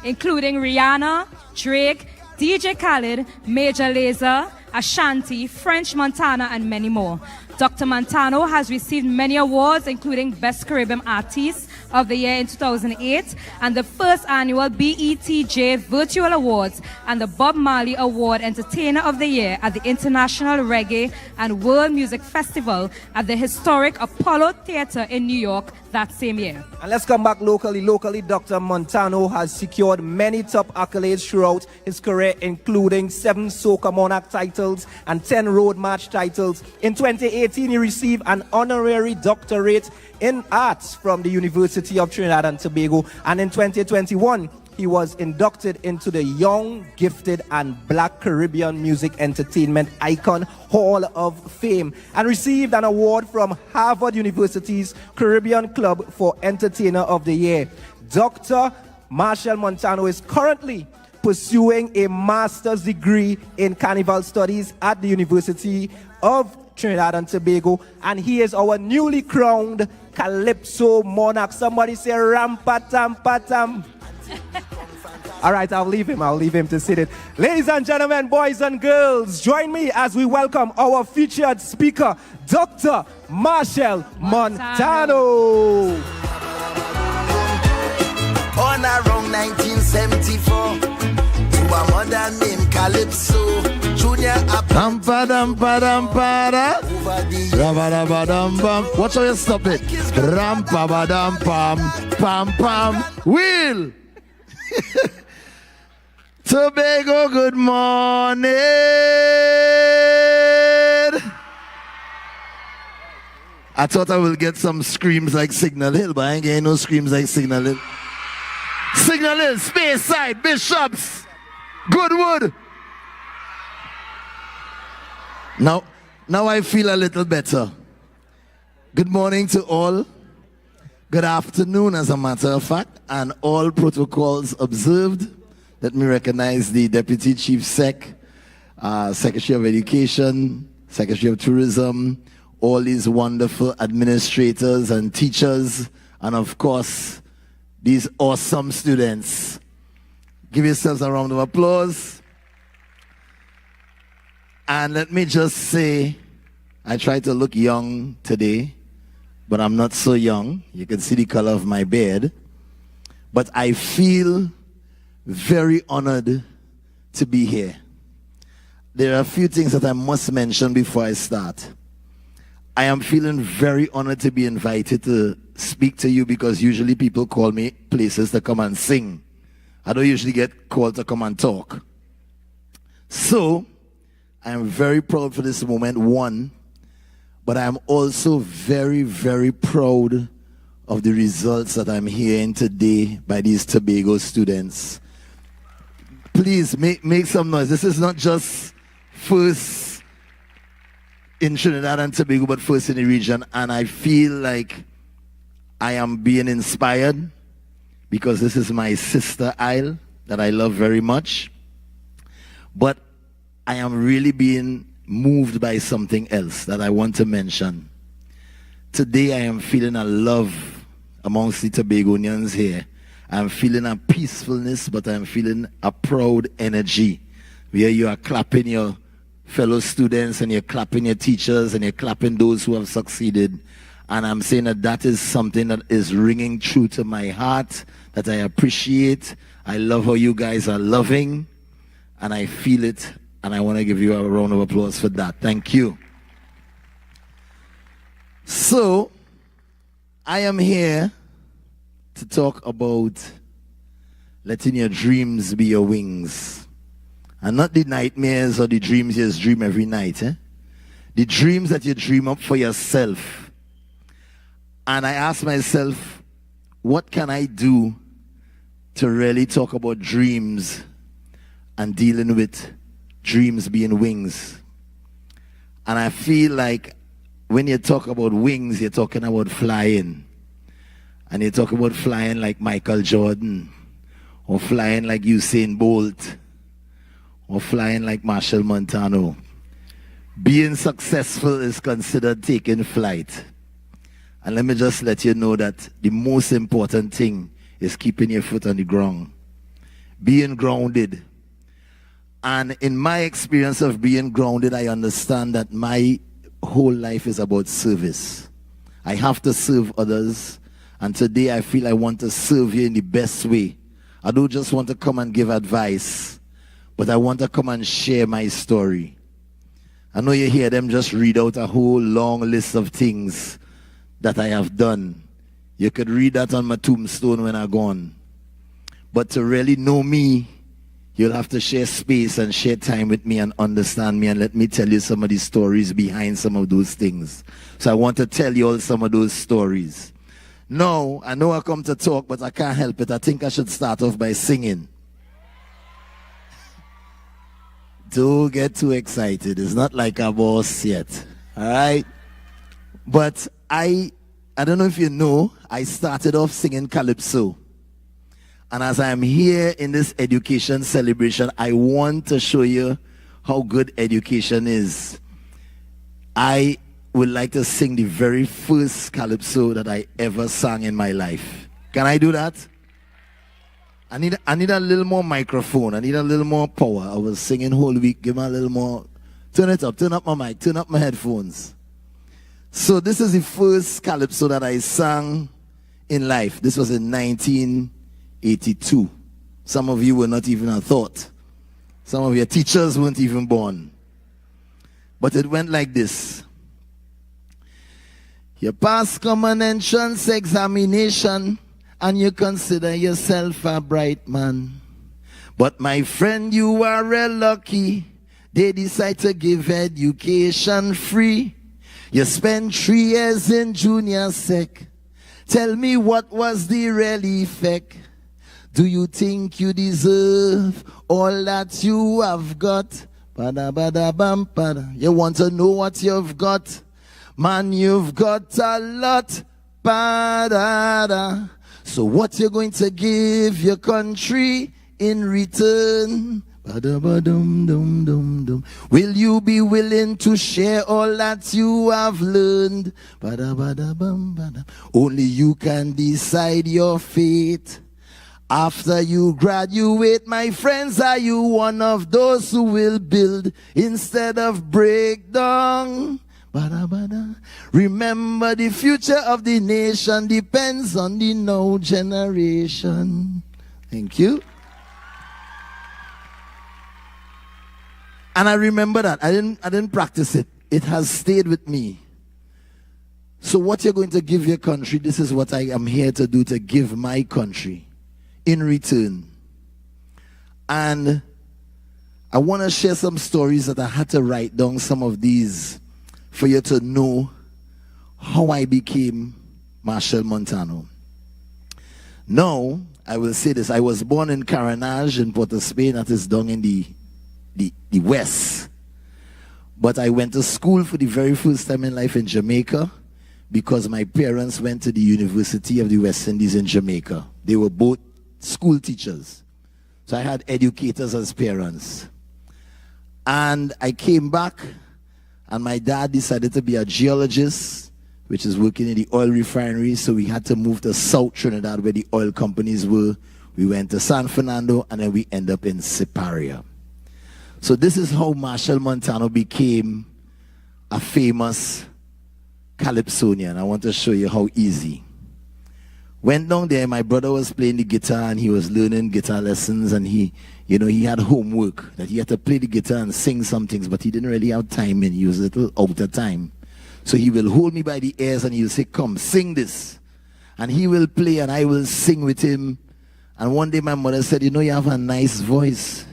including Rihanna, Drake, DJ Khaled, Major Lazer, Ashanti, French Montana, and many more. Dr. Montano has received many awards, including Best Caribbean Artist of the Year in 2008 and the first annual BETJ Virtual Awards and the Bob Marley Award Entertainer of the Year at the International Reggae and World Music Festival at the historic Apollo Theater in New York that same year. And let's come back locally. Locally, Dr. Montano has secured many top accolades throughout his career, including 7 Soca Monarch titles and 10 Road March titles. In 2018, he received an honorary doctorate in arts from the University of Trinidad and Tobago. And in 2021, he was inducted into the Young, Gifted, and Black Caribbean Music Entertainment Icon Hall of Fame and received an award from Harvard University's Caribbean Club for Entertainer of the Year. Dr. Marshall Montano is currently pursuing a master's degree in Carnival Studies at the University of Trinidad and Tobago, and he is our newly crowned Calypso Monarch. Somebody say rampatam-patam. All right, I'll leave him to sit it. Ladies and gentlemen, boys and girls, join me as we welcome our featured speaker, Dr. Marshall Montano. On around 1974, to a mother named Calypso, Junior Watch how you stop it. Pam. Will. Tobago, good morning. I thought I will get some screams like Signal Hill, but I ain't getting no screams like Signal Hill. Signal Hill, Speyside, Bishops, Goodwood. Now I feel a little better. Good morning to all. Good afternoon, as a matter of fact, and all protocols observed. Let me recognize the Deputy Chief Sec, Secretary of Education, Secretary of Tourism, all these wonderful administrators and teachers, and of course, these awesome students. Give yourselves a round of applause. And let me just say, I try to look young today, but I'm not so young. You can see the color of my beard. But I feel very honored to be here. There are a few things that I must mention before I start. I am feeling very honored to be invited to speak to you because usually people call me places to come and sing. I don't usually get called to come and talk. So, I am very proud for this moment, one, but I am also very, very proud of the results that I'm hearing today by these Tobago students. Please make some noise. This is not just first in Trinidad and Tobago, but first in the region. And I feel like I am being inspired because this is my sister isle that I love very much. But I am really being moved by something else that I want to mention. Today I am feeling a love amongst the Tobagonians here. I'm feeling a peacefulness, but I'm feeling a proud energy where you are clapping your fellow students and you're clapping your teachers and you're clapping those who have succeeded. And I'm saying that that is something that is ringing true to my heart, that I appreciate. I love how you guys are loving, and I feel it, and I want to give you a round of applause for that. Thank you. So, I am here to talk about letting your dreams be your wings. And not the nightmares or the dreams you just dream every night. The dreams that you dream up for yourself. And I ask myself, what can I do to really talk about dreams and dealing with dreams being wings? And I feel like when you talk about wings, you're talking about flying. And you talk about flying like Michael Jordan, or flying like Usain Bolt, or flying like Marshall Montano. Being successful is considered taking flight. And let me just let you know that the most important thing is keeping your foot on the ground. Being grounded. And in my experience of being grounded, I understand that my whole life is about service. I have to serve others. And today I feel I want to serve you in the best way. I don't just want to come and give advice, but I want to come and share my story. I know you hear them just read out a whole long list of things that I have done. You could read that on my tombstone when I'm gone. But to really know me, you'll have to share space and share time with me and understand me and let me tell you some of the stories behind some of those things. So I want to tell you all some of those stories. No, I know I come to talk, but I can't help it. I think I should start off by singing. Don't get too excited. It's not like a boss yet. All right? But I don't know if you know, I started off singing calypso. And as I'm here in this education celebration, I want to show you how good education is. I would like to sing the very first calypso that I ever sang in my life. Can I do that? I need a little more microphone. I need a little more power. I was singing whole week. Give me a little more. Turn it up. Turn up my mic. Turn up my headphones. So this is the first calypso that I sang in life. This was in 1982. Some of you were not even a thought. Some of your teachers weren't even born. But it went like this. You pass common entrance examination and you consider yourself a bright man. But my friend, you are real lucky. They decide to give education free. You spent 3 years in junior sec. Tell me, what was the real effect? Do you think you deserve all that you have got? Bada bada bam bada. You want to know what you've got? Man, you've got a lot. Ba-da-da. So what you going to give your country in return? Ba-da-ba-dum-dum-dum-dum. Will you be willing to share all that you have learned? Ba-da-ba-da-bum-ba-da. Only you can decide your fate. After you graduate, my friends, are you one of those who will build instead of break down? Bada-bada. Remember, the future of the nation depends on the now generation. Thank you. And I remember that. I didn't practice it. It has stayed with me. So what you're going to give your country, this is what I am here to do, to give my country in return. And I want to share some stories that I had to write down, some of these, for you to know how I became Marshall Montano. Now, I will say this. I was born in Caranage in Port of Spain, that is down in the west. But I went to school for the very first time in life in Jamaica because my parents went to the University of the West Indies in Jamaica. They were both school teachers. So I had educators as parents. And I came back, and my dad decided to be a geologist, which is working in the oil refinery. So we had to move to South Trinidad where the oil companies were. We went to San Fernando, and then we end up in Siparia. So this is how Marshall Montano became a famous calypsonian. I want to show you how easy. Went down there, my brother was playing the guitar and he was learning guitar lessons, and he had homework that he had to play the guitar and sing some things, but he didn't really have time and he was a little out of time. So he will hold me by the ears and he'll say, come, sing this. And he will play and I will sing with him. And one day my mother said, you have a nice voice.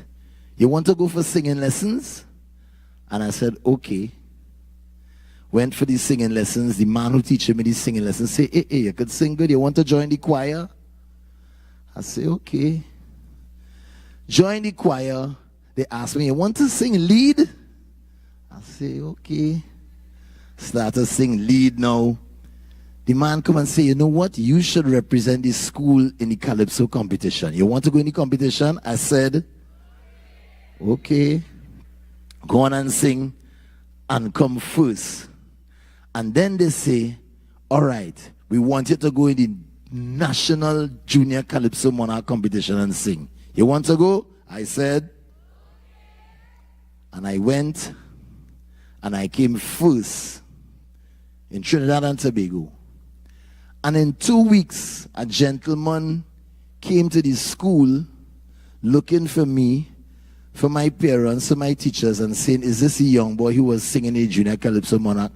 You want to go for singing lessons? And I said, okay. Went for these singing lessons. The man who teaches me these singing lessons said, hey, you could sing good. You want to join the choir? I say, okay. Join the choir. They asked me, you want to sing lead? I say, okay. Start to sing lead now. The man come and say, you know what? You should represent the school in the Calypso competition. You want to go in the competition? I said, okay. Go on and sing and come first. And then they say, all right, we want you to go in the National Junior Calypso Monarch competition and sing. You want to go? I said. And I went and I came first in Trinidad and Tobago. And in 2 weeks, a gentleman came to the school looking for me, for my parents, for my teachers, and saying, is this a young boy who was singing a Junior Calypso Monarch?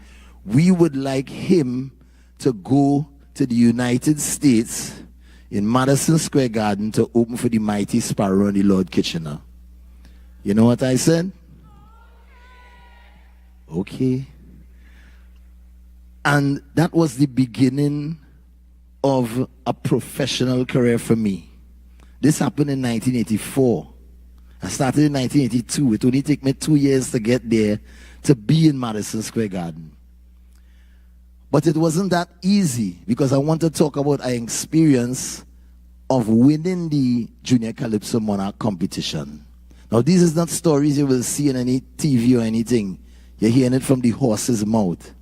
We would like him to go to the United States in Madison Square Garden to open for the Mighty Sparrow and the Lord Kitchener. You know what I said? Okay. And that was the beginning of a professional career for me. This happened in 1984. I started in 1982. It only took me 2 years to get there to be in Madison Square Garden. But it wasn't that easy, because I want to talk about an experience of winning the Junior Calypso Monarch competition. Now, these is not stories you will see in any TV or anything. You're hearing it from the horse's mouth.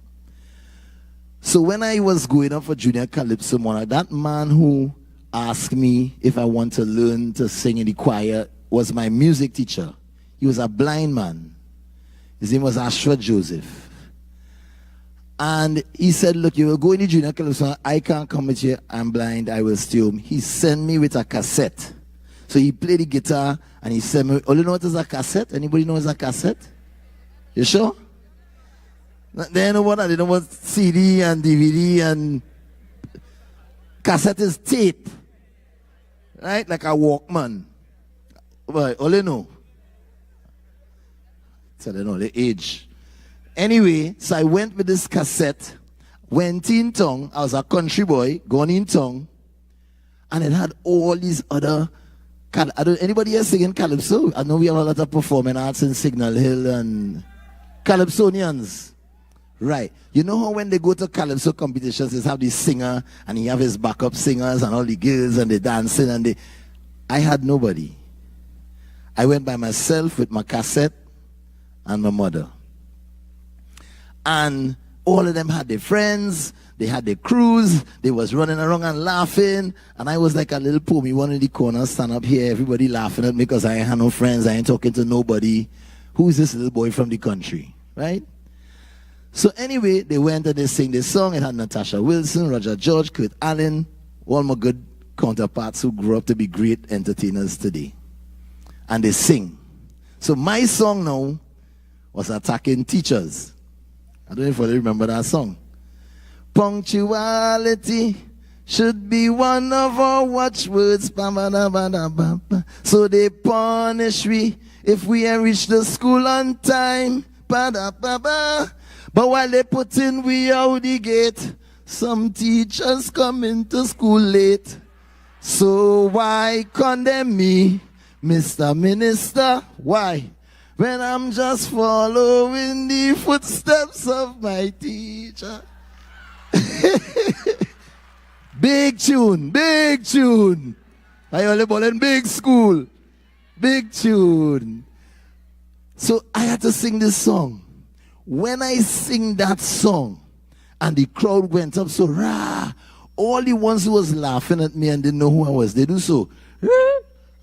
So when I was going up for Junior Calypso Monarch, that man who asked me if I want to learn to sing in the choir was my music teacher. He was a blind man. His name was Ashford Joseph. And he said, look, you will go in the Junior Calypso. I can't come with you. I'm blind. I will stay home. He sent me with a cassette. So he played the guitar and he sent me. Oh, you know what is a cassette? Anybody know what is a cassette? You sure? They know what? They know what CD and DVD and cassette is tape. Right? Like a Walkman. Well, all you know. So they know the age. Anyway, so I went with this cassette, went in town. I was a country boy, gone in town. And it had all these other, anybody here singing Calypso? I know we have a lot of performing arts in Signal Hill and Calypsonians. Right. You know how when they go to Calypso competitions, they have this singer and he have his backup singers and all the girls and they dancing and I had nobody. I went by myself with my cassette and my mother. And all of them had their friends, they had their crews, they was running around and laughing, and I was like a little pony, one in the corner, stand up here, everybody laughing at me because I ain't had no friends, I ain't talking to nobody. Who is this little boy from the country, right? So anyway, they went and they sing this song. It had Natasha Wilson, Roger George, Kurt Allen, all my good counterparts who grew up to be great entertainers today. And they sing. So my song now was attacking teachers. I don't know if you remember that song. Punctuality should be one of our watchwords. So they punish we if we ain't reach the school on time. But while they put in we out the gate, some teachers come into school late. So why condemn me, Mr. Minister? Why? When I'm just following the footsteps of my teacher. Big tune, big tune. I only ball in big school. Big tune. So I had to sing this song. When I sing that song, and the crowd went up so rah, all the ones who was laughing at me and didn't know who I was, they do so.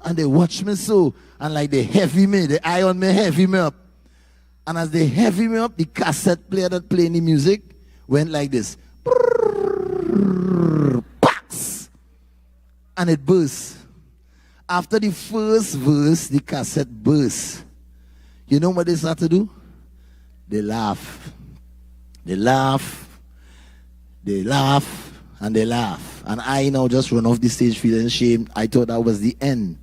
And they watch me so, and like they heavy me, they eye on me, heavy me up. And as they heavy me up, the cassette player that playing the music went like this. Pax! And it burst. After the first verse, the cassette burst. You know what they start to do? They laugh. They laugh. They laugh. And they laugh. And I now just run off the stage feeling ashamed. I thought that was the end.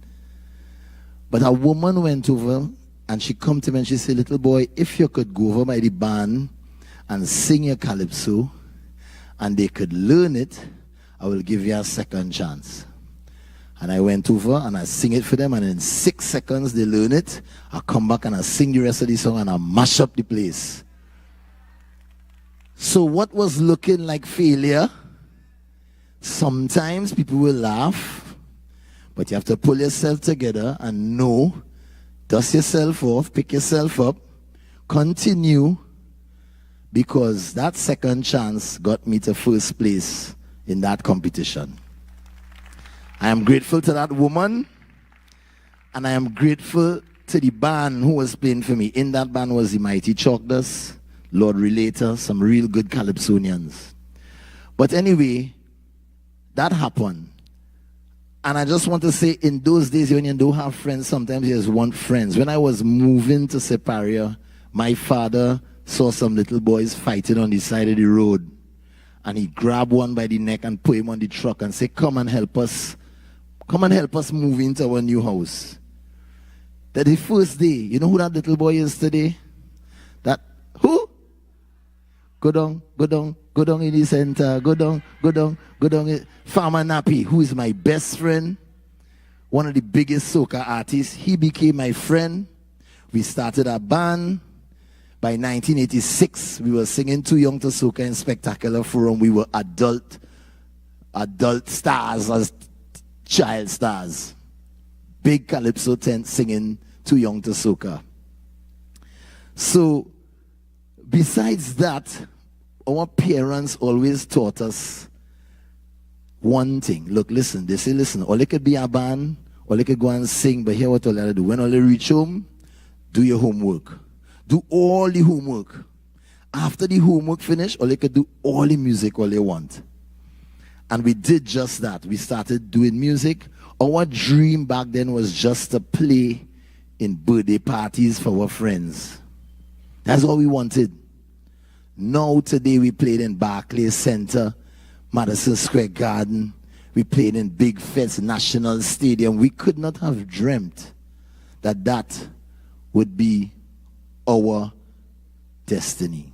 But a woman went over and she come to me and she said, little boy, if you could go over by the band and sing your calypso and they could learn it, I will give you a second chance. And I went over and I sing it for them, and in 6 seconds they learn it. I come back and I sing the rest of the song and I mash up the place. So what was looking like failure, sometimes people will laugh, but you have to pull yourself together and know, dust yourself off, pick yourself up, continue, because that second chance got me to first place in that competition. I am grateful to that woman, and I am grateful to the band who was playing for me. In that band was the Mighty Chalkdust, Lord Relator, some real good Calypsonians. But anyway, that happened. And I just want to say, in those days, when you don't have friends, sometimes you just want friends. When I was moving to Separia, my father saw some little boys fighting on the side of the road. And he grabbed one by the neck and put him on the truck and said, come and help us. Come and help us move into our new house. That the first day, you know who that little boy is today? Who? Go down in the center. Go down. Farmer Nappy, who is my best friend, one of the biggest soca artists. He became my friend. We started a band. By 1986, we were singing Too Young to Soca in Spectacular Forum. We were adult stars as child stars. Big Calypso tent singing Too Young to Soca. So, besides that, our parents always taught us one thing. Look, listen, they say, listen, all it could be a band, all it could go and sing, but here what all you do. When all you reach home, do your homework. Do all the homework. After the homework finish, all you could do all the music all you want. And we did just that. We started doing music. Our dream back then was just to play in birthday parties for our friends. That's all we wanted. Now today we played in Barclays Center, Madison Square Garden. We played in Big Fest National Stadium. We could not have dreamt that that would be our destiny.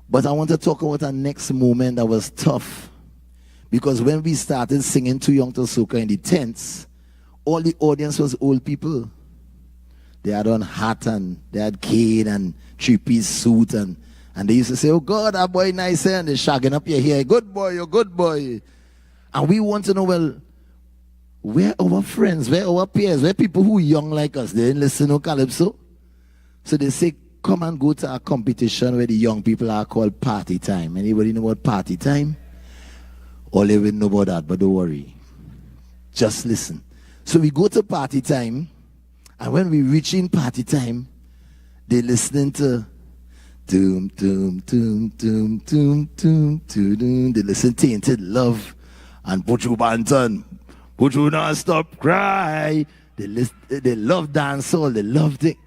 But I want to talk about our next moment that was tough. Because when we started singing Too Young to Soca in the tents, all the audience was old people. They had on hat and they had cane and three-piece suit and they used to say, oh God, that boy nice hair, and they're shagging up your hair. Good boy, you're good boy. And we want to know, well, where our friends, where our peers, where people who are young like us, they didn't listen to Calypso. So they say, come and go to a competition where the young people are called party time. Anybody know what party time? All they will know about that, but don't worry. Just listen. So we go to party time, and when we reach in party time, they're listening to doom, doom, doom, doom, doom, doom, doom, doom. They listen to Tainted Love and Put You Banton. Put You Not Stop Cry. They love dancehall, they love it.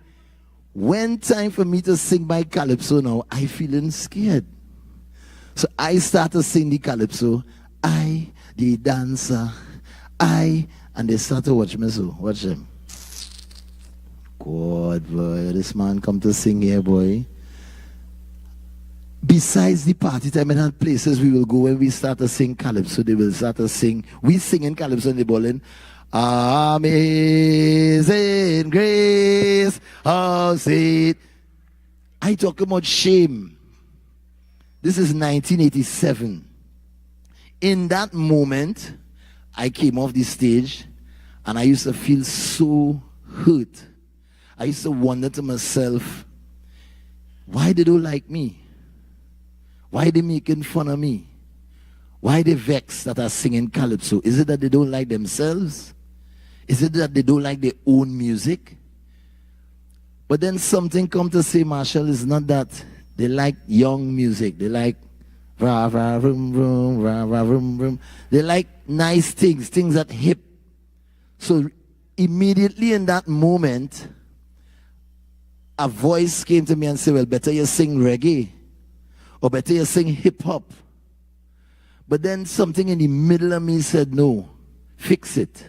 When time for me to sing my Calypso now, I feeling scared. So I start to sing the Calypso. I, the dancer, and they start to watch me so. Watch them. God, boy, this man come to sing here, boy. Besides the party time and places we will go when we start to sing Calypso, they will start to sing. We sing in Calypso and they bowling. Amazing grace, how sweet. I talk about shame. This is 1987. In that moment, I came off the stage and I used to feel so hurt. I used to wonder to myself, why they don't like me? Why they making fun of me? Why they vexed that are singing Calypso? Is it that they don't like themselves? Is it that they don't like their own music? But then something come to say, Marshall, is not that. They like young music. They like rah, rah, vroom, vroom, rah, rah, vroom, vroom. They like nice things, things that hip. So immediately in that moment, a voice came to me and said, well, better you sing reggae. Or better you sing hip hop. But then something in the middle of me said, no, fix it.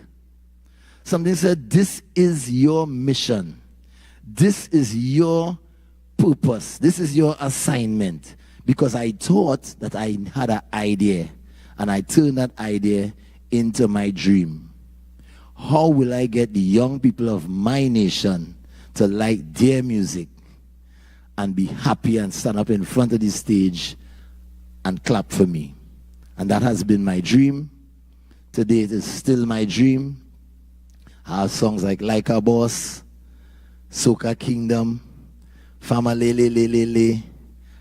Something said, this is your mission. This is your purpose. This is your assignment. Because I thought that I had an idea. And I turned that idea into my dream. How will I get the young people of my nation to like their music and be happy and stand up in front of the stage and clap for me. And that has been my dream. Today it is still my dream. I have songs like a Boss, Soca Kingdom, Family Le,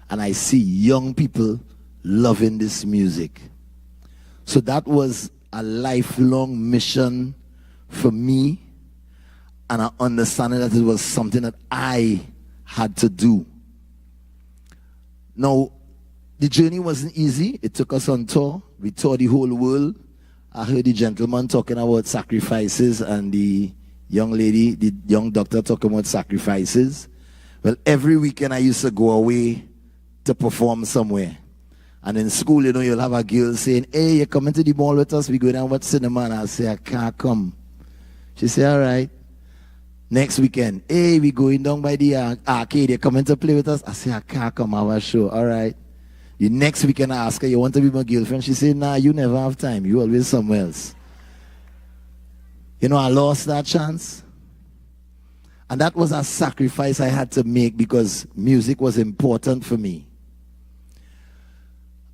and I see young people loving this music. So that was a lifelong mission for me, and I understand that it was something that I had to do. Now, the journey wasn't easy. It took us on tour. We toured the whole world. I heard the gentleman talking about sacrifices and the young lady, the young doctor talking about sacrifices. Well, every weekend I used to go away to perform somewhere. And in school, you know, you'll have a girl saying, hey, you're coming to the mall with us, we go down watch cinema. And I'll say, I can't come. She say, all right. Next weekend, hey, we going down by the arcade, you're coming to play with us? I say, I can't come, I have a show. All right. The next weekend I ask her, you want to be my girlfriend? She said, nah, you never have time. You always somewhere else. You know, I lost that chance. And that was a sacrifice I had to make because music was important for me.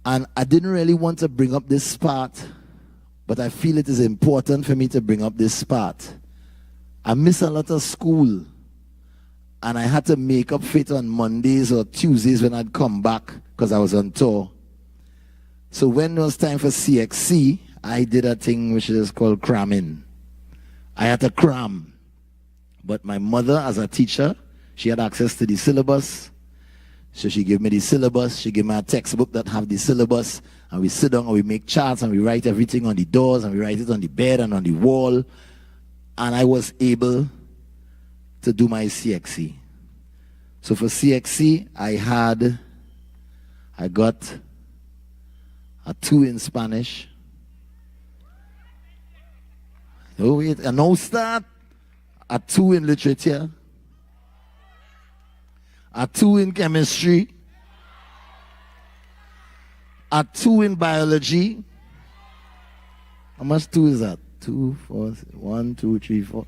And I didn't really want to bring up this part, but I feel it is important for me to bring up this part. I miss a lot of school, and I had to make up for it on Mondays or Tuesdays when I'd come back because I was on tour. So when it was time for CXC, I did a thing which is called cramming. I had to cram. But my mother, as a teacher, she had access to the syllabus. So she gave me the syllabus. She gave me a textbook that have the syllabus. And we sit down and we make charts and we write everything on the doors and we write it on the bed and on the wall. And I was able to do my CXC. So for CXC, I got a 2 in Spanish. Oh wait, a no start. A 2 in literature. A 2 in chemistry. A 2 in biology. How much 2 is that? 2, 4, 1, 2, 3, 4.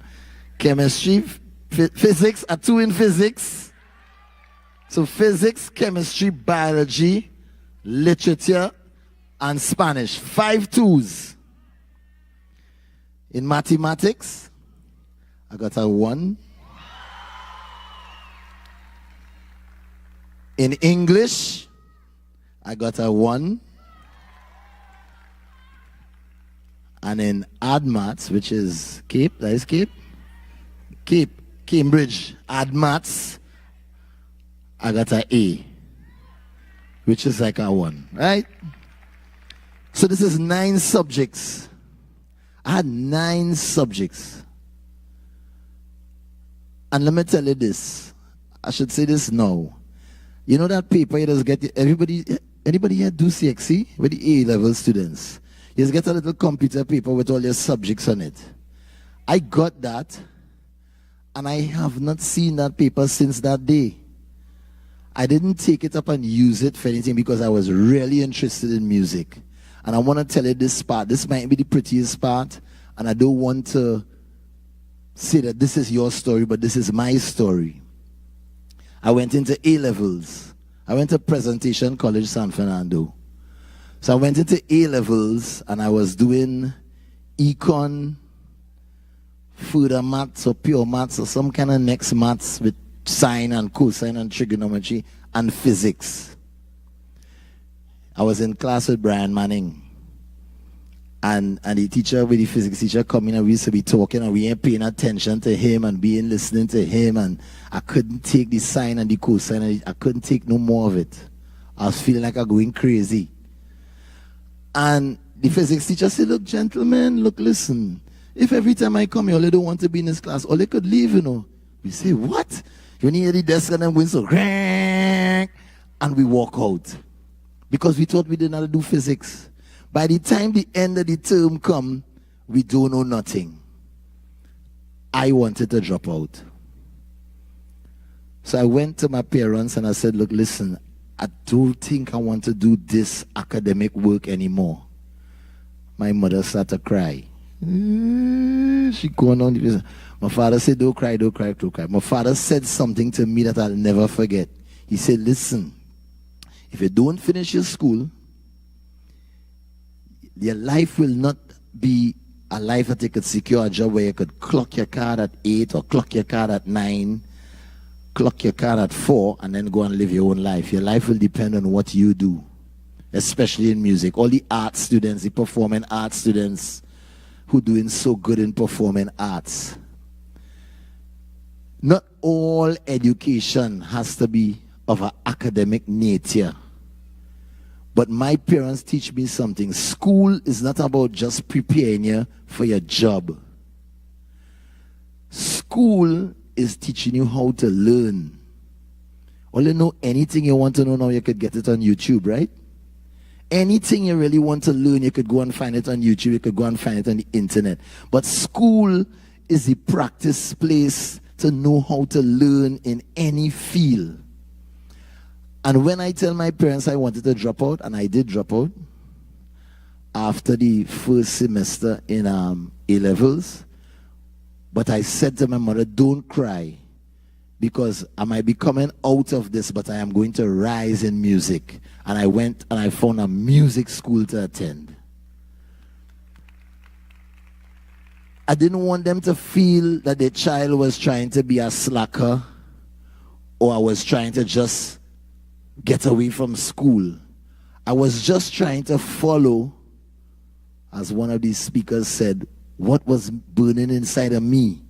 Chemistry, physics, a 2 in physics. So physics, chemistry, biology, literature, and Spanish. 5 2s. In mathematics, I got a 1. In English, I got a 1. And in AdMaths, which is Cape, that is Cape, Cambridge, AdMaths, I got an A, which is like a 1, right? So this is 9 subjects. I had 9 subjects. And let me tell you this. I should say this now. You know that paper you just get, anybody here do CXC? With the A-level students. You just get a little computer paper with all your subjects on it. I got that, and I have not seen that paper since that day. I didn't take it up and use it for anything because I was really interested in music. And I want to tell you this part. This might be the prettiest part, and I don't want to say that this is your story, but this is my story. I went into A-levels. I went to Presentation College, San Fernando. So I went into A-levels, and I was doing econ, further maths or pure maths or some kind of next maths with sine and cosine and trigonometry and physics. I was in class with Brian Manning. And the teacher, with the physics teacher coming, and we used to be talking, and we ain't paying attention to him and being listening to him, and I couldn't take the sine and the cosine, and I couldn't take no more of it. I was feeling like I'm going crazy. And the physics teacher said, look, gentlemen, look, listen. If every time I come here, all they don't want to be in this class, or they could leave, you know. We say, what? You need the desk and then going so, and we walk out. Because we thought we didn't have to do physics. By the time the end of the term come, we don't know nothing. I wanted to drop out. So I went to my parents and I said, look, listen, I don't think I want to do this academic work anymore. My mother started to cry. She going on the business. My father said, don't cry, don't cry, don't cry. My father said something to me that I'll never forget. He said, listen, if you don't finish your school, your life will not be a life that you could secure a job where you could clock your card at 8 or clock your card at 9, clock your card at 4, and then go and live your own life. Your life will depend on what you do, especially in music. All the art students, the performing arts students who doing so good in performing arts. Not all education has to be of an academic nature. But my parents teach me something. School is not about just preparing you for your job. School is teaching you how to learn. All you know, anything you want to know now, you could get it on YouTube, right? Anything you really want to learn, you could go and find it on YouTube, you could go and find it on the internet. But school is the practice place to know how to learn in any field. And when I tell my parents I wanted to drop out, and I did drop out after the first semester in A-levels, but I said to my mother, don't cry, because I might be coming out of this, but I am going to rise in music. And I went and I found a music school to attend. I didn't want them to feel that their child was trying to be a slacker, or I was trying to just get away from school. I was just trying to follow, as one of these speakers said, what was burning inside of me,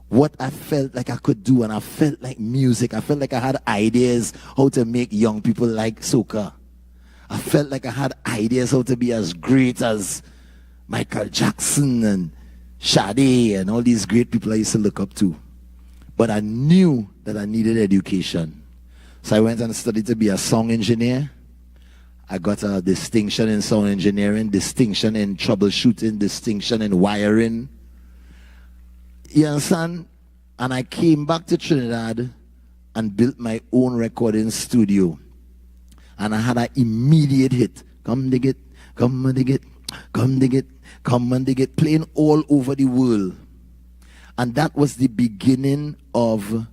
what I felt like I could do. And I felt like music. I felt like I had ideas how to make young people like soca. I felt like I had ideas how to be as great as Michael Jackson and Sade and all these great people I used to look up to. But I knew that I needed education. So I went and studied to be a song engineer. I got a distinction in sound engineering, distinction in troubleshooting, distinction in wiring. You understand? And I came back to Trinidad and built my own recording studio. And I had an immediate hit. Come dig it, come and dig it, come dig it, come and dig it, playing all over the world. And that was the beginning of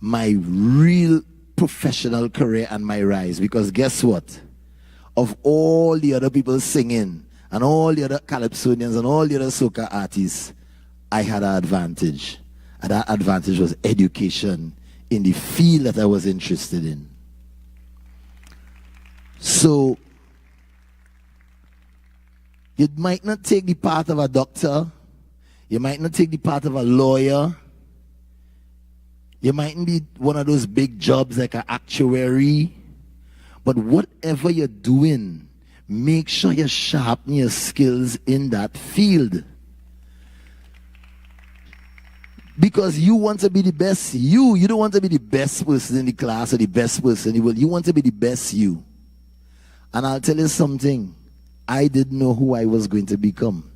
my real professional career and my rise. Because guess what? Of all the other people singing and all the other calypsonians and all the other soca artists, I had an advantage. And that advantage was education in the field that I was interested in. So, you might not take the path of a doctor. You might not take the path of a lawyer. You mightn't be one of those big jobs like an actuary. But whatever you're doing, make sure you sharpen your skills in that field. Because you want to be the best you. You don't want to be the best person in the class or the best person in the world. You want to be the best you. And I'll tell you something. I didn't know who I was going to become.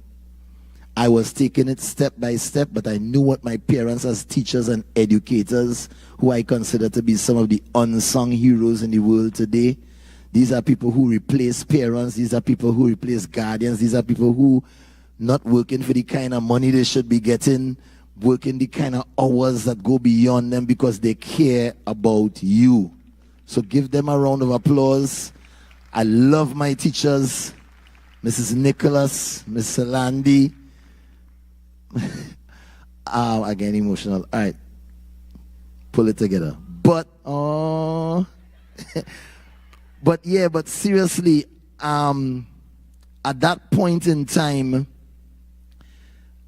I was taking it step by step, but I knew what my parents as teachers and educators, who I consider to be some of the unsung heroes in the world today. These are people who replace parents. These are people who replace guardians. These are people who not working for the kind of money they should be getting, working the kind of hours that go beyond them because they care about you. So give them a round of applause. I love my teachers, Mrs. Nicholas, Mr. Landy. I get emotional. All right. Pull it together. But, but seriously, at that point in time,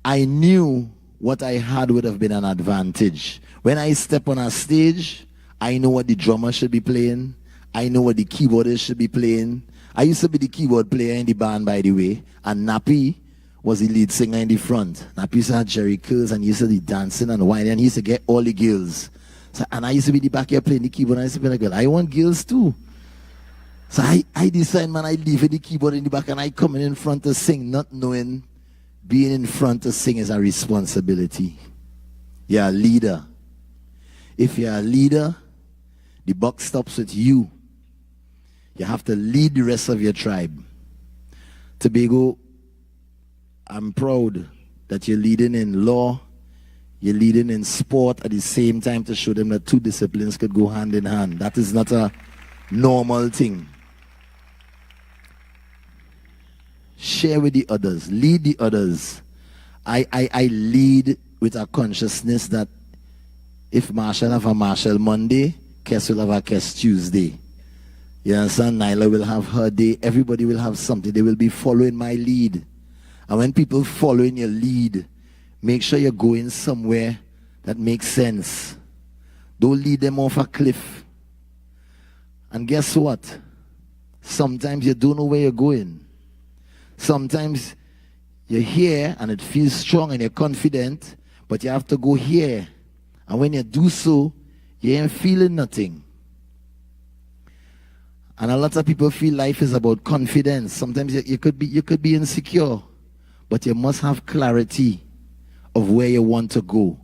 I knew what I had would have been an advantage. When I step on a stage, I know what the drummer should be playing. I know what the keyboardist should be playing. I used to be the keyboard player in the band, by the way, and Nappy was the lead singer in the front. Nappy used to have Jerry curls and he used to be dancing and whining, and he used to get all the girls. So, and I used to be the back here playing the keyboard, and I used to be like, girl, I want girls too. So I decided, man, I leave the keyboard in the back and I come in front to sing, not knowing being in front to sing is a responsibility. You're a leader. If you're a leader, the buck stops with you. You have to lead the rest of your tribe. Tobago, I'm proud that you're leading in law, You're leading in sport at the same time to show them that two disciplines could go hand in hand. That is not a normal thing. Share with the others. Lead the others. I lead with a consciousness that if Marshall have a Marshall Monday, Kes will have a Kes Tuesday. You understand? Nyla will have her day. Everybody will have something. They will be following my lead. And when people follow in your lead, make sure you're going somewhere that makes sense. Don't lead them off a cliff. And guess what? Sometimes you don't know where you're going. Sometimes you're here and it feels strong and you're confident, but you have to go here. And when you do so, you ain't feeling nothing. And a lot of people feel life is about confidence. Sometimes you could be insecure, but you must have clarity of where you want to go.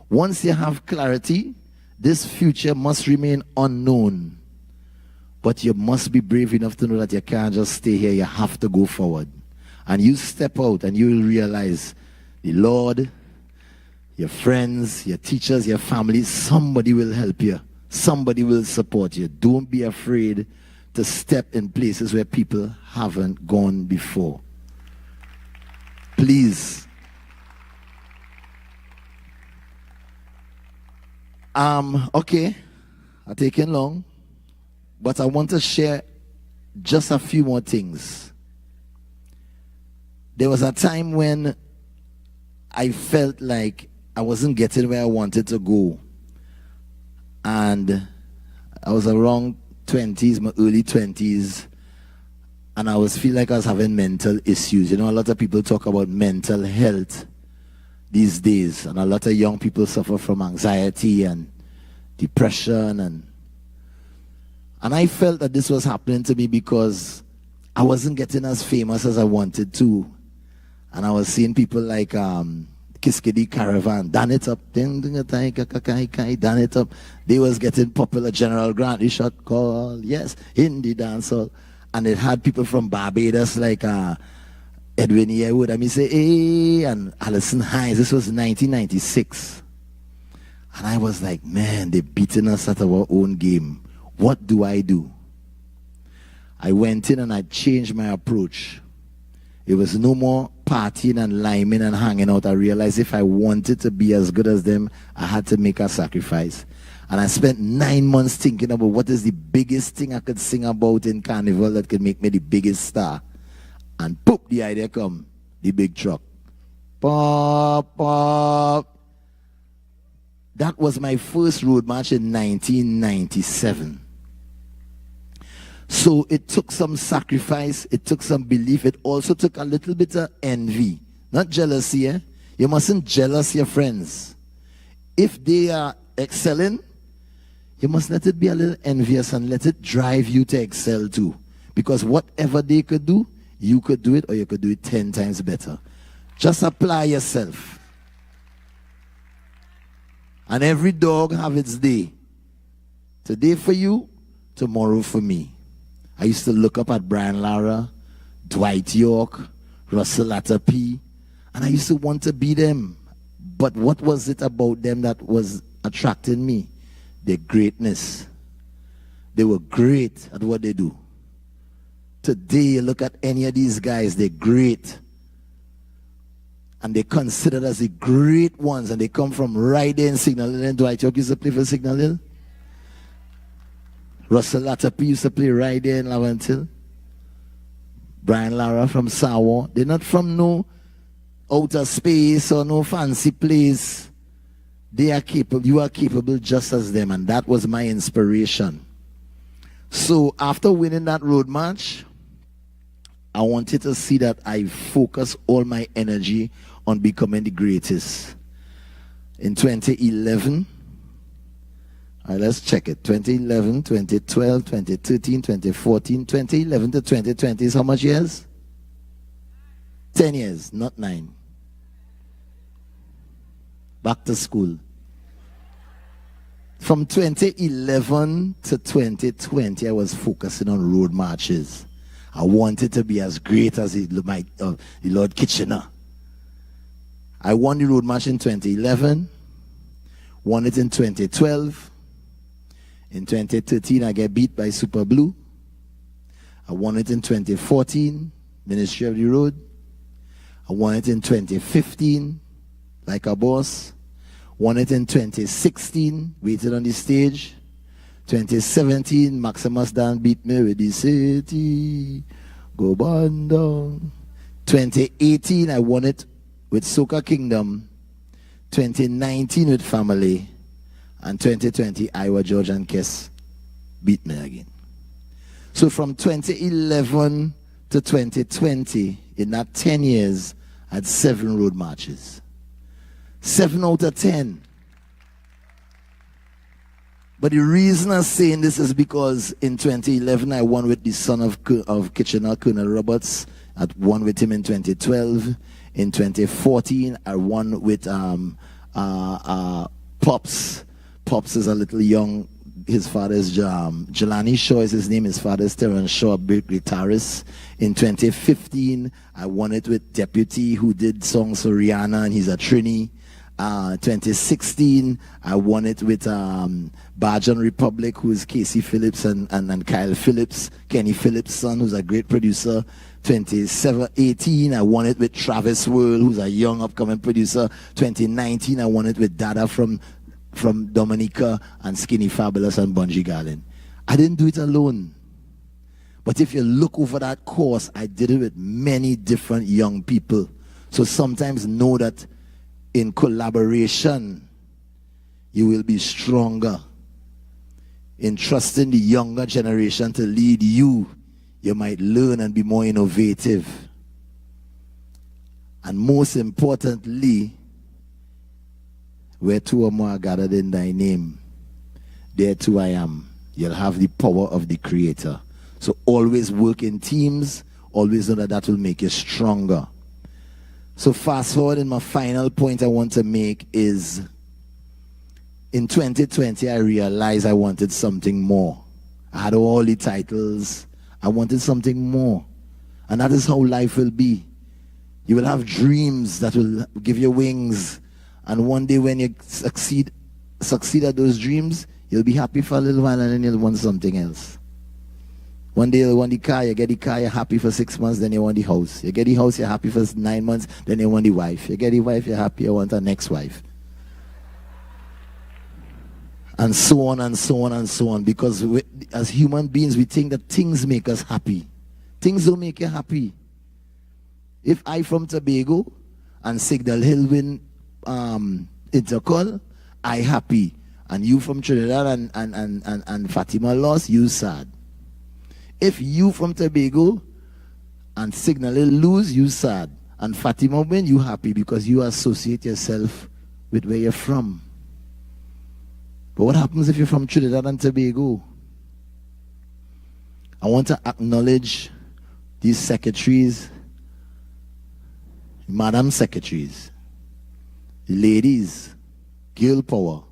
Once you have clarity, this future must remain unknown. But you must be brave enough to know that you can't just stay here. You have to go forward. And you step out and you will realize the Lord, your friends, your teachers, your family, somebody will help you. Somebody will support you. Don't be afraid to step in places where people haven't gone before. Please. Okay. I'm taking long. But I want to share just a few more things. There was a time when I felt like I wasn't getting where I wanted to go. And I was around 20s, my early 20s, and I was feeling like I was having mental issues. You know, a lot of people talk about mental health these days, and a lot of young people suffer from anxiety and depression, and I felt that this was happening to me because I wasn't getting as famous as I wanted to. And I was seeing people like Kiskidi Caravan, done it up, done it up. They was getting popular. General Grant, he shot call, yes, in the dancehall. And it had people from Barbados like Edwin Yearwood. I mean, say, hey, and Alison Hines. This was 1996. And I was like, man, they're beating us at our own game. What do? I went in and I changed my approach. It was no more partying and liming and hanging out. I realized if I wanted to be as good as them, I had to make a sacrifice. And I spent 9 months thinking about what is the biggest thing I could sing about in Carnival that could make me the biggest star. And poof, the idea come, the big truck. Pop, pop. That was my first road march in 1997. So it took some sacrifice, it took some belief, it also took a little bit of envy. Not jealousy, eh? You mustn't jealous your friends. If they are excelling, you must let it be a little envious and let it drive you to excel too. Because whatever they could do, you could do it or you could do it 10 times better. Just apply yourself. And every dog have its day. Today for you, tomorrow for me. I used to look up at Brian Lara, Dwight York, Russell Latapy, and I used to want to be them. But what was it about them that was attracting me? Their greatness. They were great at what they do. Today, you look at any of these guys, they're great. And they're considered as the great ones, and they come from right there in Signal Hill. And Dwight York used to play for Signal Hill. Russell Latapy used to play right there in Lavant Hill. Brian Lara from Sawa. They're not from no outer space or no fancy place. They are capable. You are capable just as them, and that was my inspiration. So after winning that road march, I wanted to see that I focus all my energy on becoming the greatest. In 2011, all right, let's check it. 2011, 2012, 2013, 2014, 2011 to 2020 is how much years? 10 years, not 9. Back to school. From 2011 to 2020, I was focusing on road marches. I wanted to be as great as the Lord Kitchener. I won the road march in 2011, won it in 2012. In 2013, I get beat by Super Blue. I won it in 2014, Ministry of the Road. I won it in 2015, Like a Boss. Won it in 2016, Waited on the Stage. 2017, Maximus Dan beat me with the city. Go burn down. 2018, I won it with Soca Kingdom. 2019 with Family. And 2020, Iowa, George and Kess beat me again. So from 2011 to 2020, in that 10 years, I had 7 road marches. 7 out of 10. But the reason I'm saying this is because in 2011, I won with the son of Kitchener, Colonel Roberts. I won with him in 2012. In 2014, I won with Pops. Pops is a little young. His father's Jelani Shaw is his name. His father's Terrence Shaw, a big guitarist. In 2015, I won it with Deputy, who did songs for Rihanna, and he's a Trini. 2016, I won it with Bajan Republic, who is Casey Phillips and Kyle Phillips, Kenny Phillips' son, who's a great producer. 2018, I won it with Travis World, who's a young upcoming producer. 2019, I won it with Dada from Dominica and Skinny Fabulous and Bungie Garland. I didn't do it alone. But if you look over that course, I did it with many different young people. So sometimes know that in collaboration, you will be stronger. In trusting the younger generation to lead you, you might learn and be more innovative. And most importantly, where 2 or more are gathered in thy name, there too I am. You'll have the power of the Creator. So always work in teams. Always know that will make you stronger. So fast forward, in my final point I want to make is, in 2020 I realized I wanted something more. I had all the titles. I wanted something more. And that is how life will be. You will have dreams that will give you wings. And one day when you succeed at those dreams, you'll be happy for a little while and then you'll want something else. One day you'll want the car, you get the car, you're happy for 6 months, then you want the house. You get the house, you're happy for 9 months, then you want the wife. You get the wife, you're happy, you want a next wife. And so on and so on and so on. Because as human beings, we think that things make us happy. Things don't make you happy. If I from Tobago and Signal Hill win Intercol, I happy. And you from Trinidad and Fatima lost, you sad. If you from Tobago and Signal Hill lose, you sad. And Fatima win, you happy because you associate yourself with where you're from. But what happens if you're from Trinidad and Tobago? I want to acknowledge these secretaries, madam secretaries, ladies, girl power,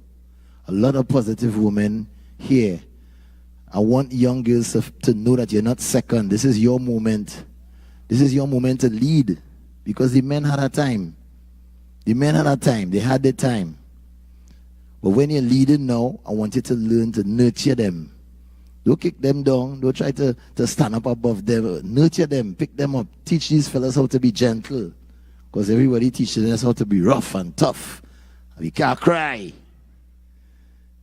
a lot of positive women here. I want young girls to know that you're not second. This is your moment. This is your moment to lead. Because the men had a time. The men had a time. They had their time. But when you're leading now, I want you to learn to nurture them. Don't kick them down. Don't try to stand up above them. Nurture them. Pick them up. Teach these fellas how to be gentle. Because everybody teaches us how to be rough and tough. We can't cry.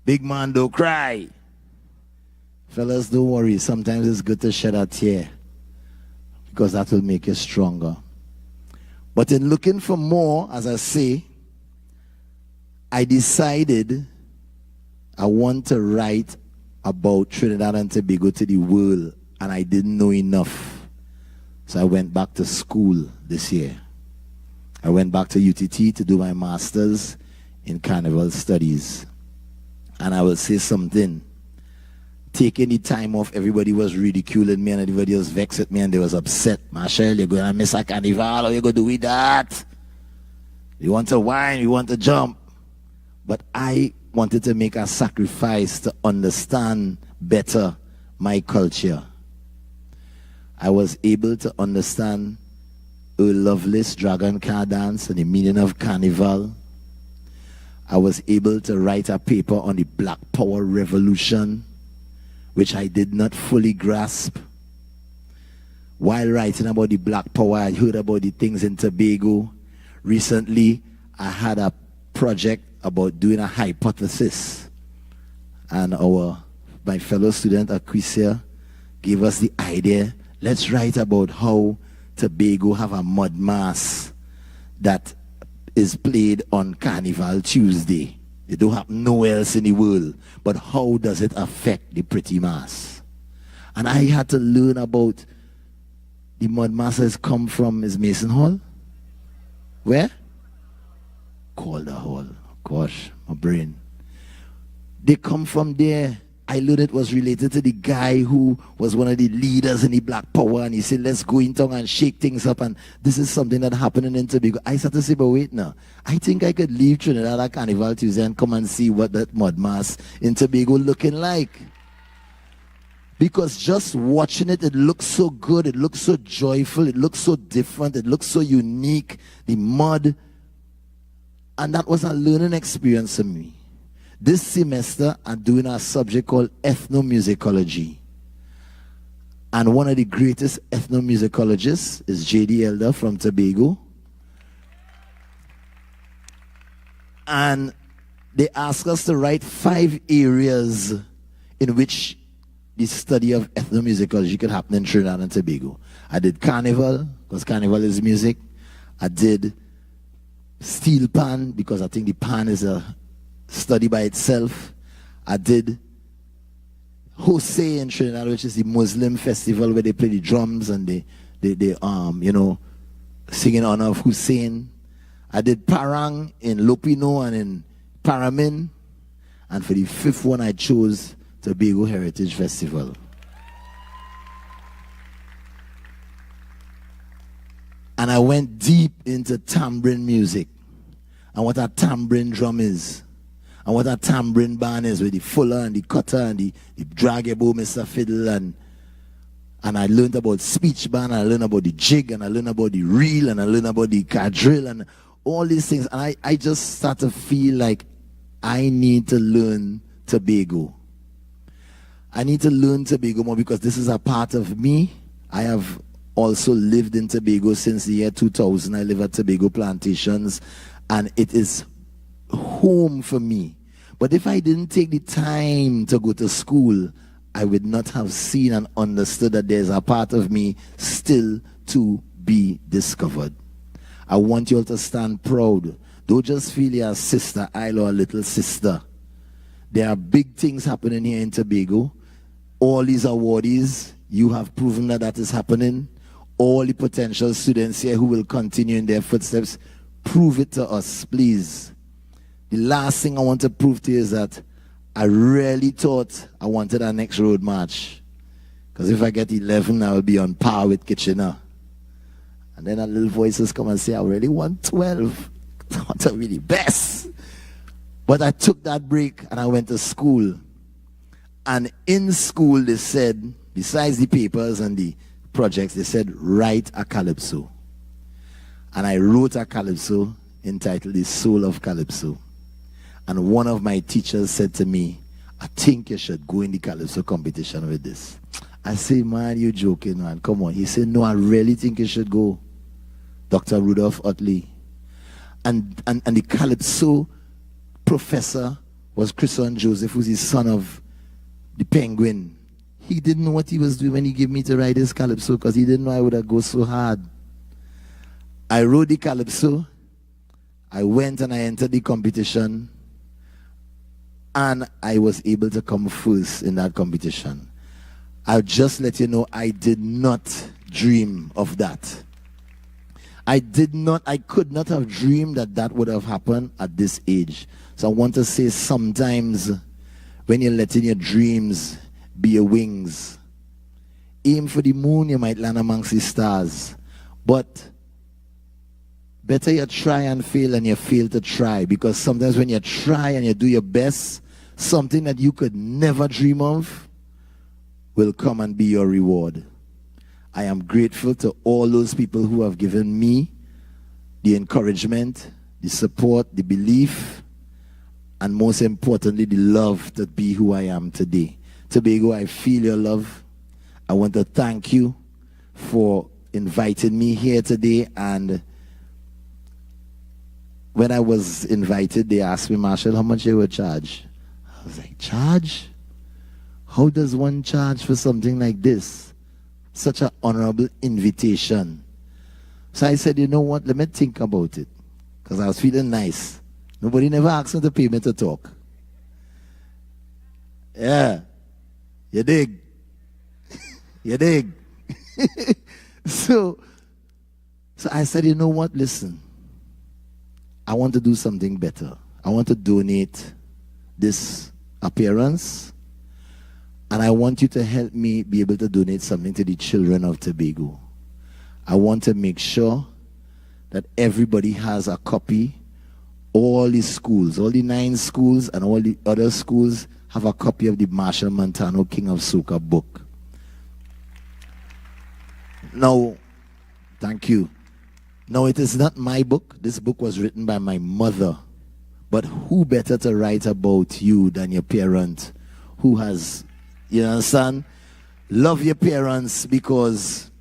Big man, don't cry. Fellas, don't worry. Sometimes it's good to shed a tear. Because that will make you stronger. But in looking for more, as I say, I decided I want to write about Trinidad and Tobago to the world, and I didn't know enough. So I went back to school this year. I went back to UTT to do my master's in Carnival Studies. And I will say something. Taking the time off, everybody was ridiculing me and everybody was vexed at me and they was upset. Marshall, you're going to miss a carnival, how you going to do with that? You want to whine, you want to jump. But I wanted to make a sacrifice to understand better my culture. I was able to understand Earl Lovelace Dragon Car Dance and the meaning of carnival. I was able to write a paper on the Black Power Revolution, which I did not fully grasp. While writing about the Black Power, I heard about the things in Tobago. Recently, I had a project about doing a hypothesis. And my fellow student, Aquisia, gave us the idea, let's write about how Tobago have a mud mass that is played on Carnival Tuesday. It don't happen nowhere else in the world. But how does it affect the pretty mass? And I had to learn about the mud mass has come from is Mason Hall. Where? Calder Hall. Gosh, my brain. They come from there. I learned it was related to the guy who was one of the leaders in the Black Power, and he said, let's go in town and shake things up, and this is something that happened in Tobago. I started to say, but wait now, I think I could leave Trinidad at Carnival Tuesday and come and see what that mud mass in Tobago looking like. Because just watching it, it looks so good, it looks so joyful, it looks so different, it looks so unique, the mud. And that was a learning experience for me. This semester, I'm doing a subject called ethnomusicology. And one of the greatest ethnomusicologists is J.D. Elder from Tobago. And they asked us to write 5 areas in which the study of ethnomusicology could happen in Trinidad and Tobago. I did carnival, because carnival is music. I did steel pan, because I think the pan is a study by itself. I did Hosei in Trinidad, which is the Muslim festival where they play the drums and they sing in honor of Hussein. I did Parang in Lopino and in Paramin. And for the 5th one, I chose Tobago Heritage Festival. And I went deep into tambourine music and what a tambourine drum is and what a tambourine band is with the fuller and the cutter and the dragable Mr. Fiddle, and I learned about speech band, and I learned about the jig, and I learned about the reel, and I learned about the quadrille and all these things. And I just started to feel like I need to learn Tobago. I need to learn Tobago more because this is a part of me. I have also lived in Tobago since the year 2000. I live at Tobago Plantations, and it is home for me. But if I didn't take the time to go to school, I would not have seen and understood that there's a part of me still to be discovered. I want you all to stand proud. Don't just feel you're a sister, Isle or a little sister. There are big things happening here in Tobago. All these awardees, you have proven that that is happening. All the potential students here who will continue in their footsteps, prove it to us, please. The last thing I want to prove to you is that I really thought I wanted our next road march. Because if I get 11, I will be on par with Kitchener. And then our little voices come and say, I really want 12. I want to be the best. But I took that break and I went to school. And in school they said, besides the papers and the projects, they said, write a calypso. And I wrote a calypso entitled The Soul of Calypso. And one of my teachers said to me, I think you should go in the calypso competition with this. I say, man, you're joking, man. Come on. He said, no, I really think you should go. Dr. Rudolph Utley. And the calypso professor was Chrison Joseph, who's the son of the Penguin. He didn't know what he was doing when he gave me to write his calypso because he didn't know I would have go so hard. I wrote the calypso. I went and I entered the competition. And I was able to come first in that competition. I'll just let you know, I did not dream of that. I could not have dreamed that that would have happened at this age. So I want to say sometimes when you're letting your dreams be your wings, aim for the moon, you might land amongst the stars. But better you try and fail than you fail to try, because sometimes when you try and you do your best, something that you could never dream of will come and be your reward. I am grateful to all those people who have given me the encouragement, the support, the belief, and most importantly, the love to be who I am today. Tobago, I feel your love. I want to thank you for inviting me here today. And when I was invited, they asked me, Marshall, how much you would charge? I was like, charge? How does one charge for something like this? Such an honorable invitation. So I said, you know what, let me think about it. Because I was feeling nice. Nobody never asked me to pay me to talk. Yeah. You dig? You dig? So I said, you know what, listen. I want to do something better. I want to donate this appearance. And I want you to help me be able to donate something to the children of Tobago. I want to make sure that everybody has a copy. All the schools, all the 9 schools and all the other schools have a copy of the Marshall Montano King of Soca book. Now, thank you. Now, it is not my book. This book was written by my mother. But who better to write about you than your parent who has, you understand? Love your parents, because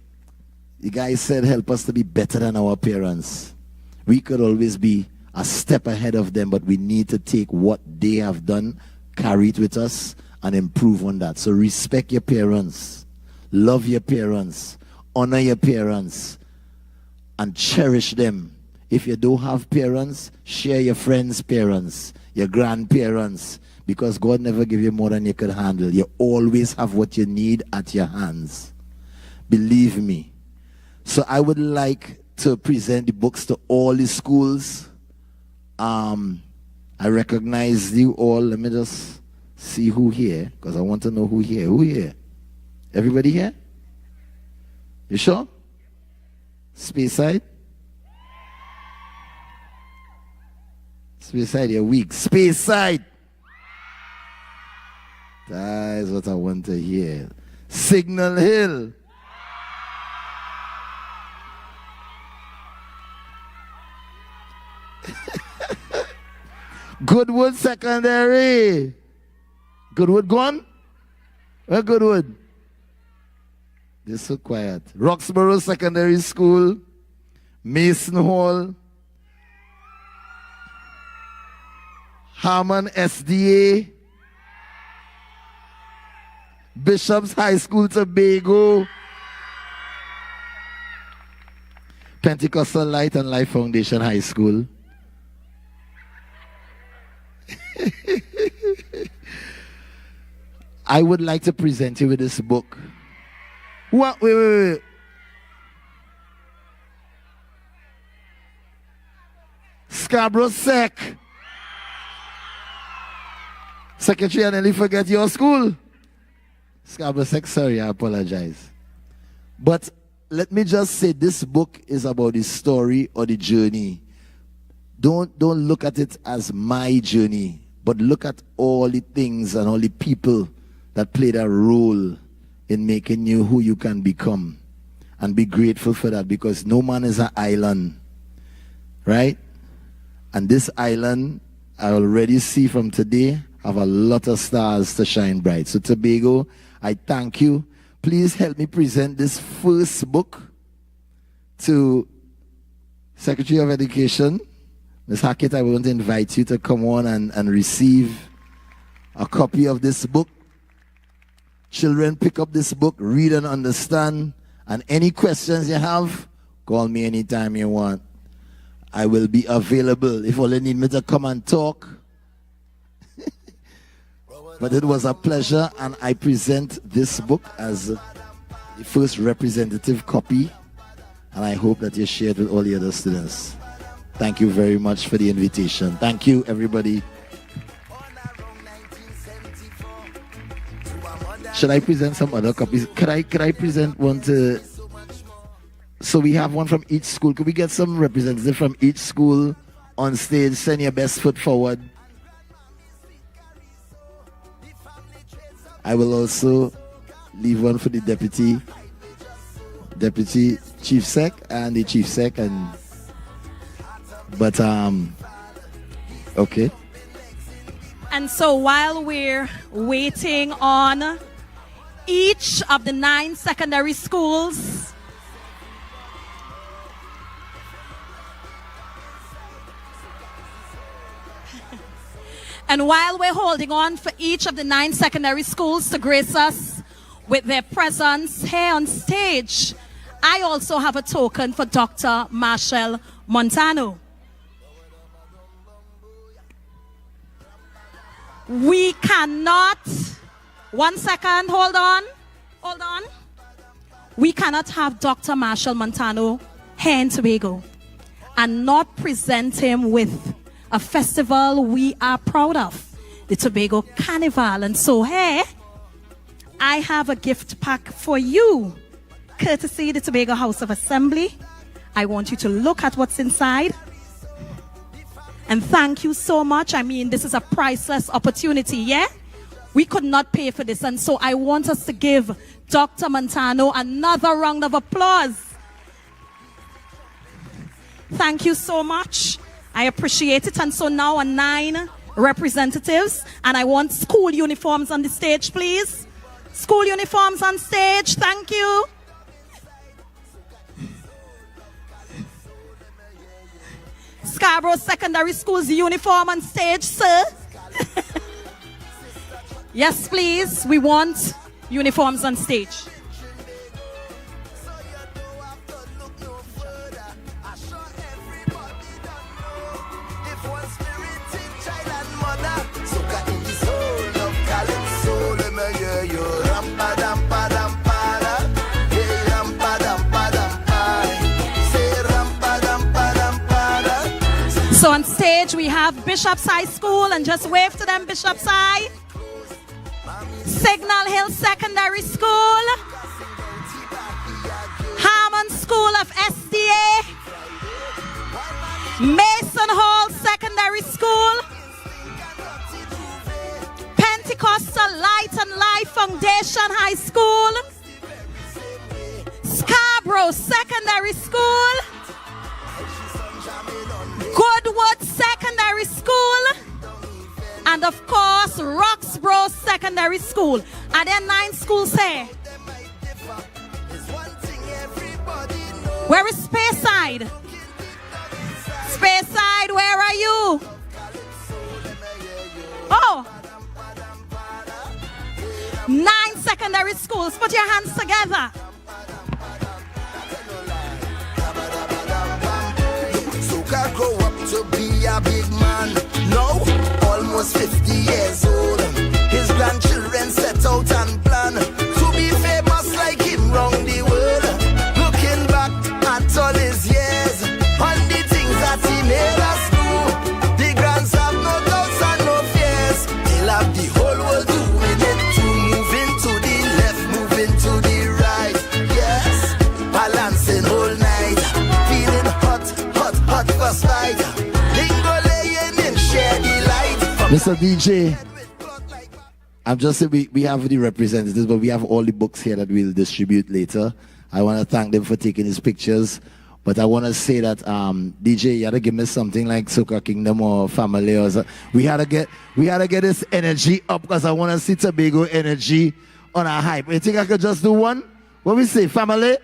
the guy said, help us to be better than our parents. We could always be a step ahead of them, but we need to take what they have done, carry it with us, and improve on that. So respect your parents, love your parents, honor your parents, and cherish them. If you don't have parents, share your friends' parents, your grandparents, because God never give you more than you could handle. You always have what you need at your hands. Believe me. So I would like to present the books to all the schools. I recognize you all. Let me just see who here, because I want to know who here. Who here? Everybody here? You sure? Speyside? Speyside, you're weak. Speyside! That is what I want to hear. Signal Hill. Goodwood Secondary. Goodwood gone? Where Goodwood? They're so quiet. Roxborough Secondary School. Mason Hall. Harmon SDA. Bishop's High School, Tobago. Pentecostal Light and Life Foundation High School. I would like to present you with this book. What? Wait. Scarborough Sec. Secretary, I nearly forget your school. Scarborough Sec, sorry, I apologize. But let me just say, this book is about the story or the journey. Don't look at it as my journey, but look at all the things and all the people that played a role in making you who you can become. And be grateful for that, because no man is an island. Right? And this island, I already see from today, have a lot of stars to shine bright. So Tobago, I thank you. Please help me present this first book to Secretary of Education. Ms. Hackett, I want to invite you to come on and receive a copy of this book. Children, pick up this book, read and understand. And any questions you have, call me anytime you want. I will be available if only need me to come and talk. But it was a pleasure, and I present this book as the first representative copy, and I hope that you share it with all the other students. Thank you very much for the invitation. Thank you, everybody. Should I present some other copies? Could I present one to... So we have one from each school. Could we get some representative from each school on stage? Send your best foot forward. I will also leave one for the deputy. deputy chief sec and the chief sec, but okay. And so while we're waiting on each of the 9 secondary schools, and while we're holding on for each of the 9 secondary schools to grace us with their presence here on stage, I also have a token for Dr. Marshall Montano. We cannot, 1 second, hold on. We cannot have Dr. Marshall Montano here in Tobago and not present him with a festival we are proud of, the Tobago Carnival. And so here, I have a gift pack for you, courtesy the Tobago House of Assembly. I want you to look at what's inside. And thank you so much. I mean, this is a priceless opportunity, yeah? We could not pay for this. And so I want us to give Dr. Montano another round of applause. Thank you so much. I appreciate it. And so now 9 representatives. And I want school uniforms on the stage, please. School uniforms on stage. Thank you. Scarborough Secondary School's uniform on stage, sir. Yes, please. We want uniforms on stage. So on stage we have Bishop's High School, and just wave to them, Bishop's High. Signal Hill Secondary School. Harmon School of SDA. Mason Hall Secondary School. Pentecostal Light and Life Foundation High School. Scarborough Secondary School. Goodwood Secondary School, and of course Roxborough Secondary School. Are there 9 schools here? Where is Speyside? Speyside, where are you? Oh, 9 secondary schools. Put your hands together. Grow up to be a big man. Now, almost 50 years old. His grandchildren set out and plan to be famous like him round the world. Looking back at all his years, on the things that he made us do. The grands have no doubts and no fears. He'll have the whole world doing it too. Moving to the left, moving to the right. Yes, balancing all night. Feeling hot first light. Lingo laying in share the light. Mr. DJ, I'm just saying we have the representatives, but we have all the books here that we'll distribute later. I want to thank them for taking his pictures, but I want to say that DJ, you had to give me something like Soca Kingdom or Family or something. We had to get this energy up because I want to see Tobago energy on our hype. You think I could just do one? What we say, Family?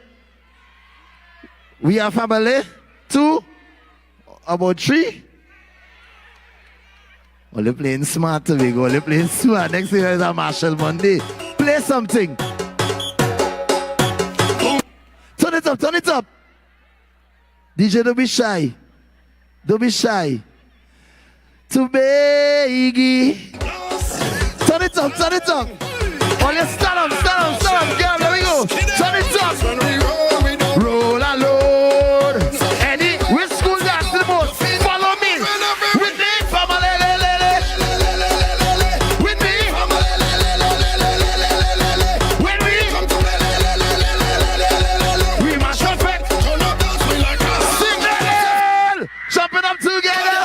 We are Family? 2? About 3? Well, they're playing smart, Tobago. They're playing smart. Next thing is a Marshall Monday. Play something. Turn it up, turn it up. DJ, don't be shy. Don't be shy. Tobago. Turn it up, turn it up. Oh, let's stand up, girl. There we go. Turn it up. Roll alone. Eddie, which school dance the most? Follow me. With me, family. With me. When we mash up it. Sing that. Jump it up together.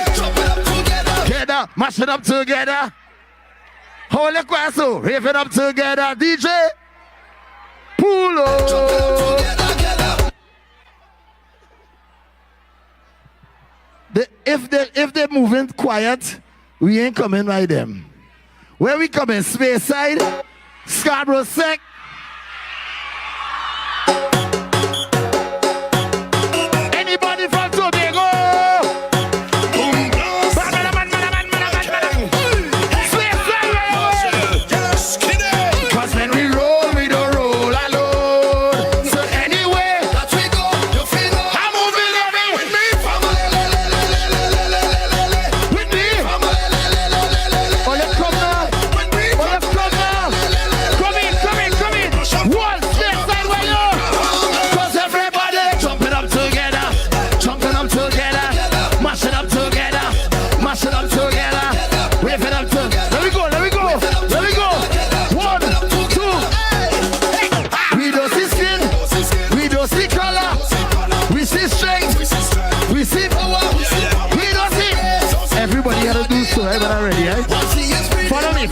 Together. Mash it up together. Hold it quiet, rave it up together. DJ. Pull up. if they're moving quiet, we ain't coming by them. Where we coming? Speyside, Scarborough Sec. Anybody from Tobago? Cause when we roll, we don't roll alone. So anyway, that we go, you feel I'm moving every with me. With me. Oh, let's come now. Oh, let's come now. Come in. One step side way up. Cause everybody jumping up together. Mash it up together. Wave it up together. Let me go. 1, 2. We don't see skin. We don't see color. We see strength. We see power. We don't see. Everybody had to do so. Everybody ready, eh? Follow me.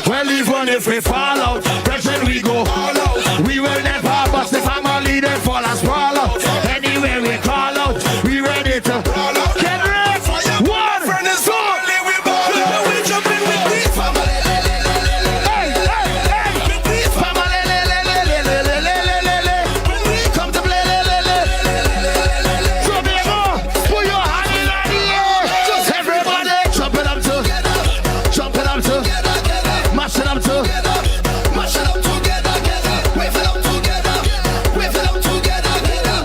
Well, even if we fall out, that's when we go. We will never bust the family, then fall and swallow. Anywhere we call out, we ready to get ready. 1, 2. We jumping with me. Come to play. Tobago, put your hand in the air. Everybody jumping up to, mash it up to, wave it up together,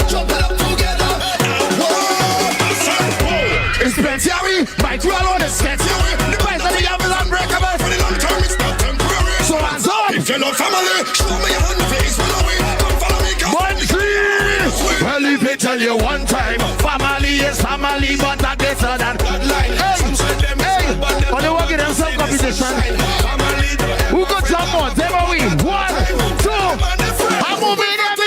jump it up together. It's Bentiari, might roll on the set. The price of the apple is unbreakable. For the long term, it's not temporary. So hands up. If you're not family, show me your hand, face run away. Come follow me, well, if I tell you one time, family is family, but not better than bloodline. Hey, on the walk in them some competition. Who got jump on? Them are we. 1, 2. I'm moving at me.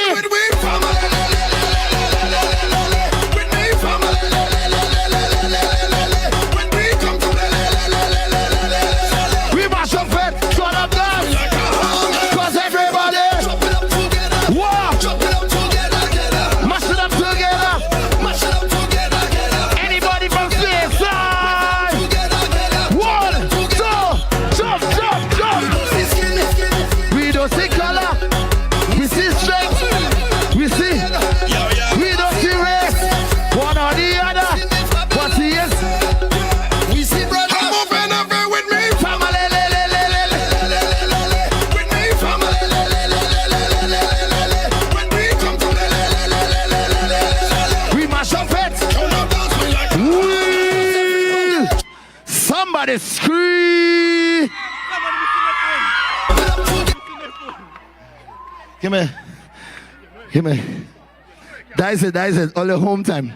We mash up it, shut up down. Cause everybody walk. Mash it up together. Anybody from Speyside? 1, 2, jump. We don't see color. We see strength. We don't see race. One or the other. What he is? We see brother. I'm moving over with me. Family. With me, family. When we come to we mash up it. Somebody scream. Give me. That's it. All the home time.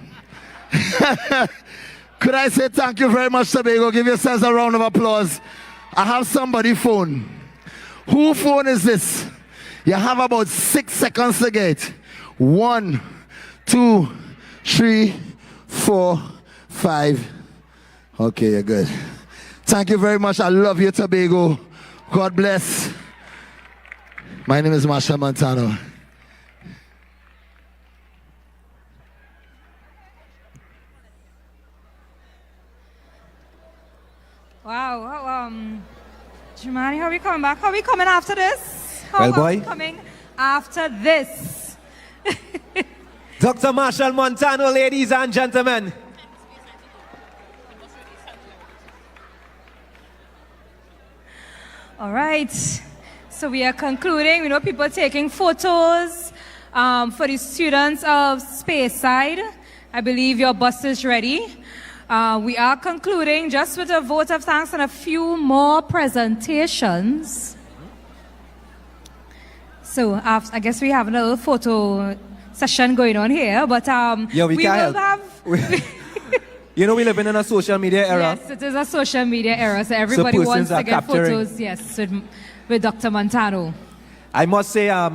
Could I say thank you very much, Tobago? Give yourselves a round of applause. I have somebody phone. Who phone is this? You have about 6 seconds to get. 1, 2, 3, 4, 5. Okay, you're good. Thank you very much. I love you, Tobago. God bless. My name is Marshall Montano. Wow. Jumani, how are we coming back? How are we coming after this? How Well, are boy. we coming after this? Dr. Marshall Montano, ladies and gentlemen. All right. So we are concluding. We know people taking photos for the students of Speyside. I believe your bus is ready. We are concluding just with a vote of thanks and a few more presentations. So I guess we have a little photo session going on here, but Yeah, we can't will help. have. You know, we live in a social media era. Yes, it is a social media era, so everybody persons wants to are get capturing. photos. Yes, with Dr. Montano. I must say, I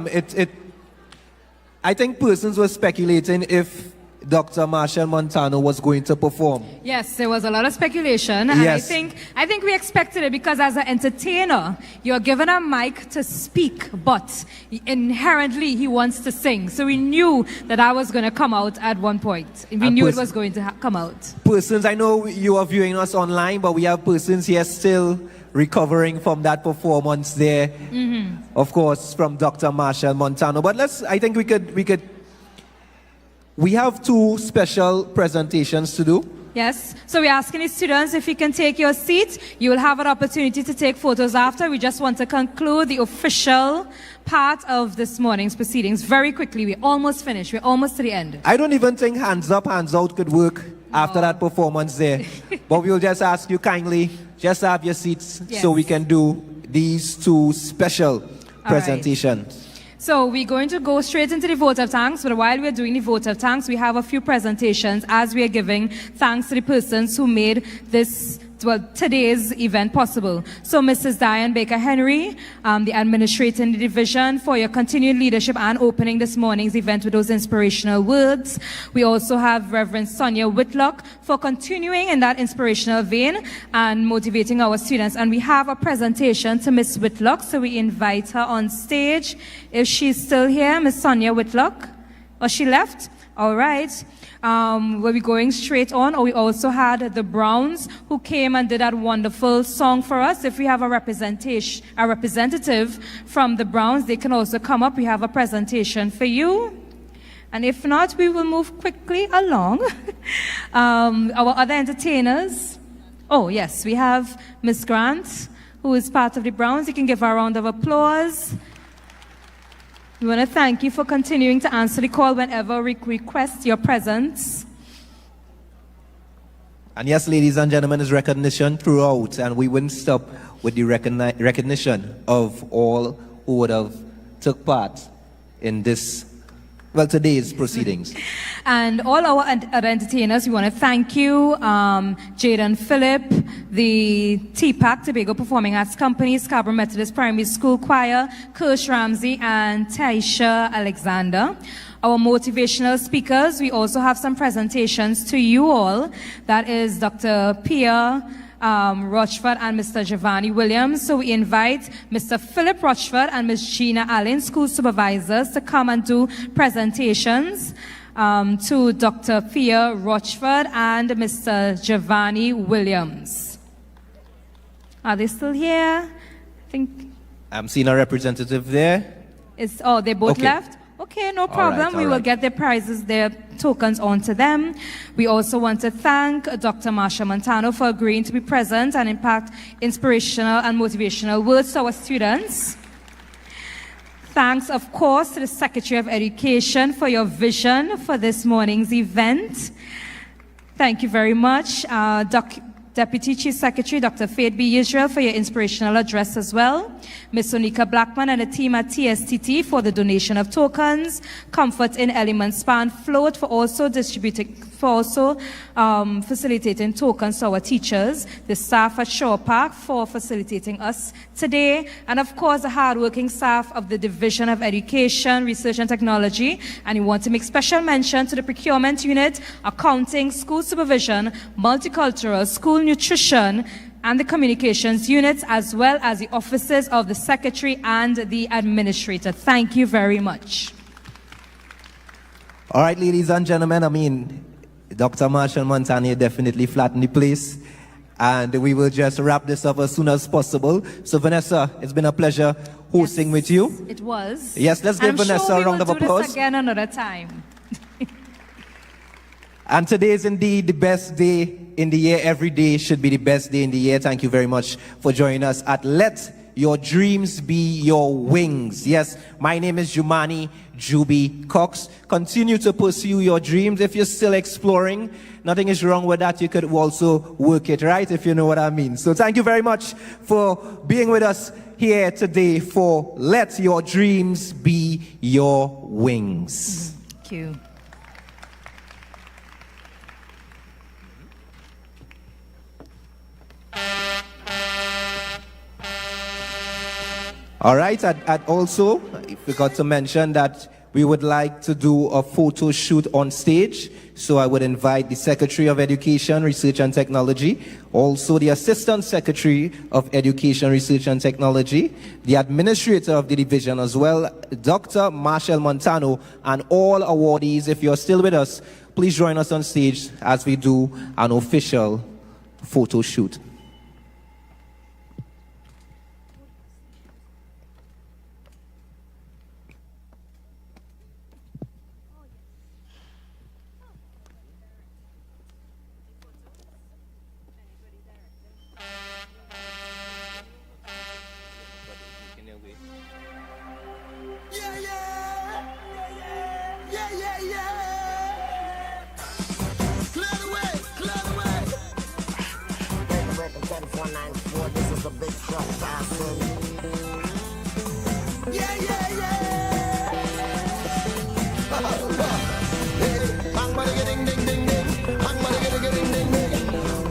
think persons were speculating if Dr. Marshall Montano was going to perform. Yes, there was a lot of speculation, and Yes. I think we expected it because as an entertainer, you're given a mic to speak, but inherently he wants to sing. So we knew that was going to come out at one point. We knew it was going to come out. Persons, I know you are viewing us online, but we have persons here still recovering from that performance there. Of course, from Dr. Marshall Montano. But I think we have two special presentations to do. Yes, so we're asking the students if you can take your seat. You will have an opportunity to take photos after. We just want to conclude the official part of this morning's proceedings very quickly. We're almost finished. We're almost to the end. I don't even think hands up, hands out could work after that performance there. But we'll just ask you kindly, just have your seats so we can do these two special presentations. So we're going to go straight into the vote of thanks, but while we're doing the vote of thanks, we have a few presentations as we are giving thanks to the persons who made today's event possible. So Mrs. Diane Baker-Henry, the administrating division, for your continued leadership and opening this morning's event with those inspirational words. We also have Reverend Sonia Whitlock for continuing in that inspirational vein and motivating our students. And we have a presentation to Miss Whitlock, so we invite her on stage. If she's still here, Miss Sonia Whitlock, or she left? All right. Were we going straight on, or we also had the Browns who came and did that wonderful song for us. If we have a representative from the Browns, they can also come up. We have a presentation for you. And if not, we will move quickly along. Our other entertainers. Oh, yes, we have Miss Grant, who is part of the Browns. You can give her a round of applause. We want to thank you for continuing to answer the call whenever we request your presence. And yes, ladies and gentlemen, is recognition throughout, and we wouldn't stop with the recognition of all who would have took part in today's proceedings. And all our other entertainers, we want to thank you, Jaden Phillip, the TPAC, Tobago Performing Arts Company, Scarborough Methodist Primary School Choir, Kirsch Ramsey, and Taisha Alexander. Our motivational speakers, we also have some presentations to you all. That is Dr. Pia Rochford and Mr. Giovanni Williams. So we invite Mr. Philip Rochford and Ms. Gina Allen, school supervisors, to come and do presentations to Dr. Pia Rochford and Mr. Giovanni Williams. Are they still here? I think I'm seeing a representative there. They both left? Okay, no problem. We will get their prizes, their tokens onto them. We also want to thank Dr. Marshall Montano for agreeing to be present and impact inspirational and motivational words to our students. Thanks, of course, to the Secretary of Education for your vision for this morning's event. Thank you very much. Deputy Chief Secretary, Dr. Faith B. Israel, for your inspirational address as well. Ms. Sonika Blackman and the team at TSTT for the donation of tokens. Comfort in Element Spa and Float for also facilitating tokens to our teachers. The staff at Shore Park for facilitating us today. And of course, the hardworking staff of the Division of Education, Research and Technology. And we want to make special mention to the procurement unit, accounting, school supervision, multicultural, school nutrition, and the communications units, as well as the offices of the secretary and the administrator. Thank you very much. All right, ladies and gentlemen, Dr. Marshall Montano definitely flattened the place, and we will just wrap this up as soon as possible. So Vanessa, it's been a pleasure hosting with you. It was. Yes, let's give Vanessa a round of applause. I'm sure we will do this again another time. And today is indeed the best day in the year. Every day should be the best day in the year. Thank you very much for joining us at Let Your Dreams Be Your Wings. Yes, my name is Jumani Juby Cox. Continue to pursue your dreams. If you're still exploring, nothing is wrong with that. You could also work it, right? If you know what I mean. So thank you very much for being with us here today for Let Your Dreams Be Your Wings. Thank you. All right, I'd also forgot to mention that we would like to do a photo shoot on stage. So I would invite the Secretary of Education, Research and Technology, also the Assistant Secretary of Education, Research and Technology, the Administrator of the Division as well, Dr. Marshall Montano, and all awardees. If you're still with us, please join us on stage as we do an official photo shoot. This is a big truck passing. Yeah, yeah, yeah. Hey, bang, bang, ding, ding, ding, ding. Bang, bang, ding, ding, ding, ding.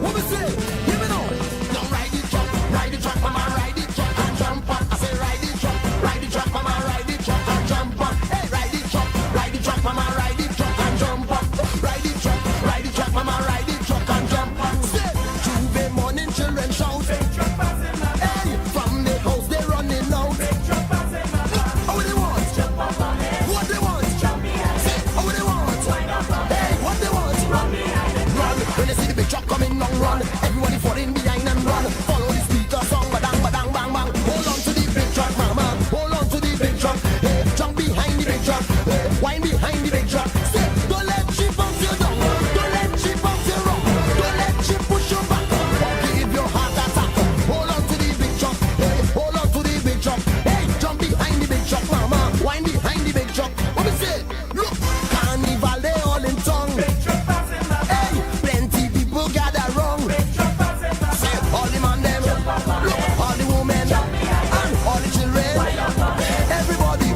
What we say? Give me now. Now ride the truck, mama, ride the truck and jump on. I say ride the truck, mama, ride the truck and jump on. Hey, ride the truck, mama, ride the truck and jump on. Ride the truck, mama, ride the truck and jump on. Say, Tuesday morning, children shout. Run, everybody falling behind and run. Follow the speaker song, badang, badang, bang, bang. Hold on to the big truck, mama. Hold on to the big truck. Hey, jump behind the big truck. Hey, wind behind the big truck. Say, don't let she bounce you down. Don't let she bounce you wrong. Don't let she push you back. Or give your heart attack. Hold on to the big truck. Hey, hold on to the big truck. Hey, jump behind the big truck, mama. Wind behind the big truck. What we say? Look, carnival, they all in tongue. Hey, plenty people gather round. All the man them, look, all the women, and all the children, everybody,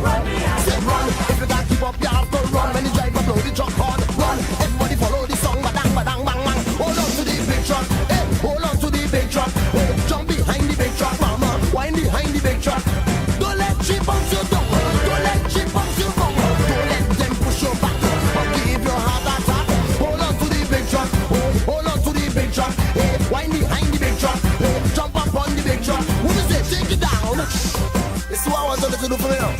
say run, if you can't keep up, you have to run, when the driver blow the truck hard, run, everybody follow the song, badang, badang, bang, bang, hold on to the big truck, hey, hold on to the big truck, hey, jump behind the big truck, mama, wind behind the big truck, don't let she bounce you down, don't let she bounce you wrong, don't let them push you back, or give your heart attack, hold on to the big truck, hold on to the big truck, hey, wind behind the big truck, hey, jump up on the big truck, what is it, take it down, this is what I want you to do for me now,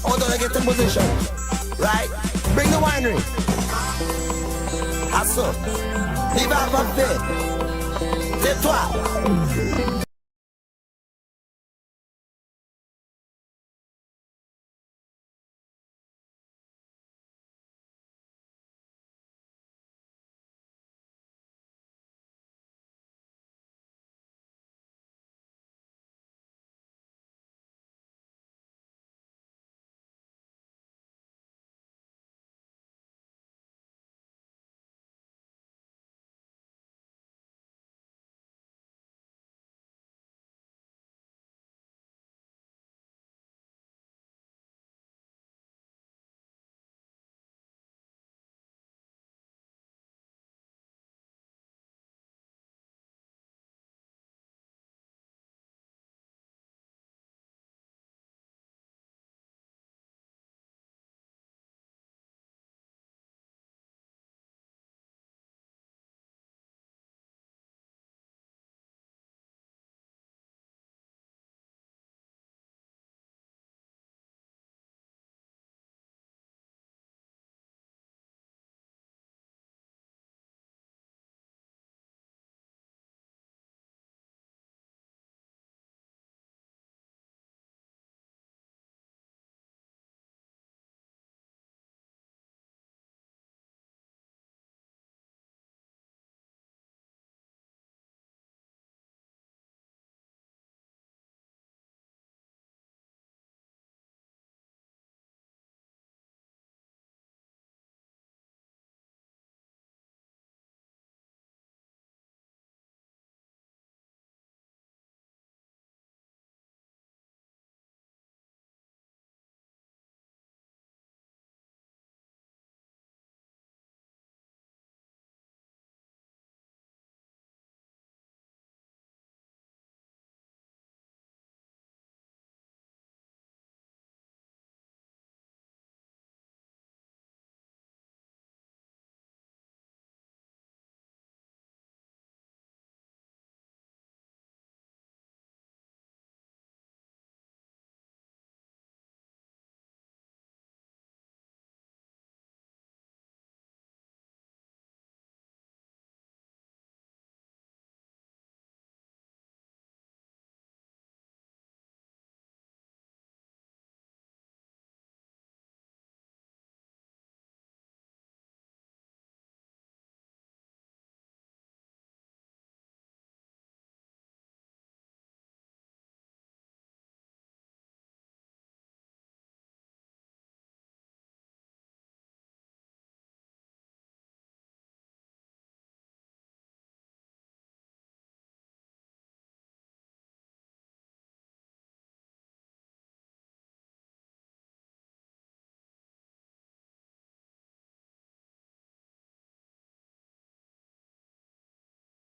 I want you to get in position, right, bring the winery, hustle, leave out of bed, tais-toi,